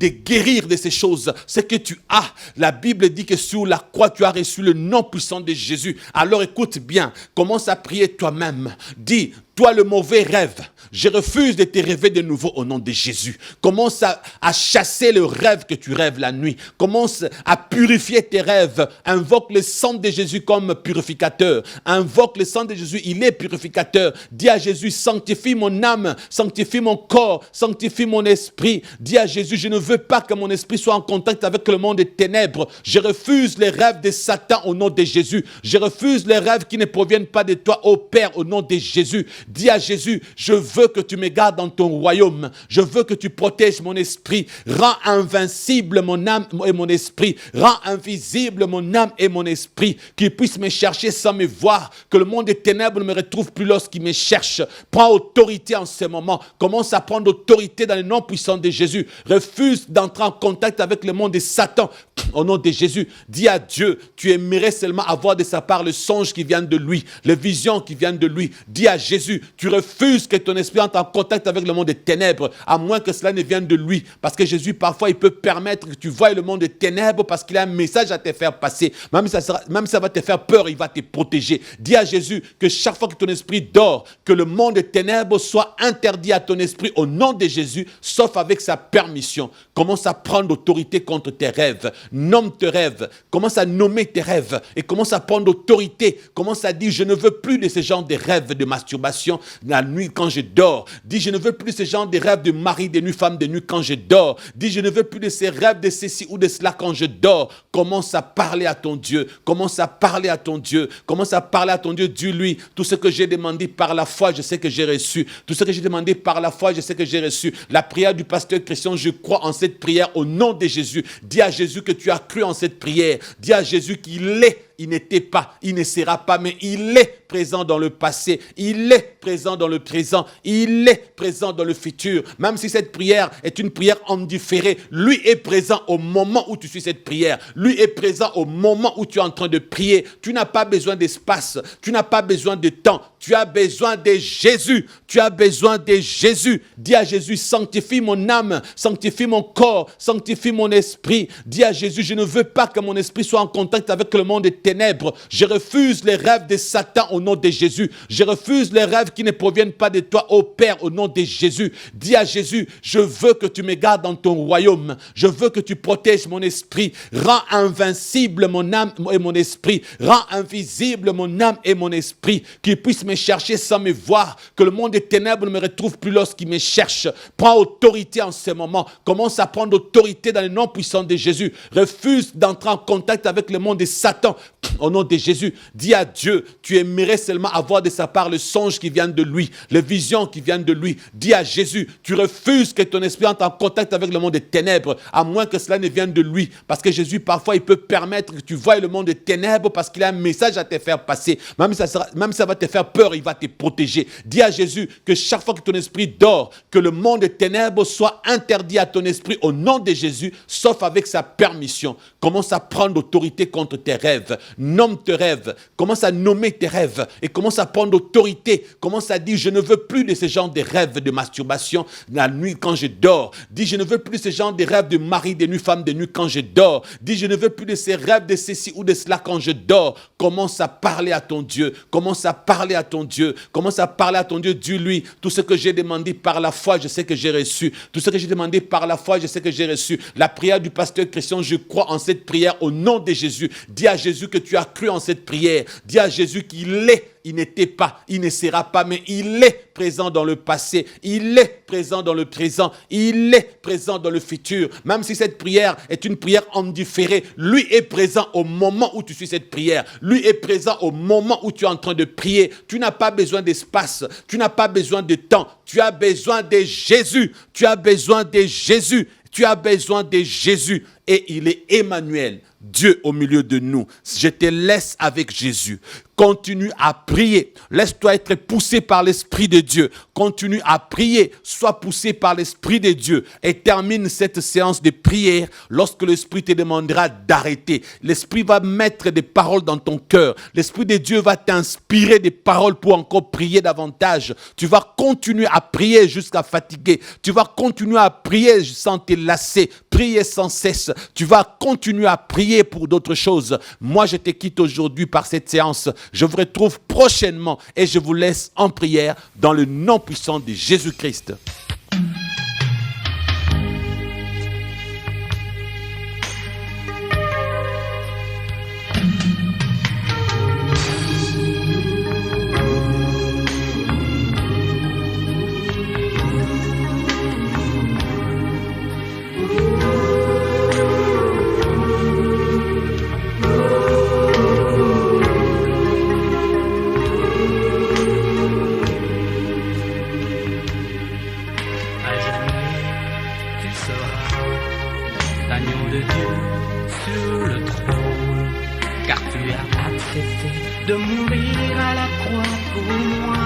Speaker 1: guérir de ces choses. C'est que tu as. La Bible dit que sur la croix, tu as reçu le nom puissant de Jésus. Alors écoute bien. Commence à prier toi-même. Dis, toi le mauvais rêve, je refuse de te rêver de nouveau au nom de Jésus. Commence à chasser le rêve que tu rêves la nuit. Commence à purifier tes rêves. Invoque le sang de Jésus comme purificateur. Invoque le sang de Jésus, il est purificateur. Dis à Jésus, sanctifie mon âme, sanctifie mon corps, sanctifie mon esprit. Dis à Jésus, je ne veux pas que mon esprit soit en contact avec le monde des ténèbres. Je refuse les rêves de Satan au nom de Jésus. Je refuse les rêves qui ne proviennent pas de toi, ô Père, au nom de Jésus. Dis à Jésus, je veux que tu me gardes dans ton royaume. Je veux que tu protèges mon esprit. Rends invincible mon âme et mon esprit. Rends invisible mon âme et mon esprit. Qu'ils puissent me chercher sans me voir. Que le monde des ténèbres ne me retrouve plus lorsqu'il me cherche. Prends autorité en ce moment. Commence à prendre autorité dans le nom puissant de Jésus. Refuse d'entrer en contact avec le monde de Satan. Au nom de Jésus, dis à Dieu, tu aimerais seulement avoir de sa part le songe qui vient de lui, les visions qui viennent de lui. Dis à Jésus, tu refuses que ton esprit entre en contact avec le monde des ténèbres, à moins que cela ne vienne de lui. Parce que Jésus, parfois, il peut permettre que tu voies le monde des ténèbres parce qu'il a un message à te faire passer. Même si ça va te faire peur, il va te protéger. Dis à Jésus que chaque fois que ton esprit dort, que le monde des ténèbres soit interdit à ton esprit au nom de Jésus, sauf avec sa permission. Commence à prendre autorité contre tes rêves. Nomme tes rêves. Commence à nommer tes rêves et commence à prendre autorité. Commence à dire, je ne veux plus de ce genre de rêves de masturbation la nuit quand je dors. Dis, je ne veux plus de ce genre de rêves de mari de nuit, femme de nuit quand je dors. Dis, je ne veux plus de ces rêves de ceci ou de cela quand je dors. Commence à parler à ton Dieu. Commence à parler à ton Dieu. Commence à parler à ton Dieu. Dis-lui, tout ce que j'ai demandé par la foi, je sais que j'ai reçu. Tout ce que j'ai demandé par la foi, je sais que j'ai reçu. La prière du pasteur Christian, je crois en cette prière au nom de Jésus. Dis à Jésus que tu as cru en cette prière. Dis à Jésus qu'il est il n'était pas, il ne sera pas, mais il est présent dans le passé, il est présent dans le présent, il est présent dans le futur. Même si cette prière est une prière en différé, lui est présent au moment où tu suis cette prière. Lui est présent au moment où tu es en train de prier. Tu n'as pas besoin d'espace, tu n'as pas besoin de temps, tu as besoin de Jésus. Tu as besoin de Jésus. Dis à Jésus, sanctifie mon âme, sanctifie mon corps, sanctifie mon esprit. Dis à Jésus, je ne veux pas que mon esprit soit en contact avec le monde des ténèbres. Je refuse les rêves de Satan au nom de Jésus. Je refuse les rêves qui ne proviennent pas de toi, ô Père, au nom de Jésus. Dis à Jésus, je veux que tu me gardes dans ton royaume. Je veux que tu protèges mon esprit. Rends invincible mon âme et mon esprit. Rends invisible mon âme et mon esprit. Qu'il puisse me chercher sans me voir. Que le monde des ténèbres ne me retrouve plus lorsqu'il me cherche. Prends autorité en ce moment. Commence à prendre autorité dans le nom puissant de Jésus. Refuse d'entrer en contact avec le monde de Satan. Au nom de Jésus, dis à Dieu, tu aimerais seulement avoir de sa part le songe qui vient de lui, les visions qui viennent de lui. Dis à Jésus, tu refuses que ton esprit entre en contact avec le monde des ténèbres, à moins que cela ne vienne de lui. Parce que Jésus, parfois, il peut permettre que tu voies le monde des ténèbres parce qu'il a un message à te faire passer. Même si ça va te faire peur, il va te protéger. Dis à Jésus que chaque fois que ton esprit dort, que le monde des ténèbres soit interdit à ton esprit au nom de Jésus, sauf avec sa permission. Commence à prendre autorité contre tes rêves. Nomme tes rêves. Commence à nommer tes rêves et commence à prendre autorité. Commence à dire, je ne veux plus de ce genre de rêves de masturbation la nuit quand je dors. Dis, je ne veux plus de ce genre de rêves de mari de nuit, femme de nuit quand je dors. Dis, je ne veux plus de ces rêves de ceci ou de cela quand je dors. Commence à parler à ton Dieu. Commence à parler à ton Dieu. Commence à parler à ton Dieu. Dis-lui, tout ce que j'ai demandé par la foi, je sais que j'ai reçu. Tout ce que j'ai demandé par la foi, je sais que j'ai reçu. La prière du pasteur Christian, je crois en cette prière au nom de Jésus. Dis à Jésus que tu as cru en cette prière. Dis à Jésus qu'il est, il n'était pas, il ne sera pas, mais il est présent dans le passé, il est présent dans le présent, il est présent dans le futur. Même si cette prière est une prière en différé, lui est présent au moment où tu suis cette prière. Lui est présent au moment où tu es en train de prier. Tu n'as pas besoin d'espace, tu n'as pas besoin de temps, tu as besoin de Jésus, tu as besoin de Jésus. Tu as besoin de Jésus et il est Emmanuel, Dieu au milieu de nous. Je te laisse avec Jésus. Continue à prier. Laisse-toi être poussé par l'Esprit de Dieu. Continue à prier. Sois poussé par l'Esprit de Dieu. Et termine cette séance de prière lorsque l'Esprit te demandera d'arrêter. L'Esprit va mettre des paroles dans ton cœur. L'Esprit de Dieu va t'inspirer des paroles pour encore prier davantage. Tu vas continuer à prier jusqu'à fatiguer. Tu vas continuer à prier sans te lasser. Prier sans cesse. Tu vas continuer à prier pour d'autres choses. Moi, je te quitte aujourd'hui par cette séance. Je vous retrouve prochainement et je vous laisse en prière dans le nom puissant de Jésus-Christ.
Speaker 4: De mourir à la croix pour moi.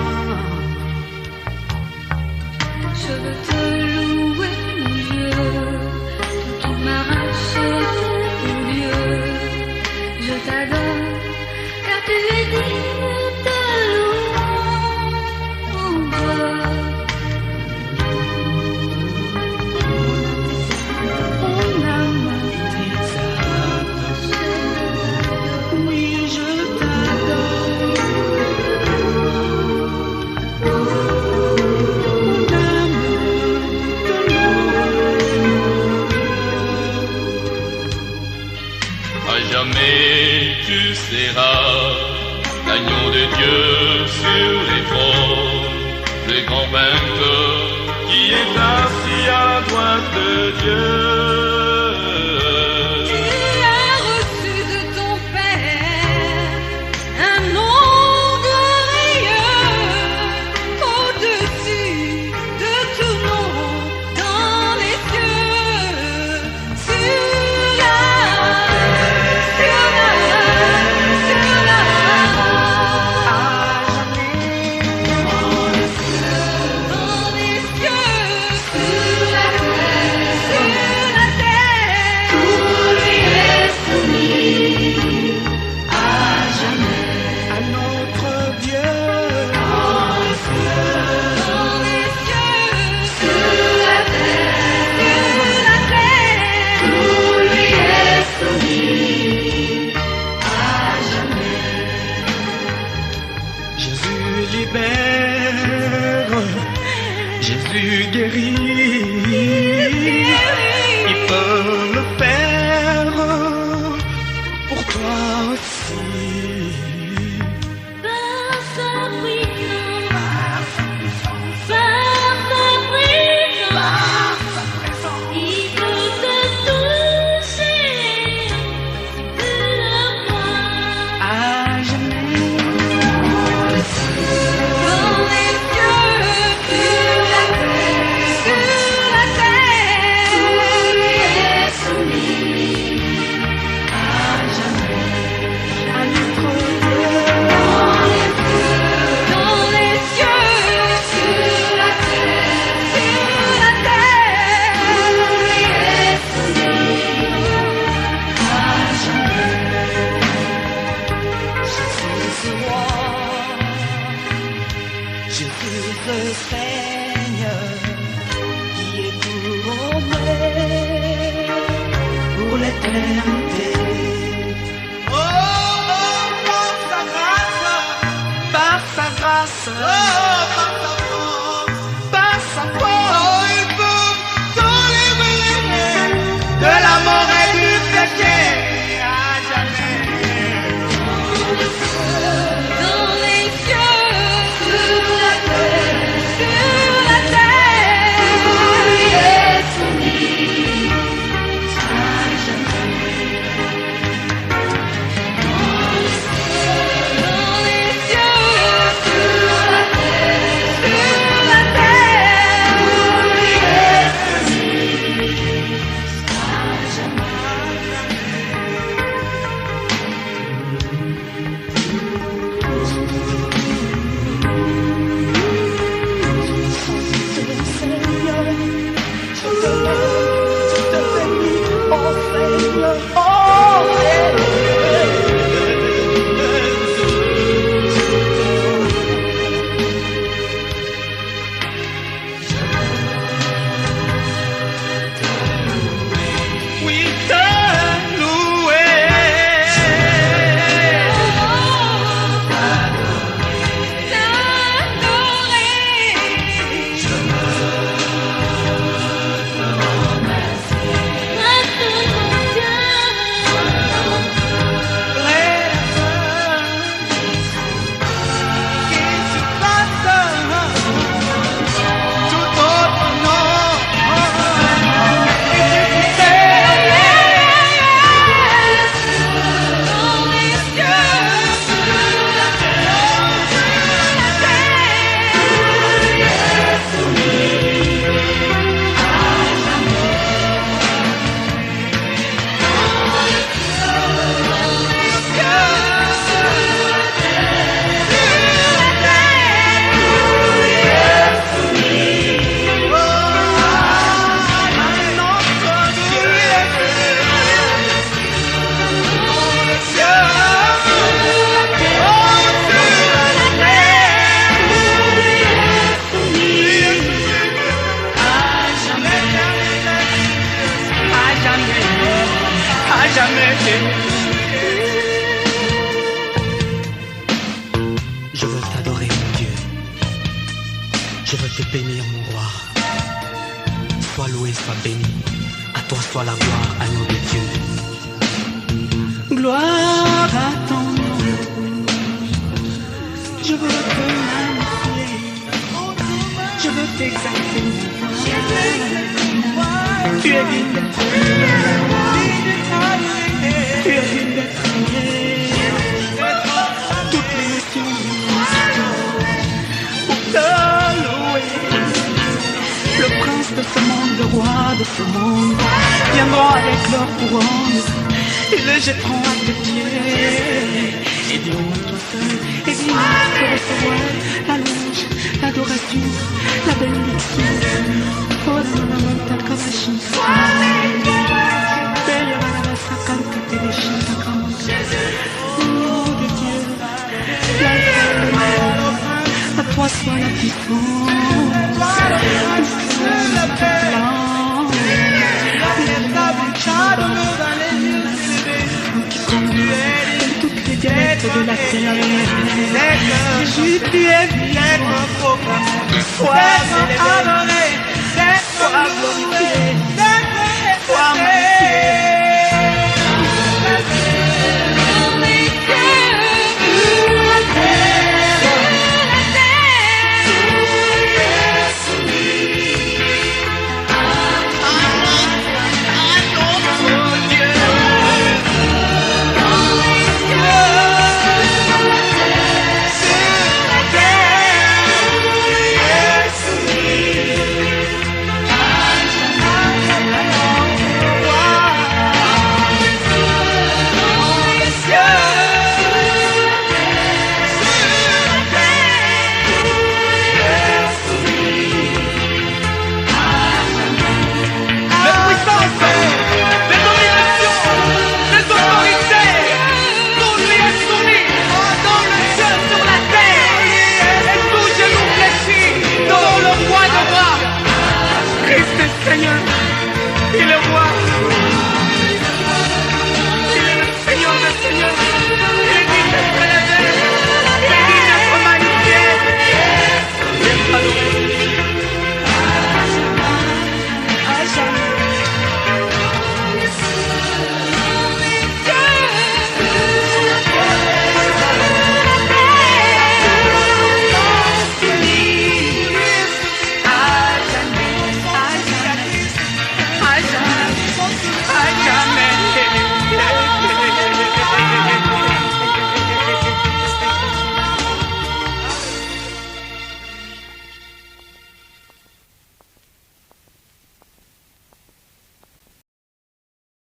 Speaker 3: Je veux te louer, mon Dieu, tout m'arracher pour Dieu. Je t'adore, car tu es digne de louange. Mon âme,
Speaker 4: Oui, je t'adore. Mon âme te loue.
Speaker 5: À jamais tu seras l'agneau de Dieu sur les trônes, le grand vainqueur qui est assis à droite de Dieu.
Speaker 3: Tu as reçu de ton Père un nom glorieux au-dessus de tout nom dans les cieux, sur la terre,
Speaker 4: Jésus guérit. Il peut le faire pour toi aussi.
Speaker 3: Par sa puissance, par sa présence, il peut te toucher de la voix.
Speaker 4: À jamais.
Speaker 3: Dans les cieux, sur la terre, est soumis à jamais.
Speaker 4: À notre Dieu.
Speaker 3: Dans les cieux, sur la terre, est soumis à jamais.
Speaker 4: Jésus roi, Jésus le Seigneur, qui est couronné pour l'éternité. Oh, par sa grâce, par sa grâce, par sa force, il peut t'enlever de la mort et du péché à jamais.
Speaker 3: Dans les cieux, sur la terre, est soumis à jamais. Dans les cieux, sur la terre, est soumis à
Speaker 4: Oui, te louer. Je veux t'adorer, mon Dieu. Je veux te bénir, mon roi. Sois loué, sois béni. À toi soit la gloire, agneau de Dieu. Gloire à ton nom. Je veux te magnifier. Je veux t'exalter. Tu es digne d'être prié. Tu es digne d'être prié. Toutes les nations pour te louer. Le prince de ce monde, le roi de ce monde, viendront avec leur couronne et les jetteront à tes pieds. Et diront toi seul, et diront de recevoir la louange, l'adoration, la bénédiction. Oh, la mamanta kavashi. Belle la sakanta téléchi takam. Oh, de Dieu, la à toi soit la puissance. Toutes les dialectes de la terre. Jésus, tu es vivant. proclamer, sois célébré, sois glorifié.